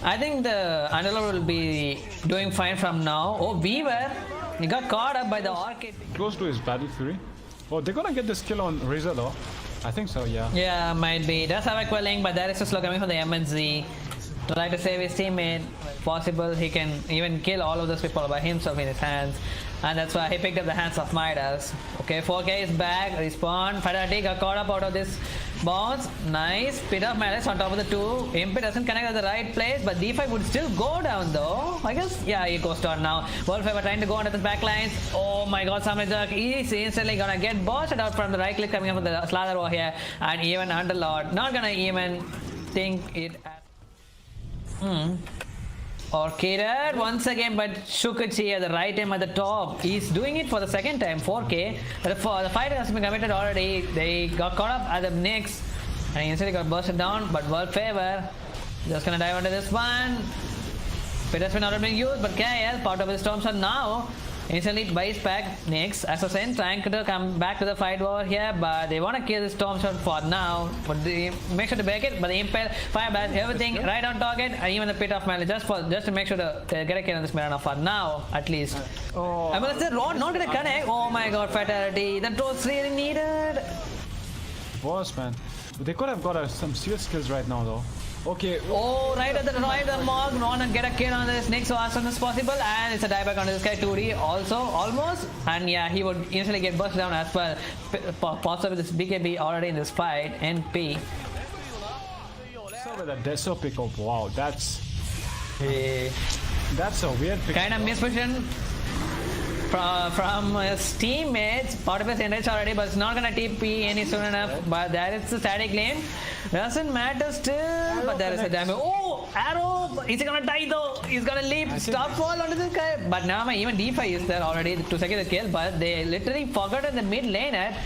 I think the Underlord will be doing fine from now. Oh, Weaver! He got caught up by the arcade. Close to his Battle Fury. Oh, they're gonna get this kill on Razor though. I think so, yeah. Yeah, might be. Does have a quelling, but there is a slow coming from the MNZ. Try to save his teammate. Possible he can even kill all of those people by himself in his hands. And that's why he picked up the hands of Midas. Okay, 4K is back. Respawn. Fatality got caught up out of this bounce. Nice. Pit of Malice on top of the 2. Imp doesn't connect at the right place, but D5 would still go down though. I guess, yeah, he goes down now. Wolfever trying to go under the backlines. Oh my god, Samurai is instantly gonna get busted out from the right click coming up with the slather over here. And even Underlord not gonna even think it at Orchided once again, but Shukachi at the right time at the top. He's doing it for the second time, 4K. But the fight has been committed already. They got caught up at the Knicks and he instantly got bursted down. But World Favor just gonna dive onto this one. Pit has been already being used, but KL part of his storms are now. Instantly buys back Knicks. Assassin trying to come back to the fight over here, but they want to kill the Stormshot for now. But they make sure to break it. But the Impel, Fire Blast, everything right on target, and even the Pit of Melee just to make sure to get a kill on this Mirana for now, at least. Oh. I mean, the Rod not gonna connect. Oh my god, Fatality. That was really needed. Was, man. They could have got some serious kills right now though. Okay. Oh, right at the mark. Want to get a kill on this Nick so as soon as possible. And it's a dieback on this guy, 2D also, almost. And yeah, he would instantly get burst down as well. Pops up with this BKB already in this fight. NP. So with a Deso pickup, wow, that's a weird pick. Kind of misposition from his teammates. Part of his enrich already, but it's not gonna TP any soon enough. But there is the static lane. Doesn't matter still, but there is a damage. Oh, arrow! Is he gonna die though? He's gonna leap. Stop fall onto this guy. But now even D5 is there already to secure the kill. But they literally forgotten the mid lane at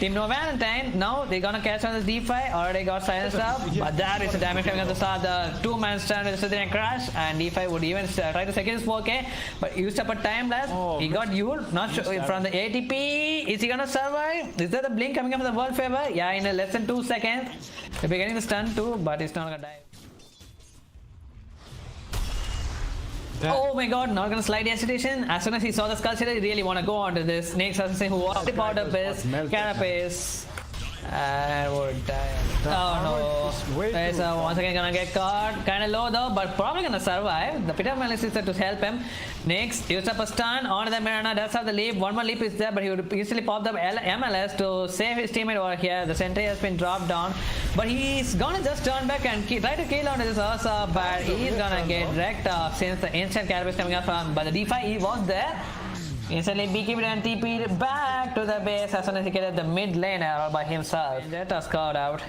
Team No Valentine. Now they're gonna catch on this D5. Already got silenced up. But there is a damage coming at the start. The 2-man stand with the Scythian Crash. And D5 would even try to secure his 4K. But used up a time blast. He got Yule. Not sure from the ATP. Is he gonna survive? Is there the blink coming up from the World Favor? Yeah, in less than 2 seconds. They're getting the stun too, but he's not gonna die. Oh my god, not gonna slide the hesitation. As soon as he saw the skull shader, he really wanna go onto this Snake's assassin who was the part of his carapace. And would die. Oh no. Razor once again gonna get caught. Kinda low though, but probably gonna survive. The Pit of Malice is there to help him. Next, used up a stun onto the Mirana, does have the leap. One more leap is there, but he would easily pop the MLS to save his teammate over here. The sentry has been dropped down. But he's gonna just turn back and try to kill onto this Ursa, but he's gonna get wrecked off since the instant carapace coming up from. But the D5 he was there. Instantly BKB and TP'd back to the base as soon as he get the mid lane all by himself. Jetta scored out.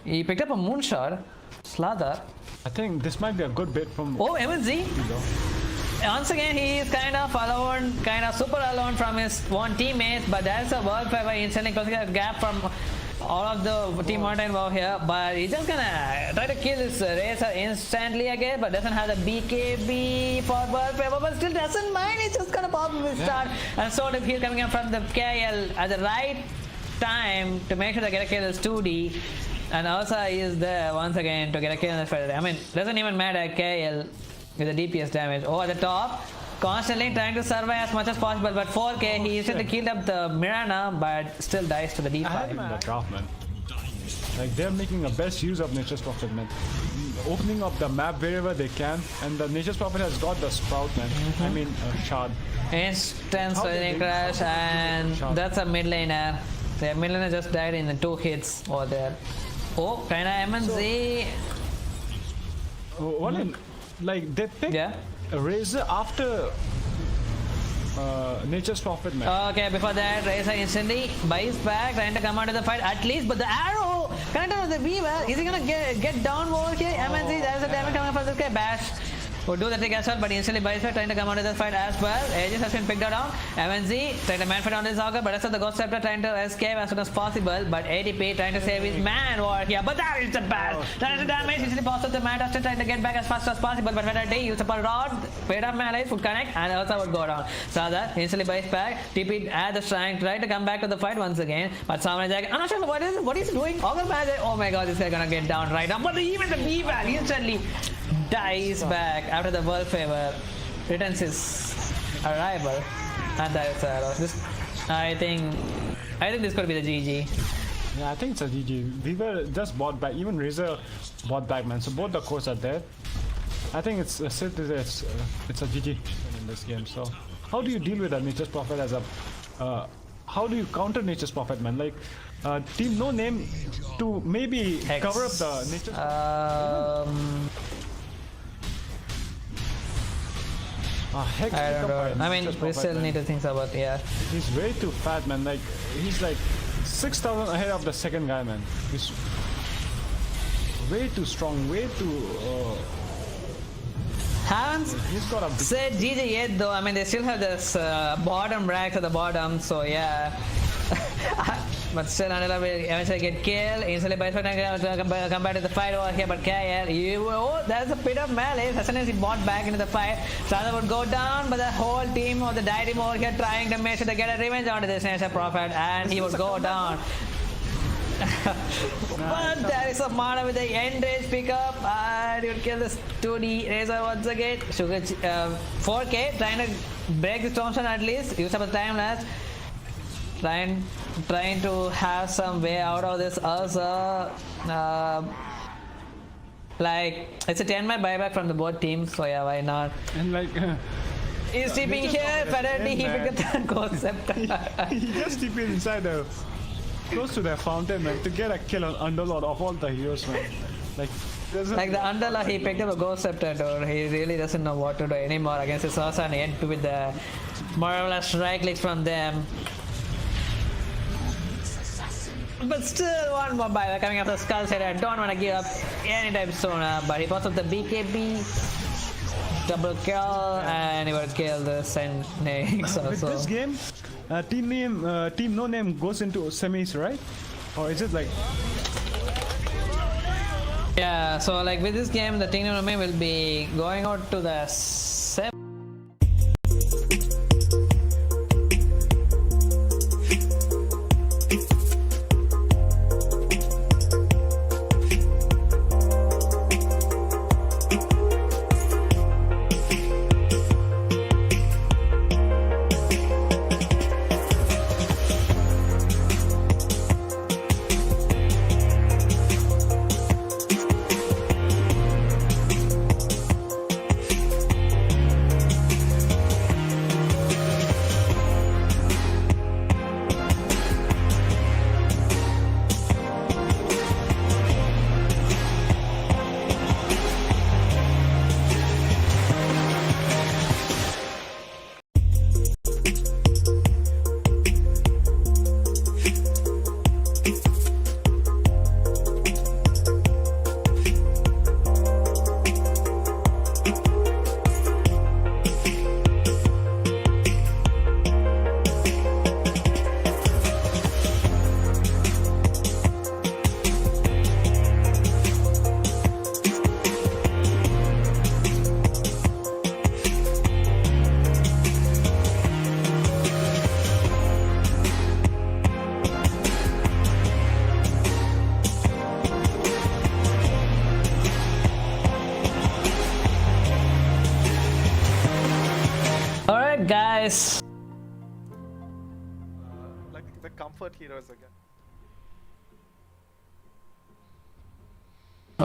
He picked up a moonshot. Slather. I think this might be a good bit from... Oh, MNZ! Once again, he is kind of alone, kind of super alone from his one teammates, but there's a World Favor instantly closing a gap from all of the Team Mountain over here, but he's just gonna try to kill this Razor instantly again, but doesn't have the BKB for World Favor, but still doesn't mind. He's just gonna pop him his start and sort of heal coming up from the KL at the right time to make sure they get a kill is 2D. And also he is there once again to get a kill in the fight. I mean, doesn't even matter KL with the DPS damage. Oh, at the top. Constantly trying to survive as much as possible, but 4K, he instantly killed up the Mirana, but still dies to the D5. I had the draft, man. Like, they're making the best use of Nature's Prophet, man. Opening up the map wherever they can, and the Nature's Prophet has got the Sprout, man. I mean, Shard. Instant Scythian Crash, and that's a mid laner. The mid laner just died in the 2 hits over there. Oh, kinda MNZ. What in, like, they picked Razor after Nature's Prophet, man. Okay, before that, Razor instantly buys back, trying to come out of the fight at least, but the arrow connected with the Weaver. Is he gonna get down over here? MNZ, there's a damage coming from this guy. Bash would do the trick as well, but instantly Bison trying to come out of the fight as well. Aegis has been picked up down. MNZ trying to man fight on this Augur, but rest of the Ghost Scepter trying to escape as soon as possible. But ADP trying to save his man over here. But that is the bad. That is the damage. Easily passes the man after trying to get back as fast as possible. But when I day, use up a rod, paid up melee, would connect, and also would go down. So that instantly buys back. TP at the shrine, trying to come back to the fight once again. But Samurai Jack, I'm not sure what is he doing. Augur magic. Oh my god, this guy gonna get down right now. But even the B-Val instantly dies back after the world favor returns his arrival, and that is this. I think this could be the GG. Yeah, I think it's a GG. We were just bought back. Even Razor bought back, man. So both the cores are dead. I think it's a GG in this game. So how do you deal with a Nature's Prophet as a how do you counter Nature's Prophet, man? Like Team No Name to maybe Hex. cover up the Nature's Hex I don't know. I mean, Nature's we Prophet, still man. need to think about He's way too fat, man. Like he's like 6,000 ahead of the second guy, man. He's way too strong, way too. Haven't He's got a said GG yet though. I mean, they still have this bottom racks at the bottom, so yeah. But still, Anila will eventually get killed. Instantly, by come back to the fight over here. But KL, there's a bit of melee. As soon as he bought back into the fight, Sada would go down, but the whole team of the Dire team over here trying to make sure they get a revenge onto this Nature's Prophet, and he would go down. But there is a Mana with the end range pickup, and he would kill this 2D Razor once again. Sugar 4K trying to break the Stormstone at least. Use up the time lapse. Trying to have some way out of this also. Like it's a 10-man buyback from the both teams, so yeah, why not? And like he's TPing here, apparently he picked up that Ghost Scepter. he just TP'd inside the close to the fountain, man, to get a kill on Underlord of all the heroes, man. Like the Underlord, he picked up a Ghost Scepter, dude. He really doesn't know what to do anymore against his Ursa and end with the more or less right clicks from them. But still, one more buyback coming after Skull said I don't want to give up anytime sooner. But he pops up the BKB, double kill, and he would kill the Senix also. With this game, Team No Name goes into semis, right? Or is it like? Yeah, so like with this game, the Team No Name will be going out to the Guys, like the comfort heroes again.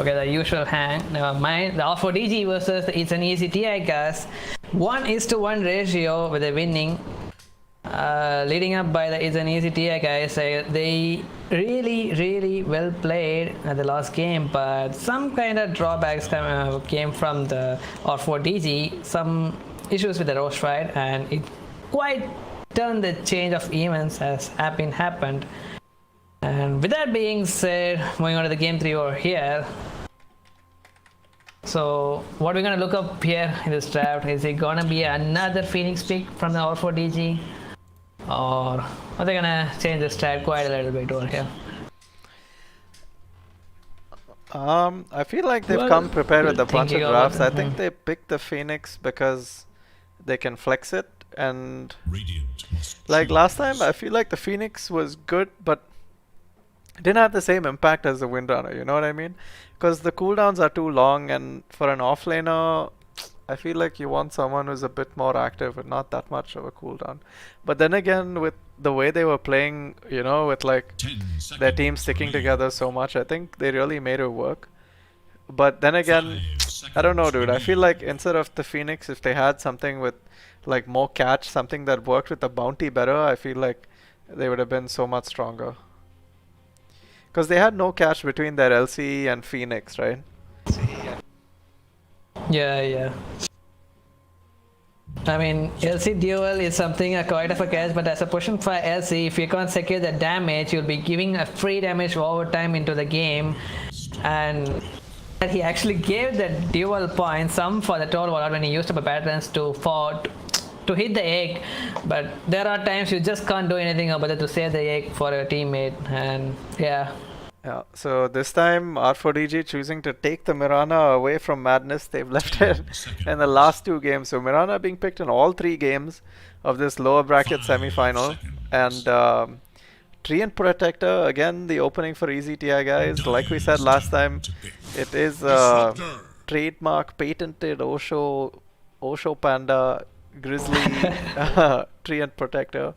okay, the usual hang. Never mind. The R4DG versus It's an Easy TI Gas. 1:1 ratio with a winning. Leading up by the It's an Easy TI guys. They really well played at the last game, but some kind of drawbacks came from the R4DG. Some issues with the roast ride, and it quite turned the change of events as happened. And with that being said, moving on to the game 3 over here. So what we're gonna look up here in this draft, is it gonna be another Phoenix pick from the R4DG, or are they gonna change the strat quite a little bit over here? I feel like they've Well, come prepared with a bunch of thinking drafts. I about- think they picked the Phoenix because they can flex it, and Radiant must like choose. last time I feel like the Phoenix was good, but didn't have the same impact as the Windrunner, you know what I mean? Because the cooldowns are too long, and for an offlaner, I feel like you want someone who's a bit more active and not that much of a cooldown. But then again, with the way they were playing, you know, with like 10 their team seconds sticking remaining. together so much, I think they really made it work. But then again, 5 I don't know, seconds dude. I feel remaining. like instead of the Phoenix, if they had something with like more catch, something that worked with the bounty better, I feel like they would have been so much stronger. Because they had no catch between their LC and Phoenix, right? Yeah. I mean, LC duel is something quite of a catch, but as a pushing for LC, if you can't secure the damage, you'll be giving a free damage overtime into the game, and he actually gave the dual point, some for the total wallet when he used up a patterns to hit the egg, but there are times you just can't do anything about it to save the egg for your teammate, and yeah. Yeah, so this time R4DG choosing to take the Mirana away from Madness. They've left it in the last 2 games. So Mirana being picked in all 3 games of this lower bracket 5 semi-final. seconds. And Treant Protector, again the opening for Easy TI guys. Like we said last time, it is trademark, patented Osho Panda Grizzly Treant Protector.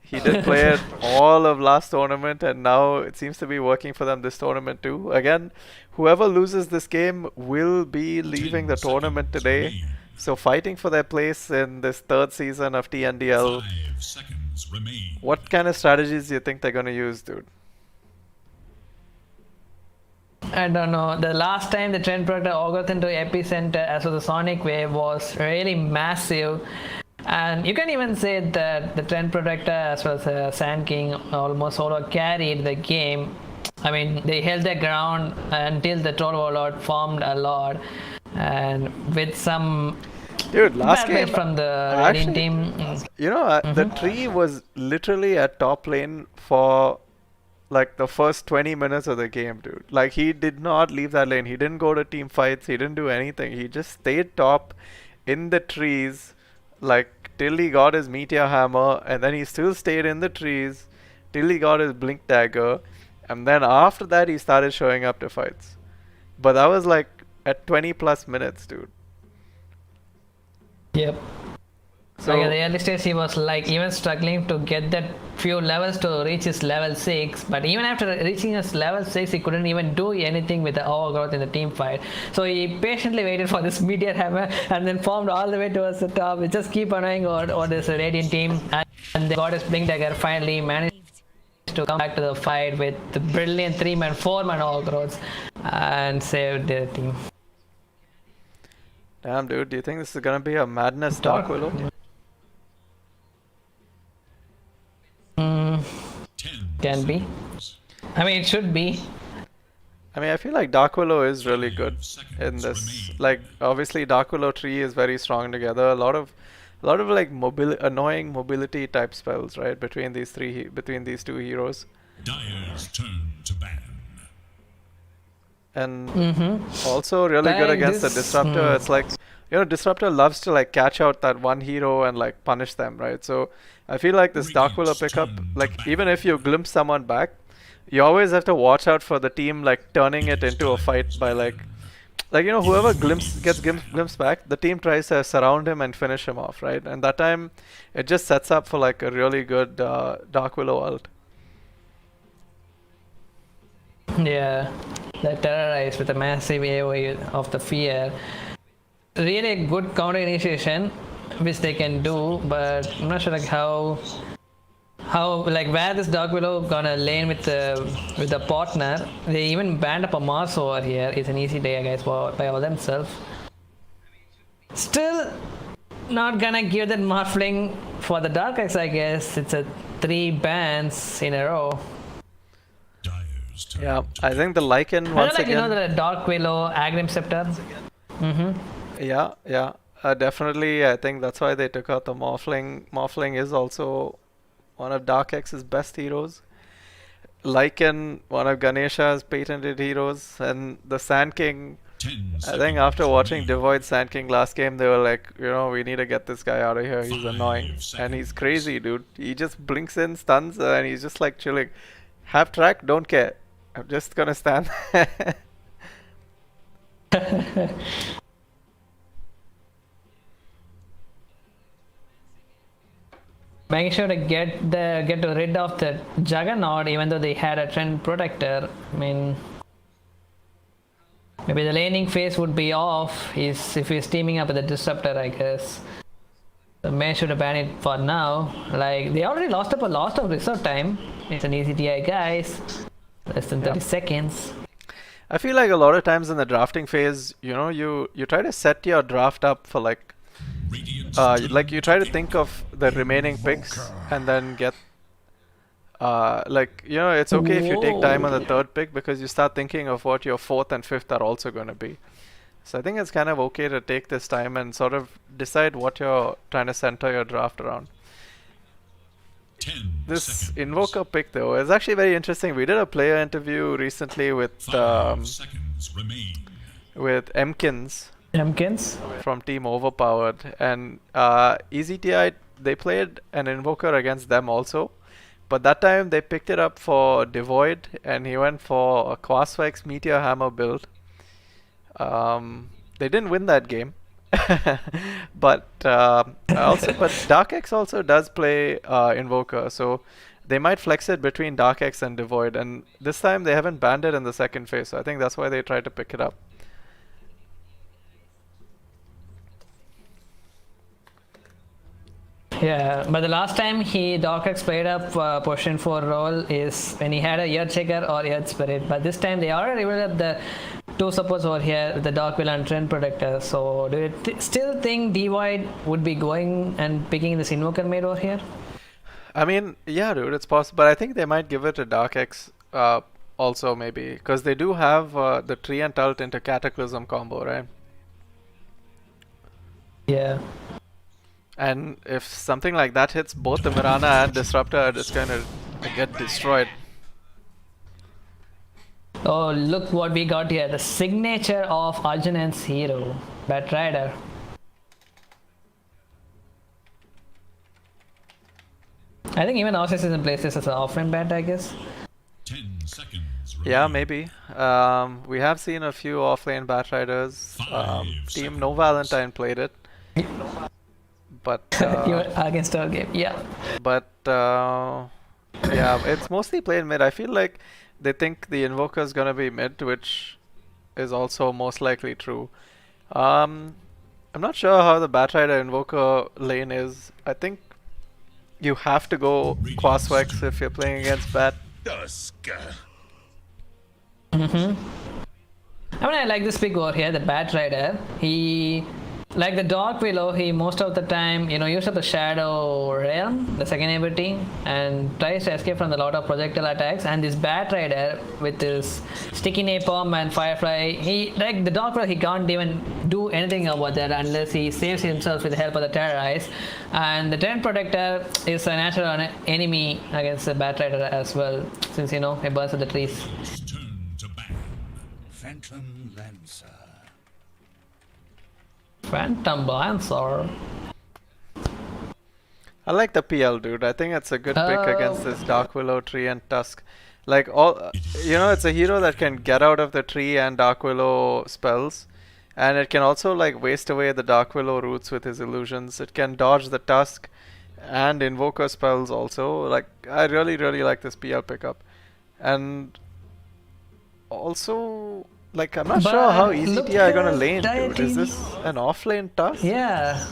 He did play it all of last tournament, and now it seems to be working for them this tournament too. Again, whoever loses this game will be leaving the tournament today. So fighting for their place in this 3rd season of TNDL. 5 seconds remain. What kind of strategies do you think they're going to use, dude? I don't know. The last time the Trend Protector got into Epicenter as well as the Sonic Wave was really massive. And you can even say that the Trend Protector as well as Sand King almost solo carried the game. I mean, they held their ground until the Troll Warlord formed a lot. And with some Dude, last bad play game from the actually, Radiant team. you know, the tree was literally at top lane for like the first 20 minutes of the game, dude. Like, he did not leave that lane. He didn't go to team fights. He didn't do anything. He just stayed top in the trees, like, till he got his Meteor Hammer, and then he still stayed in the trees till he got his Blink Dagger, and then after that he started showing up to fights. But that was like at 20 plus minutes, dude. Yep. So Like at the early stage, he was like even struggling to get that few levels to reach his level 6. But even after reaching his level 6, he couldn't even do anything with the overgrowth in the team fight. So he patiently waited for this Meteor Hammer and then formed all the way towards the top. It just keep annoying or this Radiant team. And they got his Blink Dagger, finally managed to come back to the fight with the brilliant 3-man, 4-man overgrowths and saved their team. damn, dude, do you think this is gonna be a Madness Dark Willow? 10 Can be. I mean, it should be. I mean, I feel like Dark Willow is really good in this. Like, obviously, Dark Willow tree is very strong together. A lot of like annoying mobility type spells, right? Between these two heroes. Dyer's turn to ban. And also really good Like against the this, Disruptor. It's like, you know, Disruptor loves to like catch out that one hero and like punish them, right? So I feel like this Dark Willow pickup, like even if you glimpse someone back, you always have to watch out for the team like turning it into a fight by like you know, whoever gets glimpsed back, the team tries to surround him and finish him off, right? And that time it just sets up for like a really good Dark Willow ult. Yeah, the terrorize with a massive AoE of the fear. Really good counter initiation, which they can do, but I'm not sure like how like where this Dark Willow gonna lane with the partner. They even banned up a Mars over here. It's an easy day, guys, by all themselves. Still not gonna give that Morphling for the Dark X, I guess. It's a 3 bans in a row. Dyer's turn Yeah, to I think the Lycan I once don't like, again. you know, the Dark Willow Agrim Scepter. Yeah, yeah. Definitely, I think that's why they took out the Morphling. Morphling is also one of Dark X's best heroes. Lycan, one of Ganesha's patented heroes, and the Sand King. I think after watching Devoid Sand King last game, they were like, you know, we need to get this guy out of here. He's annoying. And he's crazy, dude. He just blinks in, stuns, and he's just like chilling. Half track, don't care. I'm just gonna stand. Making sure to get rid of the Juggernaut, even though they had a Trend Protector. I mean, maybe the laning phase would be off if he's teaming up with the Disruptor, I guess. So May should have banned it for now. Like, they already lost up a lot of reserve time. It's an easy TI, guys. Less than 30 seconds. I feel like a lot of times in the drafting phase, you know, you try to set your draft up for like you try to think of the remaining picks and then get like, you know, it's okay if you take time on the third pick because you start thinking of what your fourth and fifth are also going to be. So I think it's kind of okay to take this time and sort of decide what you're trying to center your draft around. This Invoker pick though is actually very interesting. We did a player interview recently with Emkins from Team Overpowered, and EZTI, they played an Invoker against them also, but that time they picked it up for Devoid and he went for a Quaswex Meteor Hammer build. They didn't win that game. but Dark X also does play Invoker, so they might flex it between Dark X and Devoid, and this time they haven't banned it in the second phase, so I think that's why they tried to pick it up. Yeah, but the last time Dark X played up Potion 4 role is when he had a Earth Shaker or Earth Spirit, but this time they already revealed the two supports over here, the Dark Will and Trend Protector. So do you still think Devoid would be going and picking this Invoker mid over here? I mean, yeah, dude, it's possible, but I think they might give it to Dark X also maybe, because they do have the Tree and Tult into Cataclysm combo, right? Yeah. And if something like that hits, both the Mirana and Disruptor are just going to get destroyed. Oh, look what we got here. The signature of Arjunan's hero, Batrider. I think even Ossis is in place this as an offering bat, I guess. 10 seconds. Yeah, maybe. We have seen a few offlane Batriders. Team No Valentine played it. But against our game, yeah. But yeah, it's mostly played mid. I feel like they think the Invoker is gonna be mid, which is also most likely true. I'm not sure how the Batrider Invoker lane is. I think you have to go Quaswex if you're playing against Bat. I mean, I like this pick over here, the Batrider. He, like the Dark Willow, he most of the time, you know, uses up the Shadow Realm, the second ability, and tries to escape from a lot of projectile attacks. And this Batrider with his Sticky Napalm and Firefly, he, like the Dark Willow, he can't even do anything about that unless he saves himself with the help of the Terrorize. And the Trend Protector is a natural enemy against the Batrider as well, since, you know, he burns at the trees. Phantom Lancer. Phantom Lancer. I like the PL, dude. I think it's a good pick against this Dark Willow, Tree, and Tusk. Like, all, you know, it's a hero that can get out of the Tree and Dark Willow spells. And it can also, like, waste away the Dark Willow roots with his illusions. It can dodge the Tusk and Invoker spells also. Like, I really, really like this PL pickup. And also, like, I'm not sure how EZTI are gonna lane, dude. Is this an offlane Tusk? Yeah.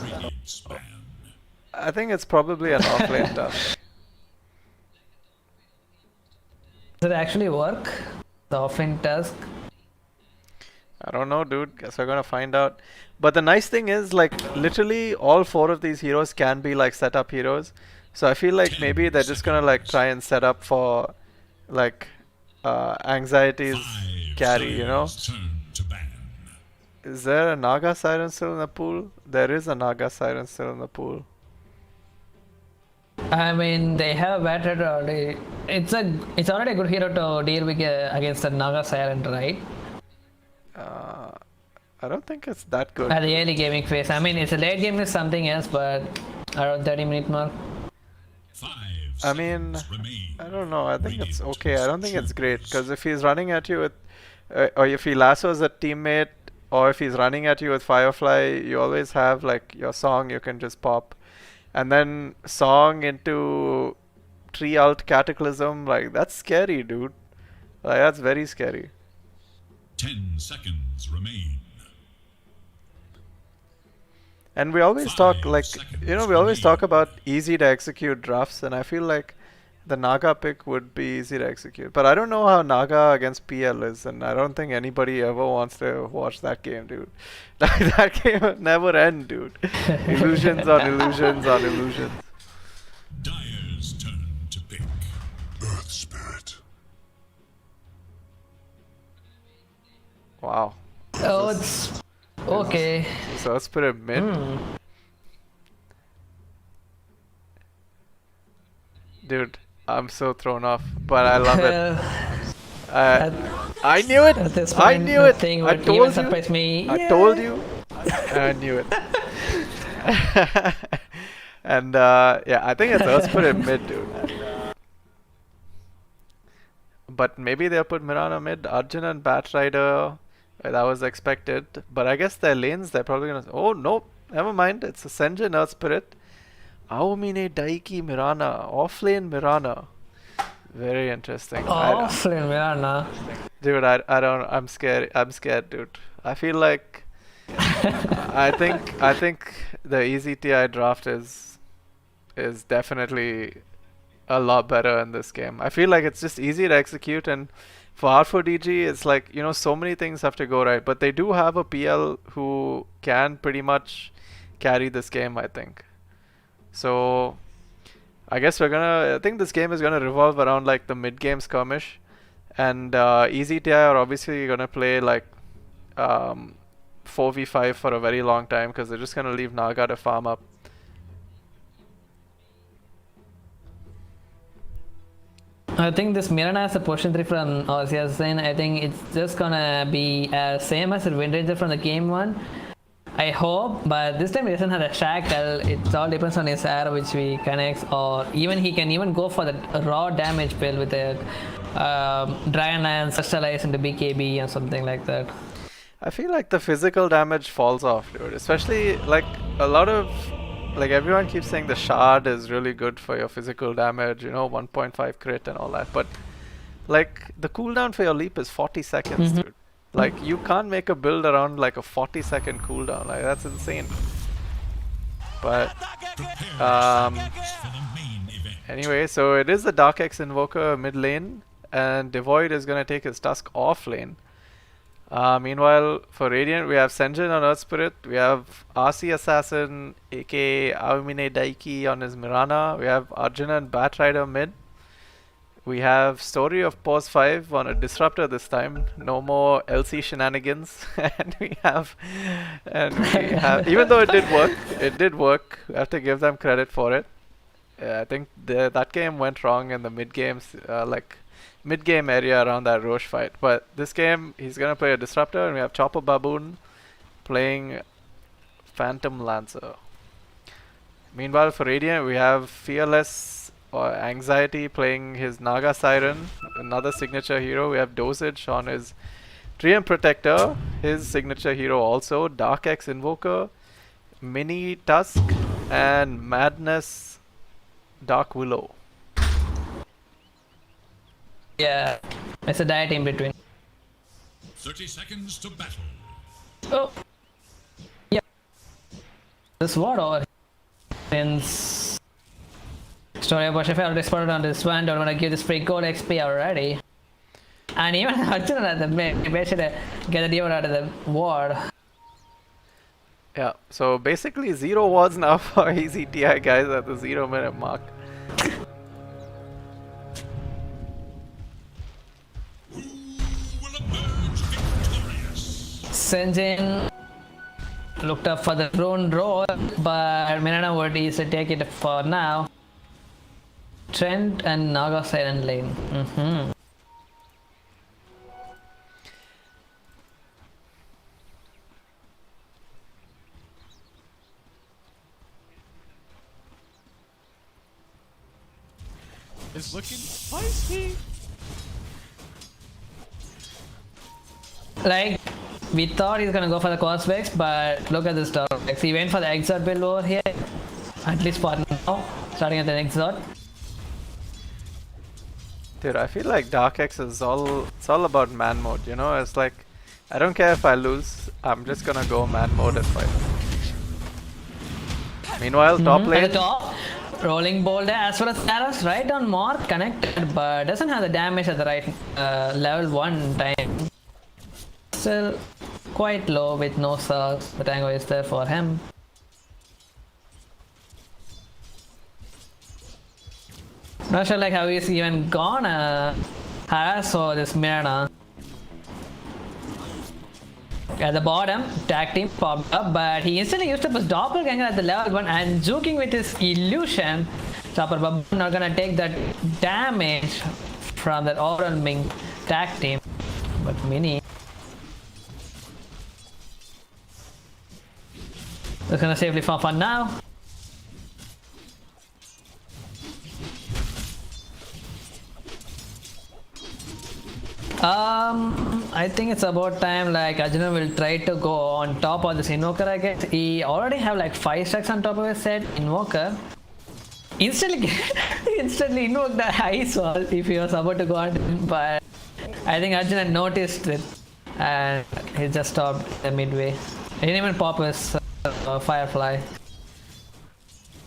I think it's probably an offlane Tusk. Does it actually work? The offlane Tusk? I don't know, dude. Guess we're gonna find out. But the nice thing is, like, literally all 4 of these heroes can be, like, setup heroes. So I feel like maybe they're just gonna, like, try and set up for, like, Anxiety's carry, you know? Is there a Naga Siren still in the pool? There is a Naga Siren still in the pool. I mean, they have battered already. It's already a good hero to deal with against the Naga Silent, right? I don't think it's that good. At the early gaming phase. I mean, it's a late game is something else, but around 30-minute mark. I mean, I don't know. I think it's okay. I don't think it's great because if he's running at you with, or if he lassos a teammate, or if he's running at you with Firefly, you always have like your song you can just pop, and then song into tree alt cataclysm. Like that's scary, dude. Like that's very scary. 10 seconds remain. And we always talk like, we always talk about easy to execute drafts, and I feel like the Naga pick would be easy to execute. But I don't know how Naga against PL is, and I don't think anybody ever wants to watch that game, dude. That game would never end, dude. Illusions on illusions on illusions. Dire's turn to pick. Earth Spirit. Wow. Oh, it's okay. So let's put it mid. Dude, I'm so thrown off, but I love it. I knew it. I knew it. I told you. Me. I told you. I knew it. And yeah, I think it's let's put it mid, dude. But maybe they'll put Mirana mid. Arjuna and Batrider. That was expected. But I guess their lanes, they're probably gonna. Oh no, never mind. It's a Senjin Earth Spirit. Aomine Daiki Mirana. Offlane Mirana. Very interesting. Offlane Mirana. Dude, I don't. I'm scared. I'm scared, dude. I feel like. I think the easy TI draft is definitely a lot better in this game. I feel like it's just easy to execute, and for R4DG, it's like, so many things have to go right. But they do have a PL who can pretty much carry this game, I think. So I guess I think this game is gonna revolve around like the mid-game skirmish, and easy TI are obviously gonna play like 4v5 for a very long time because they're just gonna leave Naga to farm up. I think this Mirana has a potion 3 from Ozyasin. I think it's just gonna be same as the Wind Ranger from the game 1. I hope, but this time he doesn't have a shackle. It all depends on his arrow which we connects, or even he can even go for the raw damage build with a Dragon Lance Crystallize into BKB and something like that. I feel like the physical damage falls off, dude. Especially like a lot of everyone keeps saying the shard is really good for your physical damage, 1.5 crit and all that. But like the cooldown for your leap is 40 seconds, dude. Like you can't make a build around like a 40-second cooldown. Like that's insane. But anyway, so it is the Dark X Invoker mid lane, and Devoid is gonna take his Tusk off lane. Meanwhile, for Radiant, we have Senjin on Earth Spirit, we have RC Assassin, aka Aomine Daiki on his Mirana, we have Arjuna and Batrider mid, we have Story of Pause 5 on a Disruptor this time, no more LC shenanigans, and we have, even though it did work, we have to give them credit for it. I think that game went wrong in the mid-games, mid-game area around that Roche fight. But this game, he's going to play a Disruptor, and we have Chopper Baboon playing Phantom Lancer. Meanwhile, for Radiant, we have Fearless or Anxiety playing his Naga Siren, another signature hero. We have Dosage on his Treant Protector, his signature hero also, Dark X Invoker, Mini Tusk, and Madness Dark Willow. Yeah, it's a diet in between. 30 seconds to battle. Oh, yeah. This ward over since Story of Bush, if I already spotted on this one, don't want to give this free gold XP already. And even Arjuna at the mid, maybe I should get the demon out of the ward. Yeah, so basically 0 wards now for easy TI guys at the 0-minute mark. Senjin looked up for the drone roll, but Mirana would easily take it for now. Trent and Naga silent lane. It's looking spicy. Like, we thought he's gonna go for the Cosvex, but look at this dog. Like, he went for the Exort build over here. At least for now, starting at the Exort. Dude, I feel like Dark X is it's all about man mode, you know? It's like, I don't care if I lose, I'm just gonna go man mode and fight. Meanwhile, top lane. At the top, rolling boulder as far as Taros right on mark connected, but doesn't have the damage at the right level 1 time. Still quite low with no sucks. The tango is there for him. Not sure like how he's even gonna harass for this Mirana. At the bottom, tag team popped up, but he instantly used up his doppelganger at the level 1 and juking with his illusion. Chopper Babu not gonna take that damage from that overwhelming tag team. But Mini is gonna safely farm for now. I think it's about time like Arjuna will try to go on top of this Invoker, I guess. He already have like 5 stacks on top of his set. Invoker instantly invoked the ice wall if he was about to go on, but I think Arjuna noticed it and he just stopped midway. He didn't even pop his Firefly.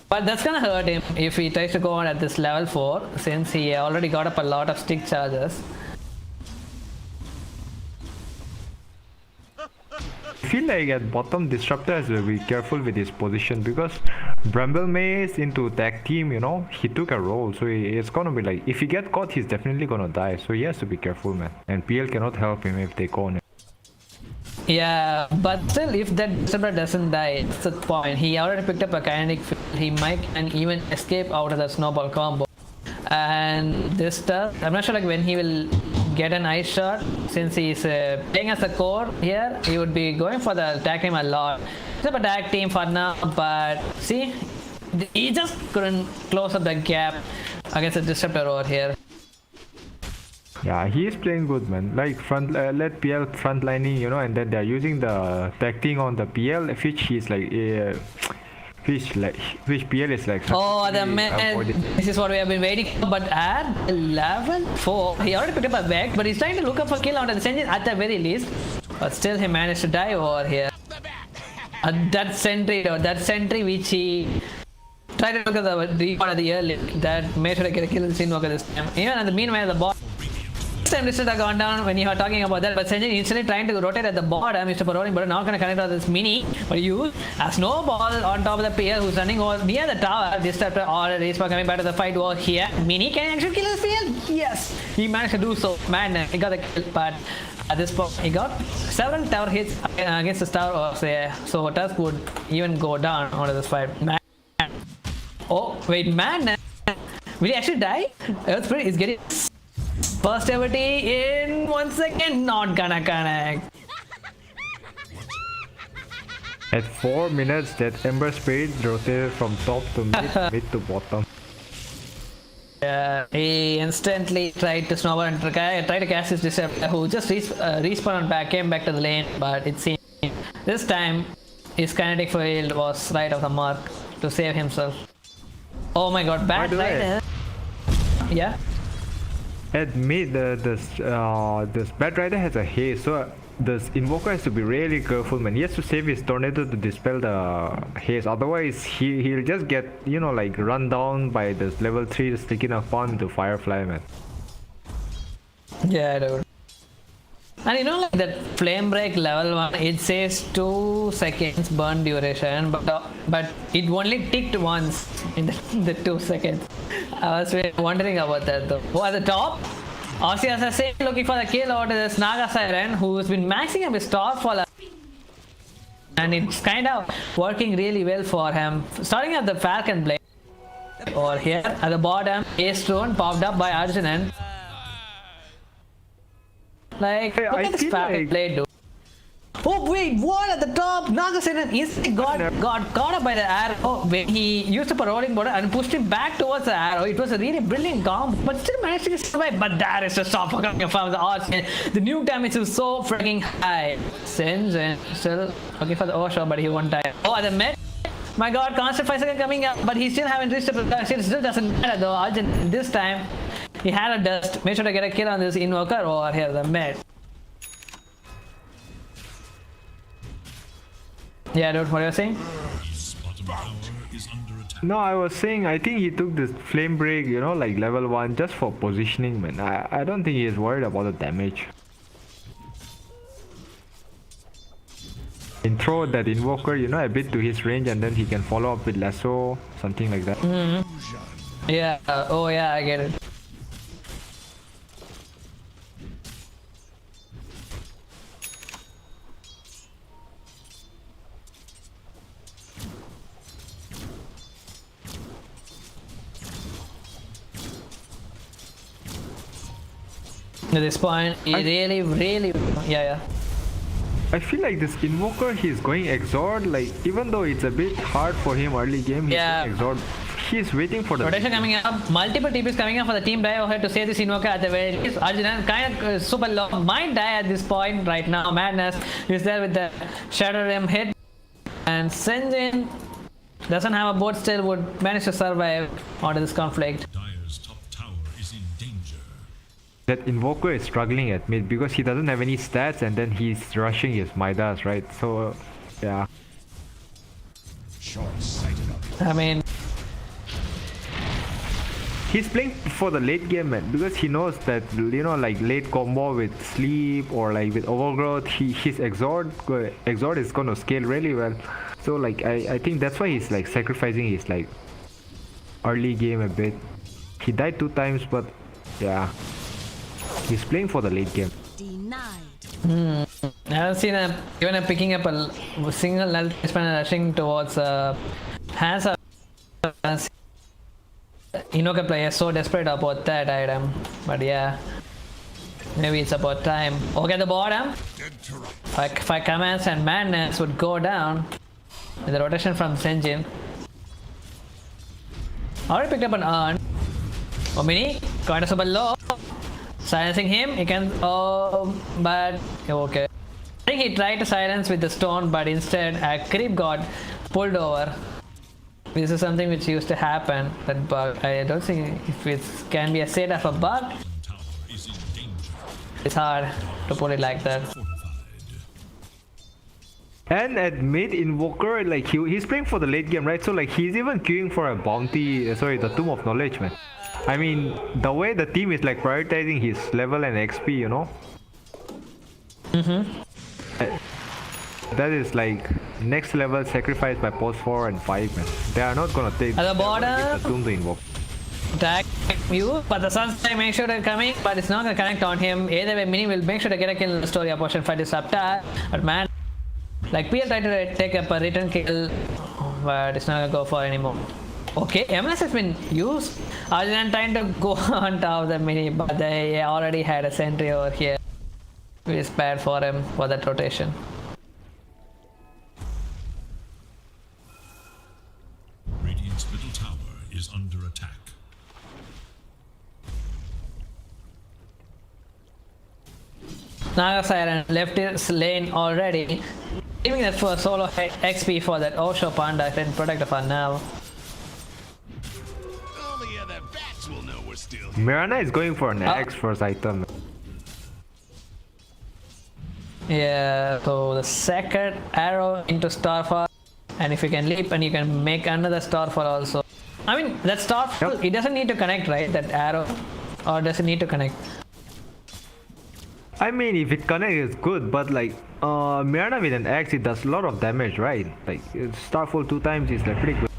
But that's gonna hurt him if he tries to go on at this level 4, since he already got up a lot of stick charges. I feel like at bottom Disruptor has to be careful with his position because Bramble Maze into tag team, you know, he took a role, so it's gonna be like, if he get caught he's definitely gonna die, so he has to be careful, man. And PL cannot help him if they go on him. Yeah, but still, if that Disruptor doesn't die, it's the point. He already picked up a kinetic field. He might and even escape out of the snowball combo. And this stuff, I'm not sure like when he will get an ice shot, since he's playing as a core here. He would be going for the tag team a lot. It's up a tag team for now, but see, he just couldn't close up the gap against the Disruptor over here. Yeah, he is playing good, man. Like let PL frontlining, you know, and then they're using the tag team on the PL, which he's like, which PL is like. Oh, the man! This is what we have been waiting for. But at level 4, he already picked up a Vex, but he's trying to look up for kill out of the Senjin at the very least. But still, he managed to die over here. That sentry which he tried to look at the recon at the early, that made sure to get a kill in the Sinwalker this time. Even at the meanwhile, the bot. Time listed have gone down when you were talking about that, but Senjin instantly trying to rotate at the bottom. Mr. Rolling, but not gonna connect on this Mini. But you a snowball on top of the PL who's running over near the tower. Disruptor or Respa coming back to the fight over here. Mini can actually kill his PL. Yes, he managed to do so. Man, he got the kill, but at this point he got several tower hits against the tower of there. So Tusk would even go down onto this fight. Man. Oh wait, man, will he actually die? Earthspirit is getting first ability in 1 second, not gonna connect. At 4 minutes, that Ember Spirit rotated from top to mid to bottom. Yeah, he instantly tried to snowball and tried to cast his Disruptor, who just respawned back, came back to the lane, but it seemed this time his kinetic field was right off the mark to save himself. Oh my god, bad right. Yeah. At mid, this Bad Rider has a haze, so this Invoker has to be really careful, man. He has to save his Tornado to dispel the haze, otherwise he'll just get, you know, like run down by this level 3 sticky enough farm into Firefly, man. Yeah, dude. And you know, like that Flame Break level 1, it says 2 seconds burn duration, but it only ticked once in the 2 seconds. I was really wondering about that though. Oh, at the top, Aussie Assassin looking for the kill out of this Naga Siren, who's been maxing up his Starfall. and it's kind of working really well for him. Starting at the Falcon Blade over here at the bottom, Ace Stone popped up by Arjunan. Like, look at this Falcon Blade, dude. Oh wait, what at the top? Nagasaran instantly got caught up by the arrow. Oh, wait, he used up a rolling border and pushed him back towards the arrow. It was a really brilliant combo, but still managed to survive. But that is just stop coming from the odds. The nuke damage is so freaking high. Senjin still looking for the Osho, but he won't die. Oh, at the mid. My god, constant 5 seconds coming up, but he still haven't reached the production. It still doesn't matter though. Arjun, this time he had a dust. Make sure to get a kill on this invoker over here, the mid. Yeah, dude, what are you saying? No, I was saying I think he took this flame break, you know, like level 1 just for positioning, man. I don't think he is worried about the damage. And throw that invoker, you know, a bit to his range, and then he can follow up with lasso, something like that. Yeah, oh yeah, I get it. At this point, he really, yeah. I feel like this invoker, he's going exort, like even though it's a bit hard for him early game, he's going exort. He's waiting for the rotation coming up, multiple TPs coming up for the team die over here to save this invoker at the very least. Arjunan kind of super low, might die at this point right now. Madness is there with the Shadow Rim hit, and Senjin doesn't have a board, still would manage to survive out of this conflict. That invoker is struggling at mid because he doesn't have any stats, and then he's rushing his Midas, right? So, yeah. I mean, he's playing for the late game, man, because he knows that, you know, like late combo with sleep or like with overgrowth, his exort is gonna scale really well. So like I think that's why he's like sacrificing his like early game a bit. He died 2 times, but yeah. He's playing for the late game. I haven't seen him even picking up a single health span and rushing towards has a Inoka player so desperate about that item. But yeah, maybe it's about time. Okay, at the bottom, five commands and Madness would go down with the rotation from Senjin. Already picked up an urn. Omini, kind of super low. Silencing him, he can, but okay. I think he tried to silence with the stone, but instead a creep got pulled over. This is something which used to happen, that bug. I don't think if it can be a state of a bug. It's hard to put it like that. And at mid invoker, like he's playing for the late game, right? So like he's even queuing for a bounty, sorry, the Tomb of Knowledge, man. I mean, the way the team is like prioritizing his level and XP, you know? That is like next level sacrifice by post 4 and 5, man. They are not gonna take at the bottom. The Tomb to invoke. Attack you, but the Sunset make sure to coming, but it's not gonna connect on him. Either way, Mini will make sure to get a kill in the story of Potion Fight is up there. But man, like PL tried to take up a return kill, but it's not gonna go for anymore. Okay, MS has been used. Arjunan trying to go on top of the Mini, but they already had a sentry over here. It is bad for him for that rotation. Radiant's middle tower is under attack. Naga Siren left his lane already, giving that for solo XP for that Osho Panda and protect for now. Mirana is going for an X first item. Yeah, so the second arrow into Starfall, and if you can leap and you can make another Starfall also. I mean, that Starfall, it doesn't need to connect, right? That arrow, or does it need to connect? I mean, if it connects, it's good, but like, Mirana with an X, it does a lot of damage, right? Like, Starfall 2 times is like pretty good.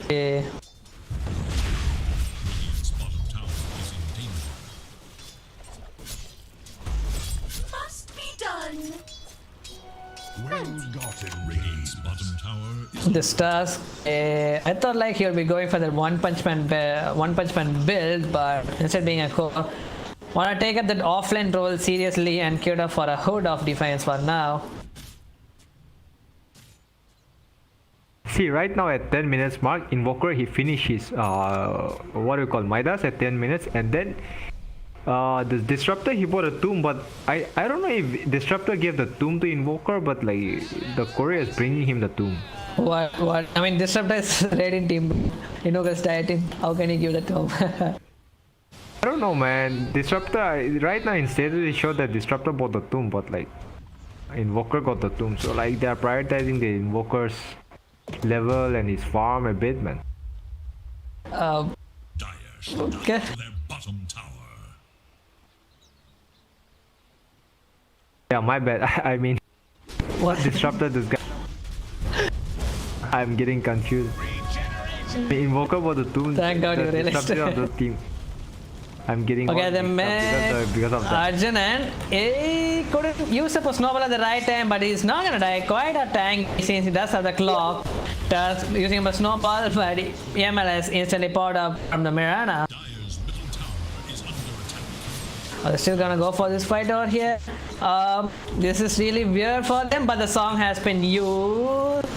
Yeah. Must be done. this task. I thought like he'll be going for the One Punch Man build, but instead being a core. Wanna take up that offlane role seriously and queued up for a hood of defense for now. See, right now at 10 minutes mark, Invoker he finished his what do you call Midas at 10 minutes, and then the Disruptor he bought a tomb, but I don't know if Disruptor gave the tomb to Invoker, but like the courier is bringing him the tomb. What? I mean, Disruptor is raiding team. Invoker's dieting. How can he give the tomb? I don't know, man. Disruptor right now in status it showed that Disruptor bought the tomb, but like Invoker got the tomb, so like they are prioritizing the Invoker's level and his farm a bit, man. Okay. Their bottom tower. Yeah, my bad. I mean, what Disruptor this guy? I'm getting confused. The Invoker bought the tomb. Thank God you realized. Disruptor of the team. I'm getting Okay, the man because of that. Arjun, and he couldn't use up a snowball at the right time, but he's not gonna die. Quite a tank since he does have the clock. Does using a snowball, but MLS instantly powered up from the Mirana. They're still gonna go for this fight over here. This is really weird for them, but the song has been used.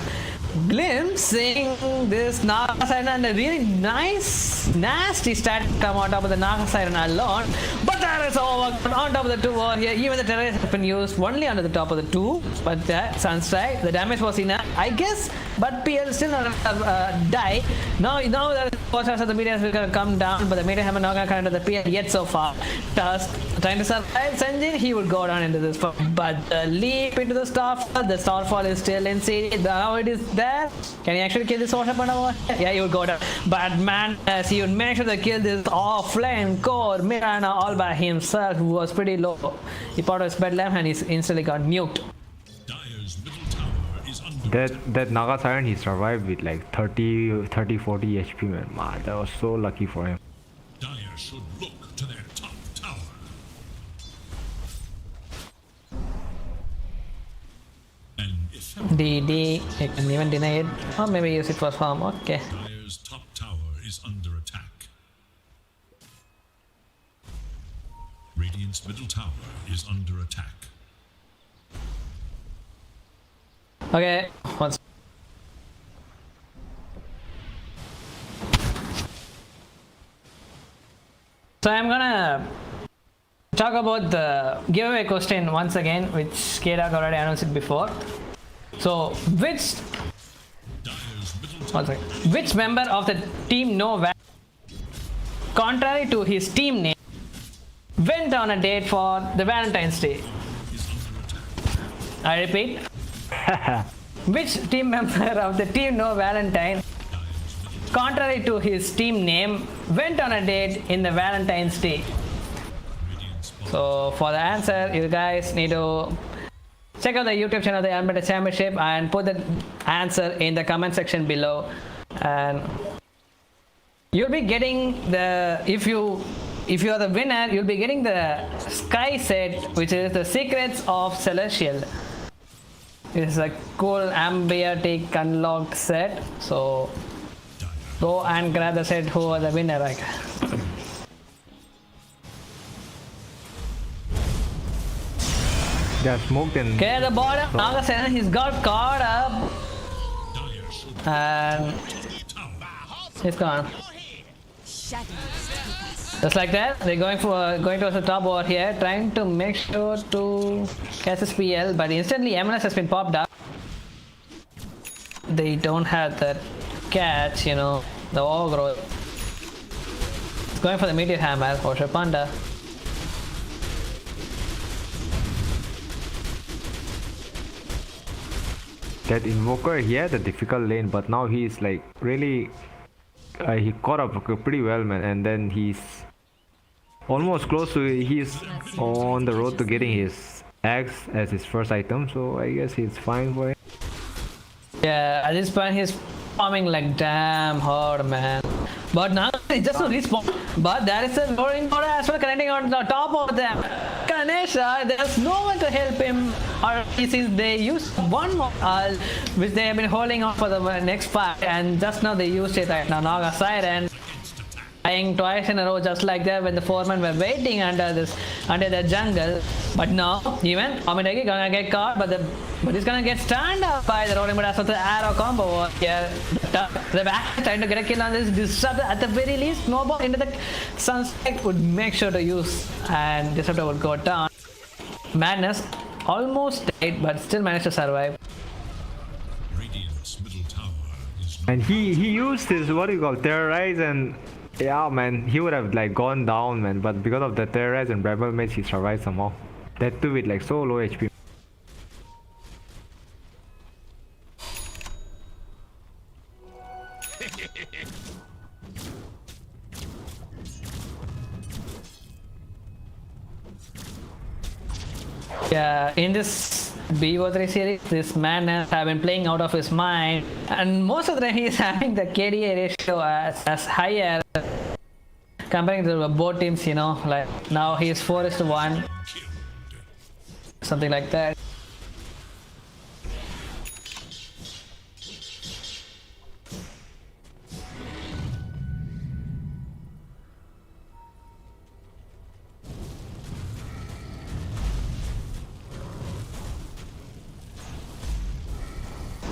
Glimpsing this Naga Siren and a really nice, nasty stat come on top of the Naga Siren alone. But there is over on top of the two over here. Even the terrorist has been used only under the top of the two. But that Sunstrike, the damage was enough, I guess. But PL still not die. Now the forces of the meteors will gonna come down, but the meteor hammer not gonna come into the PL yet so far. Tusk trying to survive Sanjin, he would go down into this. But the leap into the Starfall is still in series. Now it is there. Can he actually kill this water over? Yeah, he would go down. But man, as he would make sure to kill this offlane core Mirana all by himself, who was pretty low. He part of his bedlam and he instantly got nuked. That Naga Siren he survived with like 30, 40 HP, man. Man, that was so lucky for him. Dire should look to their top tower. DD, you can even deny it. Or maybe use it for farm. Okay. Dire's top tower is under attack. Radiant's middle tower is under attack. Okay, once. So I'm gonna talk about the giveaway question once again, which Kedak already announced it before. So, which member of the team contrary to his team name, went on a date for the Valentine's Day? I repeat. Which team member of the team No Valentine, contrary to his team name, went on a date in the Valentine's Day? So for the answer, you guys need to check out the YouTube channel, the Unbeaten Championship, and put the answer in the comment section below. And you'll be getting the if you are the winner, you'll be getting the Sky set, which is the Secrets of Celestial. It's a cool ambient unlocked set. So go and grab the set who are the winner. Like. They are smoked and Okay, the bottom Naga Siren, he's got caught up and he's gone. Just like that, they're going towards the top over here, trying to make sure to catch this PL, but instantly MLS has been popped up. They don't have that catch, you know, the overgrowth. It's going for the meteor hammer for Panda. That Invoker, he had a difficult lane, but now he's like really he caught up pretty well, man, and then he's almost close to, he's on the road to getting his axe as his first item, so I guess he's fine for it. Yeah, at this point he's farming like damn hard, man. But now it's just a respawn. But there is a roaring water as well connecting on the top of them. Ganesha, there's no one to help him. Or since they used one more which they have been holding on for the next fight, and just now they used it right now. Naga Siren dying twice in a row just like that when the foremen were waiting under the jungle. But now even Omidagi gonna get caught, but he's gonna get stunned up by the rolling, but as well the arrow combo over here. The back trying to get a kill on this disruptor. At the very least, snowball into the sunspike would make sure to use, and disruptor would go down. Madness almost died, but still managed to survive. Radiant's middle tower is And he used his, what do you call, terrorize, and yeah, man, he would have like gone down, man, but because of the terrorize and rebel mage, he survived somehow. That too with like so low HP. Yeah, in this BO3 series, this man has been playing out of his mind, and most of the time he is having the KDA ratio as higher comparing to both teams, you know, like now he is 4:1, something like that.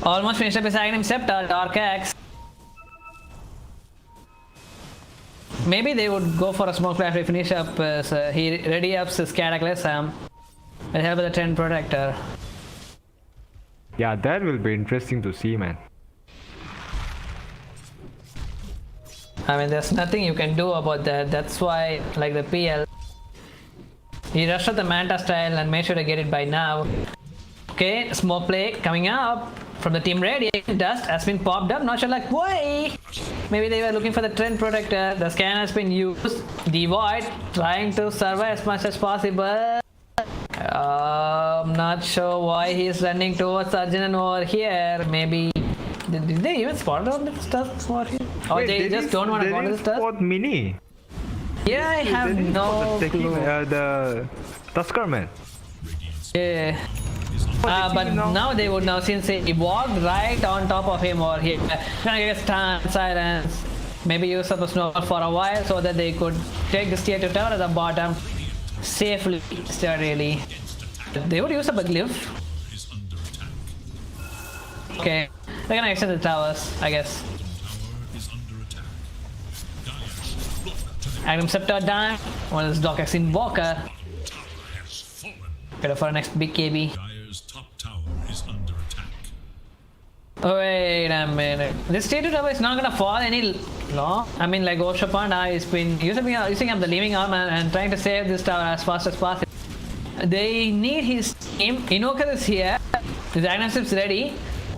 Almost finished up his item Scepter, Dark Axe. Maybe they would go for a smoke flash to finish up he ready ups his Cataclysm with help of the Trend Protector. Yeah, that will be interesting to see, man. I mean, there's nothing you can do about that. That's why, like the PL, he rushed at the Manta style and made sure to get it by now. Okay, smoke play coming up from the team ready. Dust has been popped up. Not sure like why. Maybe they were looking for the Trend Protector. The scan has been used. The Void trying to survive as much as possible. I'm not sure why he's running towards Arjunan over here. Maybe did they even spot on this stuff over here? Or Wait, they just don't want to go to this stuff? Spot Mini. Yeah, I have no clue. The Tusker man. Yeah. But now they would know, since he walked right on top of him over here. Gonna get stun, silence. Maybe use up a snowball for a while so that they could take this tier 2 tower at the bottom safely, steadily. They would use up a glyph. Okay, they're gonna extend the towers, I guess. Item Scepter down. One is Doc X Invoker. Better for our next big KB. Wait a minute. This tier 2 tower is not gonna fall any long. I mean, like Oshapanda has been using up the leaving arm and trying to save this tower as fast as possible. They need his team. Invoker is here. His item ship's ready.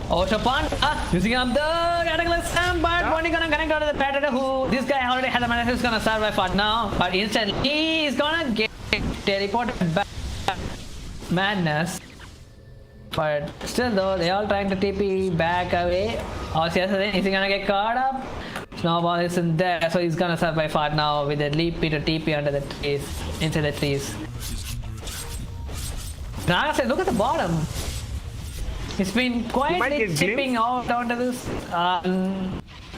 Oshapanda using up the Cataclysm, but only gonna connect out to the Predator, who this guy already had a man who's gonna survive for now. But instantly he's gonna get teleported back. Madness. But still though, they all trying to TP back away. Also, is he gonna get caught up? Snowball isn't there, so he's gonna survive far now with a leap to TP under the trees, into the trees. Naga said, look at the bottom. It's been quietly chipping out onto this.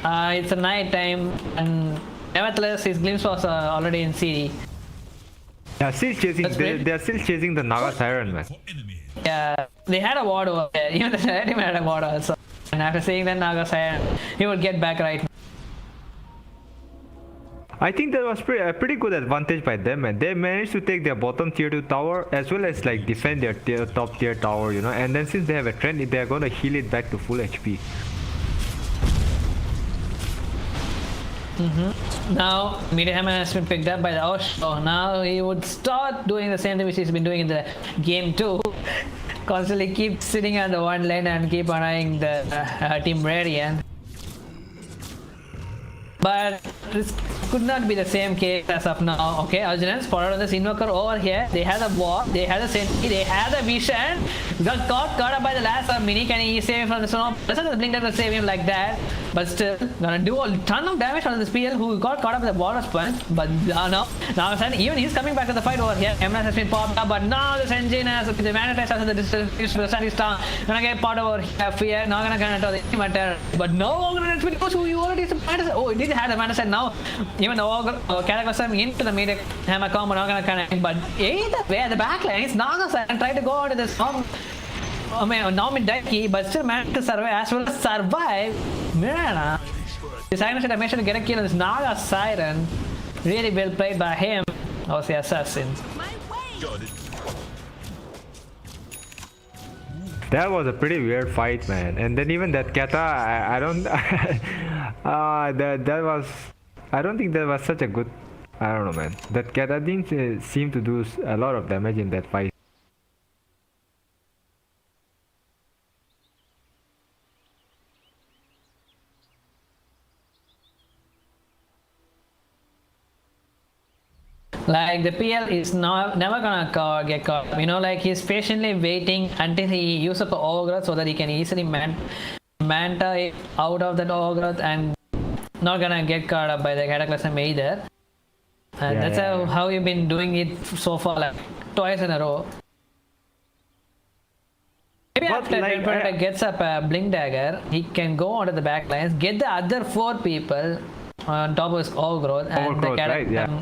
It's a night time, and nevertheless, his glimpse was already in CD. Yeah, still chasing. They are still chasing the Naga Siren, man. Yeah, they had a ward over there. Even the red team had a ward also. And after seeing that Naga Siren, he would get back right now. I think that was a pretty good advantage by them, and they managed to take their bottom tier 2 tower as well as like defend their top tier tower, you know. And then since they have a trend, they are going to heal it back to full HP. Now, Meteor Hammer has been picked up by the Osh, so now he would start doing the same thing which he's been doing in the game 2. Constantly keep sitting on the one lane and keep annoying the Team Radiant. But this could not be the same case as of now. Okay, Arjunans followed on this invoker over here. They had a wall, they had a sentry, they had a vision. Got caught up by the last mini. Can he save him from the snow? Doesn't the blink to save him like that. But still, gonna do a ton of damage on this PL who got caught up with the water sponge. But now even he's coming back to the fight over here. Emerald has been popped up, but now this engine has the Vanitas has the distance star. Gonna get part over here. Fear, not gonna connect to the matter. But no, because who you already oh, it did have the Vanitas now. Even the Cataclysm into the medic hammer combo, not gonna connect. But either way, the backline is Naga and try to go out of this. I mean, now mid-die, but still managed to survive as well as survive. Mirana. This Siren should have managed to get a kill on this Naga Siren. Really well played by him. Or the assassin. That was a pretty weird fight, man. And then even that Kata, I don't... that was... I don't think that was such a good... I don't know, man. That Kata didn't seem to do a lot of damage in that fight. Like the PL is never gonna get caught. You know, like he's patiently waiting until he uses up overgrowth so that he can easily manta it out of that overgrowth and not gonna get caught up by the Cataclysm either. And that's how you've been doing it so far, like twice in a row. Maybe but after like, Predator gets up a Blink Dagger, he can go onto the back lines, get the other 4 people on top of his overgrowth, and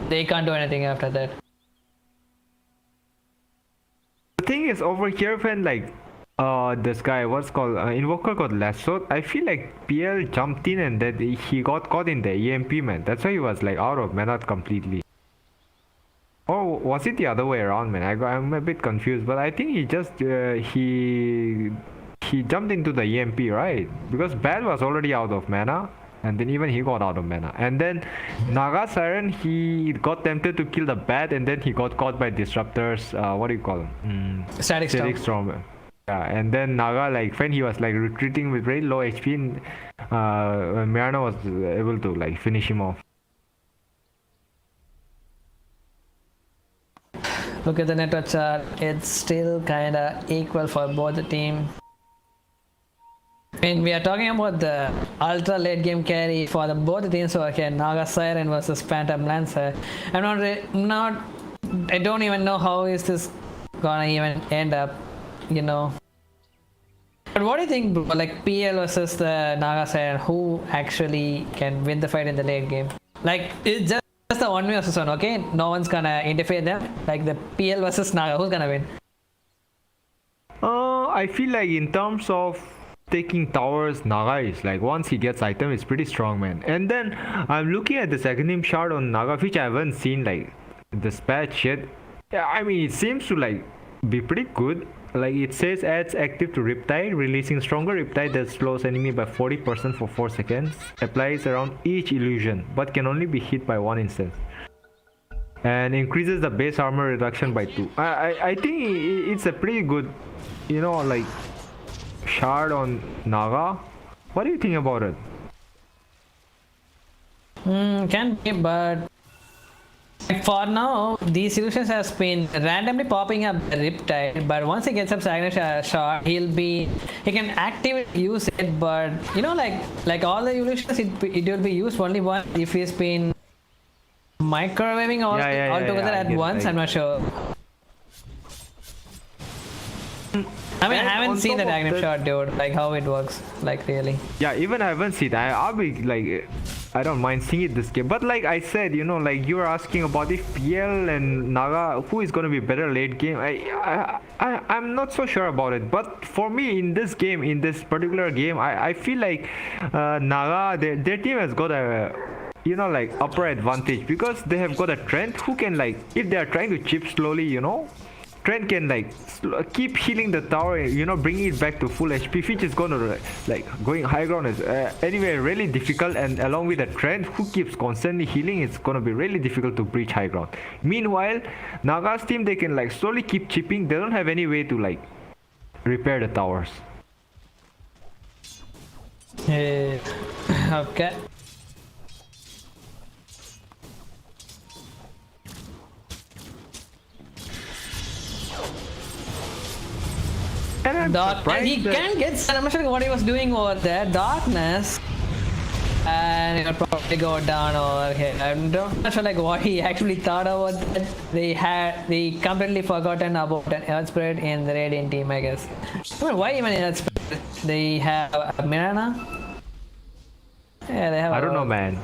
they can't do anything after that. The thing is, over here when like this guy, what's called Invoker got lassoed, I feel like PL jumped in and that he got caught in the EMP, man. That's why he was like out of mana completely. Or was it the other way around, man? I'm a bit confused, but I think he just he jumped into the EMP, right? Because Bad was already out of mana. And then even he got out of mana. And then Naga Siren, he got tempted to kill the Bat, and then he got caught by disruptors. What do you call them? Static Storm. Yeah, and then Naga, like when he was like retreating with very low HP, Mirana was able to like finish him off. Look at the network chart. It's still kinda equal for both the team. I mean, we are talking about the ultra late game carry for the both teams over here, Naga Siren versus Phantom Lancer. I don't even know how is this gonna even end up, you know. But what do you think, bro? Like PL versus the Naga Siren, who actually can win the fight in the late game? Like it's just the 1v versus 1, okay? No one's gonna interfere them. Like the PL versus Naga, who's gonna win? I feel like in terms of taking towers, Naga is like once he gets item, it's pretty strong, man. And then I'm looking at the second shard on Naga, which I haven't seen like the patch yet. Yeah, I mean it seems to like be pretty good. Like it says adds active to Riptide, releasing stronger Riptide that slows enemy by 40% for 4 seconds. Applies around each illusion, but can only be hit by 1 instance. And increases the base armor reduction by 2. I think it's a pretty good, you know, like shard on Naga. What do you think about it? Can be, but for now these illusions has been randomly popping up Riptide, but once he gets up Signature Shard, he can actively use it. But you know, like all the illusions, it will be used only once if he's been microwaving all together at once. I'm not sure. I mean, I haven't seen the Diagonal Shot, dude, like how it works, like really. Yeah, even I haven't seen it. I'll be like, I don't mind seeing it this game. But like I said, you know, like you were asking about if PL and Naga, who is going to be better late game. I'm not so sure about it. But for me, in this game, in this particular game, I feel like Naga, their team has got a, you know, like upper advantage because they have got a Trent who can like, if they are trying to chip slowly, you know, Trent can like keep healing the tower, you know, bringing it back to full HP, which is gonna like going high ground is anyway really difficult, and along with the Trent who keeps constantly healing, it's gonna be really difficult to breach high ground. Meanwhile, Naga's team, they can like slowly keep chipping. They don't have any way to like repair the towers. Okay. I'm surprised he that- can get. I'm not sure what he was doing over there. Darkness. And it'll probably go down over here. I'm not sure like what he actually thought about that. They completely forgotten about an Earth Spirit in the Radiant team, I guess. I mean, why even Earth Spirit? They have Mirana. Yeah, they have. I don't know, man.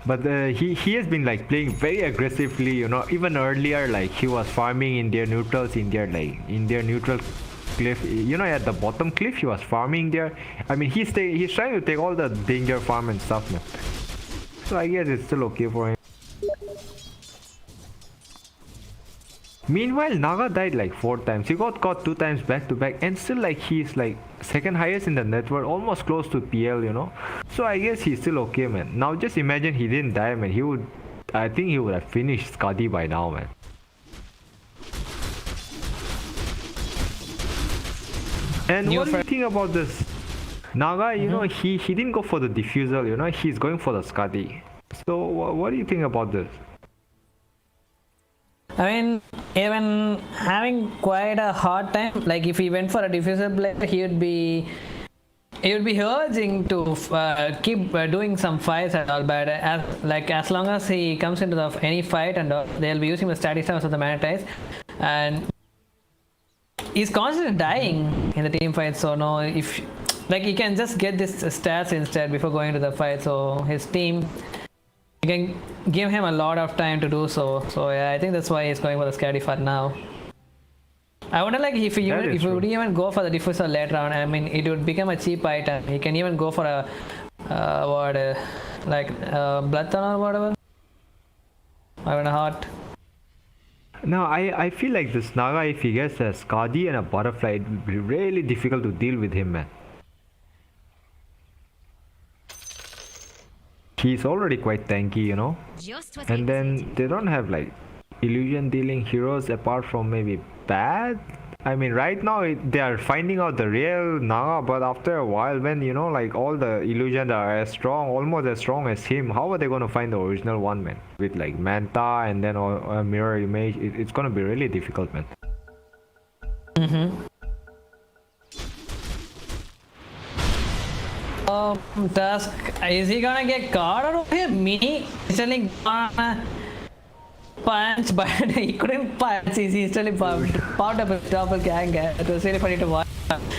But he has been like playing very aggressively, you know. Even earlier, like he was farming in their neutrals, in their neutral cliff. You know, at the bottom cliff, he was farming there. I mean, he's trying to take all the danger farm and stuff, man. So I guess it's still okay for him. Meanwhile, Naga died like 4 times. He got caught 2 times back to back, and still like he's like second highest in the net worth, almost close to PL, you know. So I guess he's still okay, man. Now just imagine he didn't die, man. I think he would have finished Skadi by now, man. And what do you think about this? Naga, you know, he didn't go for the diffusal, you know. He's going for the Skadi. So what do you think about this? I mean, even having quite a hard time. Like if he went for a diffuser player, he would be urging to keep doing some fights and all. But as long as he comes into any fight and they'll be using the static stance of the Manatize, and he's constantly dying in the team fight. So no, if like he can just get this stats instead before going to the fight. So his team. You can give him a lot of time to do so. So yeah, I think that's why he's going for the Scary Fart now. I wonder like if he would even go for the diffuser later on. I mean, it would become a cheap item. He can even go for a Bloodthorn or whatever. Iron Heart. No, I feel like this Naga, if he gets a Skadi and a Butterfly, it would be really difficult to deal with him, man. He's already quite tanky, you know. And then they don't have like illusion dealing heroes apart from maybe Bad. I mean, right now they are finding out the real Naga, but after a while, when you know, like all the illusions are as strong, almost as strong as him, how are they going to find the original one, man? With like Manta and then a mirror image, it's going to be really difficult, man. Dusk, is he gonna get caught out of here? Me instantly gonna punch, but he couldn't punch. He's instantly popped up a doppelganger. It was really funny to watch.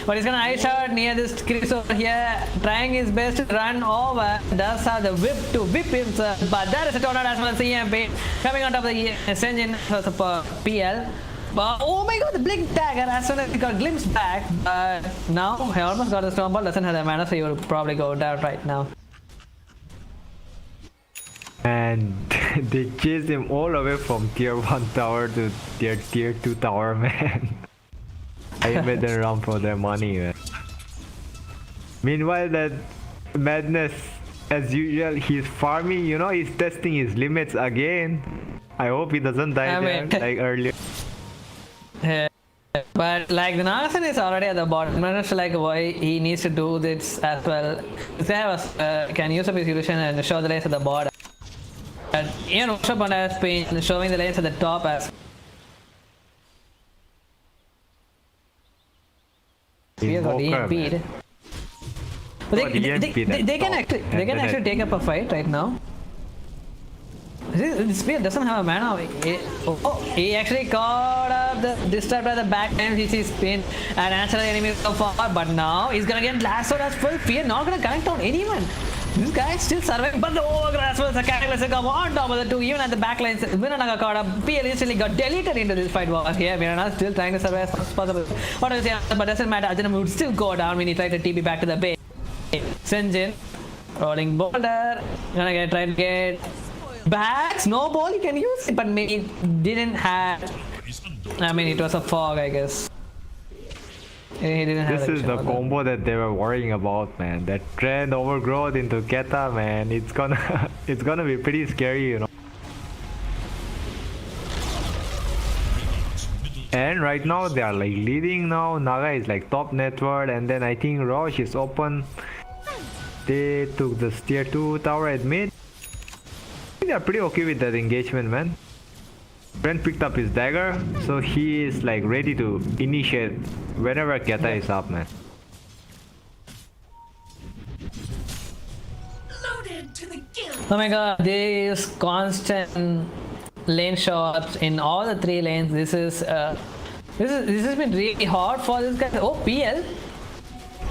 But he's gonna ice out near this Chris over here, trying his best to run over. Does have the whip to whip himself, but that is a tornado as well as EMP coming on top of the engine for PL. But oh my god, the blink dagger as soon as he got glimpse back. But now he almost got the storm ball, doesn't have the mana, so he will probably go down right now. And they chased him all the way from tier 1 tower to their tier 2 tower, man. I made them run for their money, man. Meanwhile, that Madness, as usual, he's farming, you know, he's testing his limits again. I hope he doesn't die there like earlier. But like the Nagasan is already at the bottom. I'm not sure like why he needs to do this as well. If they have can use up his illusion and show the lanes at the bottom. And Ian Workshop has been showing the lanes at the top as he has got EMP'd. But they can actually take up a fight right now. This spear doesn't have a mana. He actually caught up the disturbed by the back end. He sees spin and answer the enemy so far, but now he's gonna get lassoed as full. Fear not gonna connect on anyone. This guy is still surviving, but the Ogre as well as the Catalyst come on top of the two, even at the back lines. Mirana caught up. PL instantly got deleted into this fight war here. Mirana still trying to survive as much as possible. What do you say? But doesn't matter. Ajinam would still go down when he tried to TP back to the base. Senjin rolling boulder. Gonna try to get back. Snowball you can use it, but maybe didn't have. I mean, it was a fog, I guess. He didn't have. This is the combo that they were worrying about, man. That trend overgrowth into Keta, man. It's gonna be pretty scary, you know. And right now they are like leading now. Naga is like top net worth, and then I think Roche is open. They took the tier 2 tower at mid. They are pretty okay with that engagement, man. Trent picked up his dagger, so he is like ready to initiate whenever Keta is up, man. Oh my god, these constant lane shots in all the 3 lanes. This has been really hard for this guy. Oh, PL.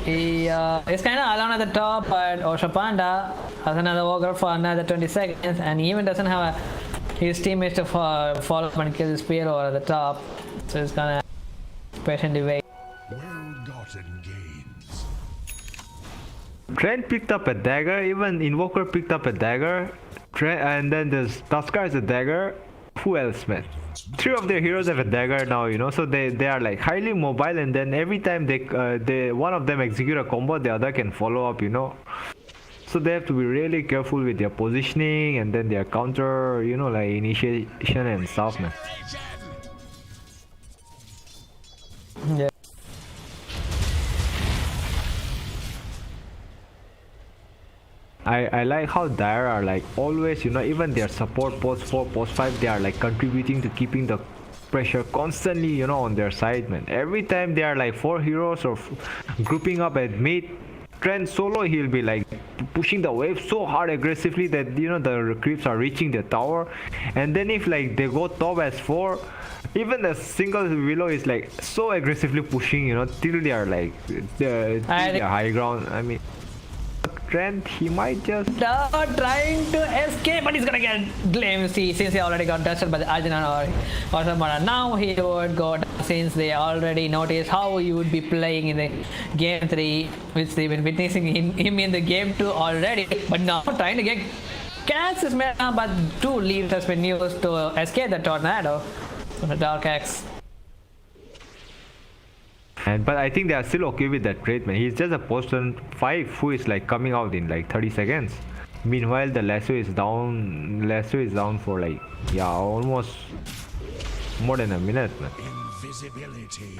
He is kind of alone at the top, but Osha Panda has another ogre for another 20 seconds, and he even doesn't have his teammates to follow up and kill this PL over at the top. So he's gonna patiently wait. Well-gotten gains. Trent picked up a dagger, even Invoker picked up a dagger, and then there's Tuskar has a dagger. Who else, man? 3 of their heroes have a dagger now, you know, so they are like highly mobile, and then every time they one of them execute a combo, the other can follow up, you know. So they have to be really careful with their positioning and then their counter, you know, like initiation and stuff, man. Yeah. I like how Dire are like always, you know, even their support post 4, post 5, they are like contributing to keeping the pressure constantly, you know, on their side, man. Every time they are like 4 heroes or grouping up at mid, Trent solo, he'll be like pushing the wave so hard aggressively that, you know, the creeps are reaching the tower. And then if like they go top as 4, even the single Willow is like so aggressively pushing, you know, till they are like the high ground. I mean, Trent, he might just trying to escape, but he's gonna get glimpsed since he already got dusted by the Arjuna or someone. Now he would go down, since they already noticed how he would be playing in the game 3, which they've been witnessing him in the game 2 already. But now trying to get catch his mana, but 2 leaves has been used to escape the tornado from the Dark Axe. But I think they are still okay with that trade, man. He's just a post-turn 5 who is like coming out in like 30 seconds. Meanwhile, the lasso is down. Lasso is down for like, yeah, almost more than a minute, man.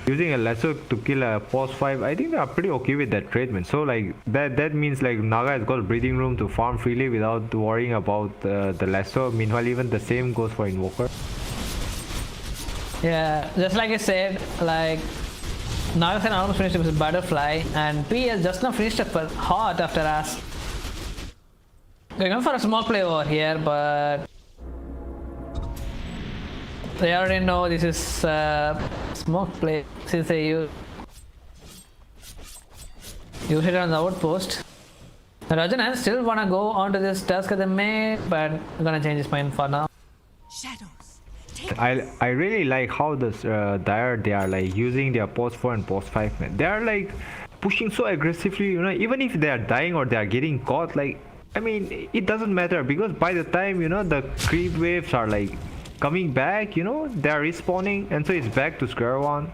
Using a lasso to kill a post 5, I think they are pretty okay with that trade, man. So like that means like Naga has got breathing room to farm freely without worrying about the lasso. Meanwhile, even the same goes for Invoker. Yeah, just like I said, like Nagasan almost finished with Butterfly, and P has just now finished up a Hot after us. They're going for a smoke play over here, but they already know this is smoke play since they use it on the outpost. Rajan still wanna go onto this task at the mid, but I'm gonna change his mind for now. Shadows. I really like how this Dire, they are like using their post 4 and post 5, man. They are like pushing so aggressively, you know, even if they are dying or they are getting caught, like, I mean, it doesn't matter, because by the time, you know, the creep waves are like coming back, you know, they are respawning, and so it's back to square one.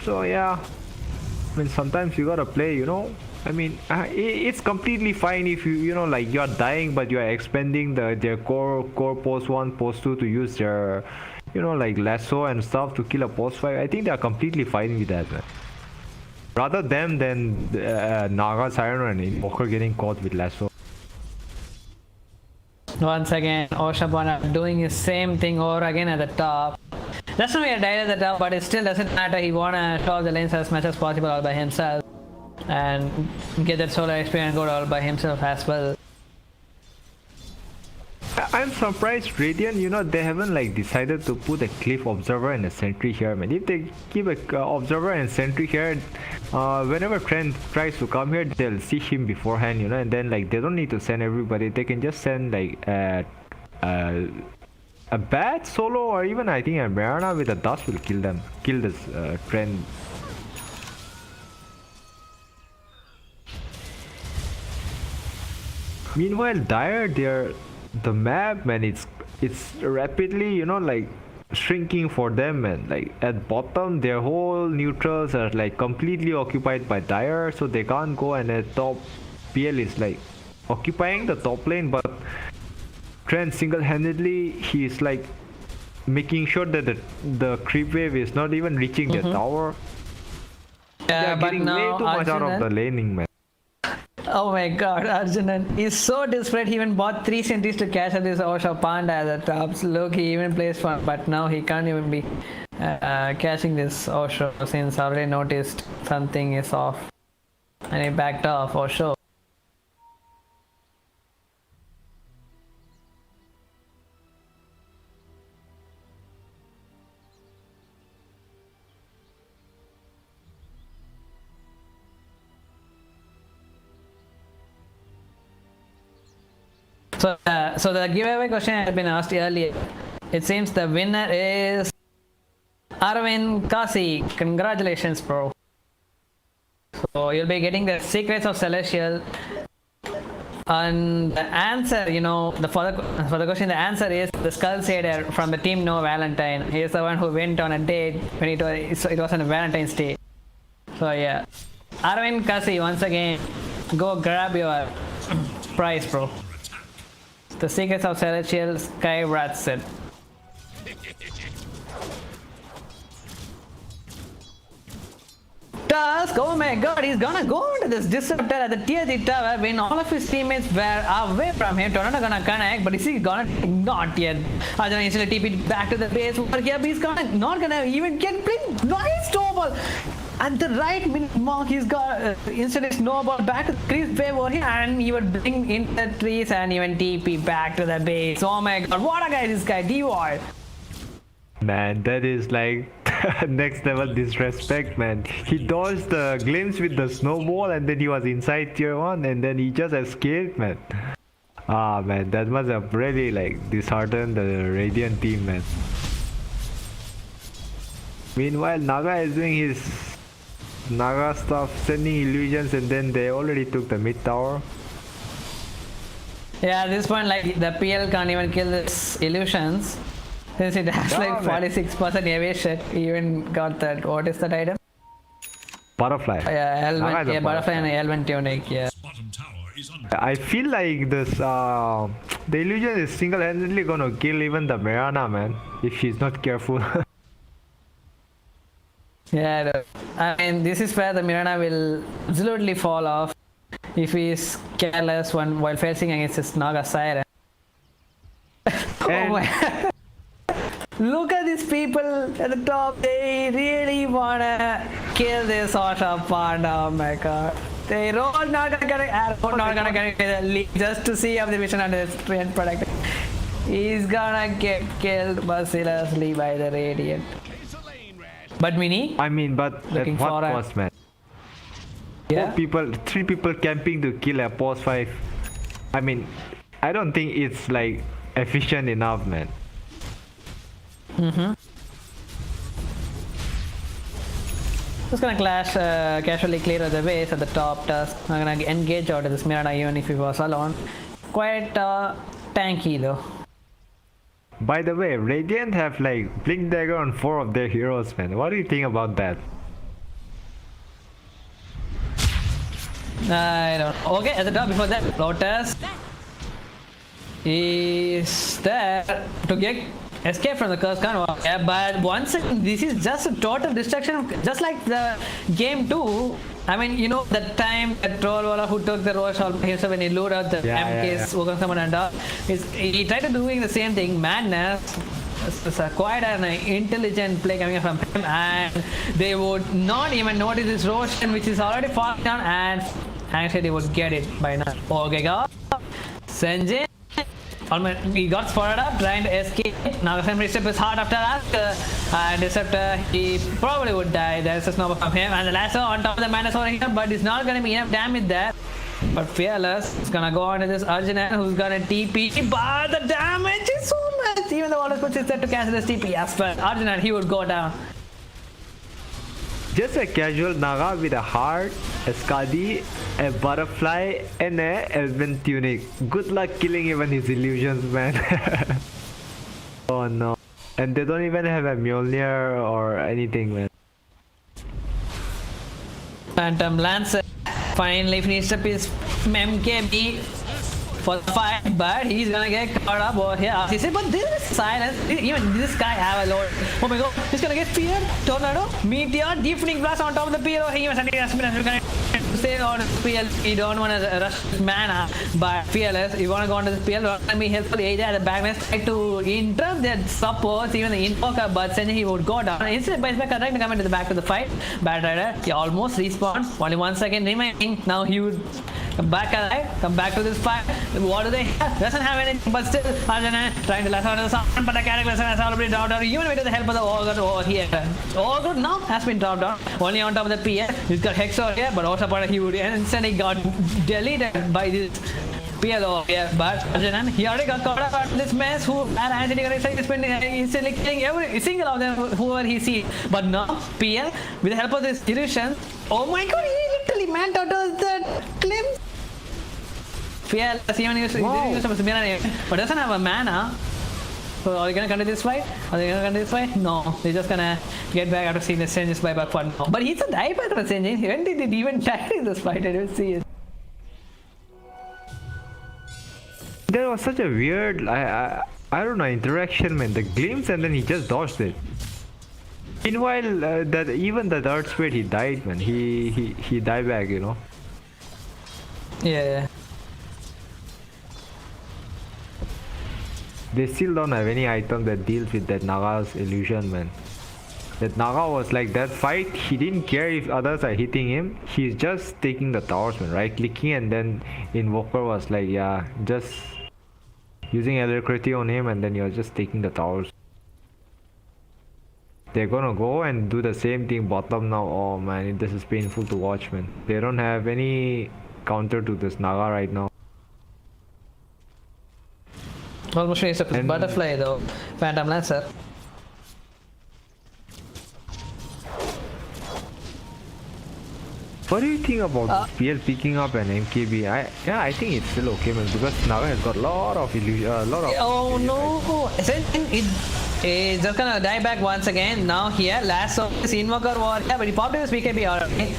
So yeah, I mean, sometimes you gotta play, you know. I mean, it's completely fine if you know, like you're dying, but you are expending their core post 1, post 2 to use their, you know, like lasso and stuff to kill a post 5. I think they are completely fine with that, man. Rather them than Naga, Siren, and Invoker getting caught with lasso. Once again, Oshabana doing the same thing over again at the top. That's not a died at the top, but it still doesn't matter. He wanna solve the lanes as much as possible all by himself and get that solo XP and go all by himself as well. I'm surprised Radiant, you know, they haven't like decided to put a Cliff Observer and a Sentry here, man. If they keep a Observer and Sentry here, whenever Trent tries to come here, they'll see him beforehand, you know, and then like they don't need to send everybody. They can just send like a Bat solo, or even I think a Marana with a dust will kill this Trent. Meanwhile, Dire, the map, man, it's rapidly, you know, like shrinking for them, man. Like at bottom, their whole neutrals are like completely occupied by Dire, so they can't go, and at top, PL is like occupying the top lane, but Trent single-handedly, he's like making sure that the creep wave is not even reaching the tower. Yeah, they are getting way too much out of the laning, man. Oh my god, Arjunan is so desperate. He even bought 3 centuries to catch up this Osha Panda at the top. Look, he even plays for, but now he can't even be catching this Osho since I already noticed something is off. And he backed off for sure. So the giveaway question has been asked earlier. It seems the winner is Arvind Kasi. Congratulations, bro. So you'll be getting the Secrets of Celestial. And the answer, you know, for the question, the answer is the Skull Satyr from the team No Valentine. He is the one who went on a date when it was on a Valentine's Day. So yeah, Arvind Kasi, once again, go grab your prize, bro. The Secrets of Celestial Sky Rat set. Tusk, oh my god, he's gonna go into this disruptor at the tier 3 tower when all of his teammates were away from him. Tornado gonna connect, but is he gonna? Not yet. Arjuna instantly TP back to the base over here, but he's not gonna even get blinked. Nice snowball! At the right minute mark, he's got instantly snowball back to the crease wave over here, and he would bring in the trees and even TP back to the base. Oh my god, what a guy this guy, D-Wall! Man, that is like next level disrespect, man. He dodged the glimpse with the snowball and then he was inside tier 1 and then he just escaped, man. Ah, man, that must have really like disheartened the Radiant team, man. Meanwhile, Naga is doing his Naga stuff, sending illusions, and then they already took the mid tower. Yeah, at this point, like the PL can't even kill this illusions. Since it has like 46% evasion, he even got that. What is that item? Butterfly. Yeah, Elven, yeah, butterfly and Elven tunic. Yeah. I feel like this the illusion is single-handedly gonna kill even the Mirana, man, if she's not careful. Yeah, I mean, this is where the Mirana will absolutely fall off if he's careless while facing against his Naga Siren. Oh my. Look at these people at the top. They really wanna kill this Osha Panda. Oh my god. They roll not gonna get it just to see if the vision under his strength product. He's gonna get killed mercilessly by the Radiant. But Mini? I mean, but at what cost, man? Yeah. 3 people camping to kill a boss 5. I mean, I don't think it's like efficient enough, man. Just gonna clash, casually clear the base at the top. Tusk. I'm gonna engage out of this Mirana even if he was alone. Quite tanky though. By the way, Radiant have like Blink Dagger on 4 of their heroes, man. What do you think about that? I don't. Okay, at the top before that, Lotus is there to get escape from the curse canvas. Yeah, but once again, this is just a total destruction, just like the game 2. I mean, you know, that time that Trollwalla who took the Rosh himself when he lured out the MK's Wogan Summon and all, he tried to doing the same thing. Madness. It's quite an intelligent play coming from him, and they would not even notice this Roshan, which is already falling down, and actually they would get it by now. Okay, go. Senjin. He got spotted up, trying to escape. Now the same step is hard after that. And Disruptor, he probably would die. There's a snowball from him. And the lasso on top of the Madness over here, but it's not going to be enough damage there. But Fearless is going to go on to this Arjuna, who's going to TP. But the damage is so much. Even the Water Switch is set to cancel this TP. As well, Arjuna, he would go down. Just a casual Naga with a heart, a Skadi, a butterfly, and a Elven tunic. Good luck killing even his illusions, man. Oh no. And they don't even have a Mjolnir or anything, man. Phantom Lancer finally finished up his MKB. for the fight, but he's gonna get caught up over here. He said, but this is silence. Even this guy have a load. Oh my god, he's gonna get feared. Tornado, meteor, deepening blast on top of the PL. He was sending a spin. Stay on PL. You don't want to rush mana, but PLS, you want to go on to the PL. Let me helpful AJ at the backness try to interrupt their supports, even the invoker, but then he would go down. Instead, by back trying to come into the back of the fight. Bad Rider, he almost respawned. Only 1 second remaining. Now he would come back alive, come back to this fight. What do they have? Doesn't have anything, but still Arjuna trying to lasso on the sound, but the character has already dropped down. Even with the help of the Ogre over here. Ogre now has been dropped down. Only on top of the PS. He's got Hex over here, but also part of he would instantly got deleted by this PL over here. But Arjuna, he already got caught up on this mess who had Anthony instantly killing every single of them whoever he sees. But now PL with the help of this illusion. Oh my god, he literally meant out of that glimpse. PL has even used but doesn't have a mana. So are they gonna continue this fight? Are they gonna continue this fight? No, they're just gonna get back after seeing the changes by back for now. But he's a dieback of the changes. When did it even die in this fight? I didn't see it. There was such a weird, I don't know, interaction, man. The glimpse and then he just dodged it. Meanwhile, that even the third speed he died, man. He died back, you know. Yeah. They still don't have any item that deals with that Naga's illusion, man. That Naga was like, that fight, he didn't care if others are hitting him. He's just taking the towers, man. Right clicking, and then Invoker was like, yeah, just using Alacrity on him, and then you're just taking the towers. They're gonna go and do the same thing bottom now. Oh man, this is painful to watch, man. They don't have any counter to this Naga right now. Almost raised up his butterfly though. Phantom Lancer. What do you think about PL picking up an MKB? I think it's still okay, man, because Naga has got a lot of illusion, Oh no! It's just gonna die back once again. Now here, last of this Invoker War. Yeah, but he popped his BKB already.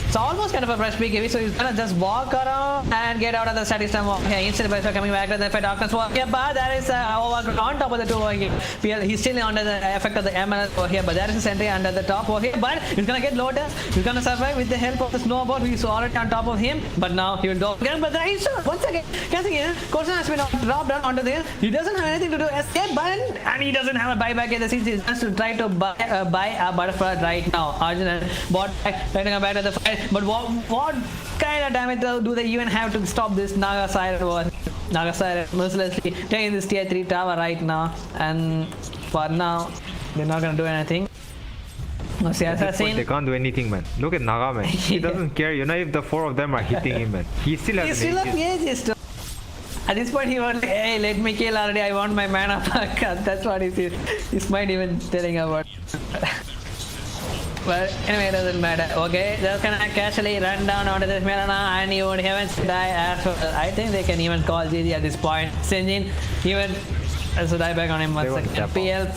It's almost kind of a fresh BKB, so he's gonna just walk around and get out of the static stun walk here. Instead of coming back to the effect Darkness walk here, but there is over on top of the two over here. PL, he's still under the effect of the MLS over here, but there is a sentry under the top over here. But he's gonna get loaded. He's gonna survive with the help of the snowball who is already on top of him. But now he will go again. But there is once again, catching in. Corson has been dropped down onto this. He doesn't have anything to do escape button, and he doesn't have a buyback in the season. He's just to try to buy a butterfly right now. Arjun bought trying to come back to the fight. But what kind of damage do they even have to stop this Naga Siren war? Naga Siren mercilessly taking this tier 3 tower right now, and for now they're not gonna do anything. They can't do anything, man. Look at Naga, man. He doesn't care, you know, if the 4 of them are hitting him, man. He still has an At this point he was like, hey, let me kill already, I want my mana back. That's what he said. His mind even telling about. But anyway, it doesn't matter. Okay, just gonna casually run down onto this Melana and you would heavens die as well. I think they can even call GG at this point. Sinjin even has to die back on him once again. PL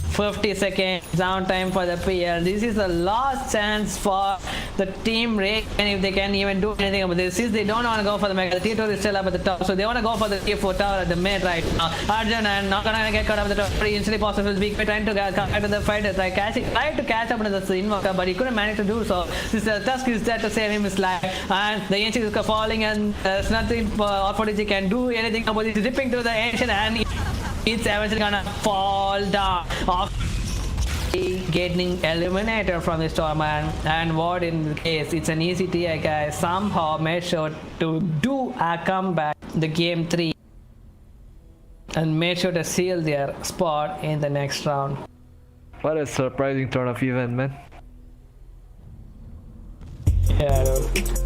50 seconds downtime for the PL. This is the last chance for the team Ray, and if they can even do anything about this, since they don't want to go for the mega, the tier 2 is still up at the top, so they want to go for the tier 4 tower at the mid right now. Arjun and not gonna get caught up at the top, pretty instantly possible. Weak trying to come back to the fight, tried to catch up with the Invoker, but he couldn't manage to do so. Since the Tusk is there to save him his life, and the Ancient is falling, and there's nothing R4DG can do anything about it. He's ripping through the Ancient, and it's eventually gonna fall down. Getting eliminated from this tournament, and what in the case, it's an easy tier, guys. Somehow made sure to do a comeback the game 3 and made sure to seal their spot in the next round. What a surprising turn of event, man. Yeah, dude.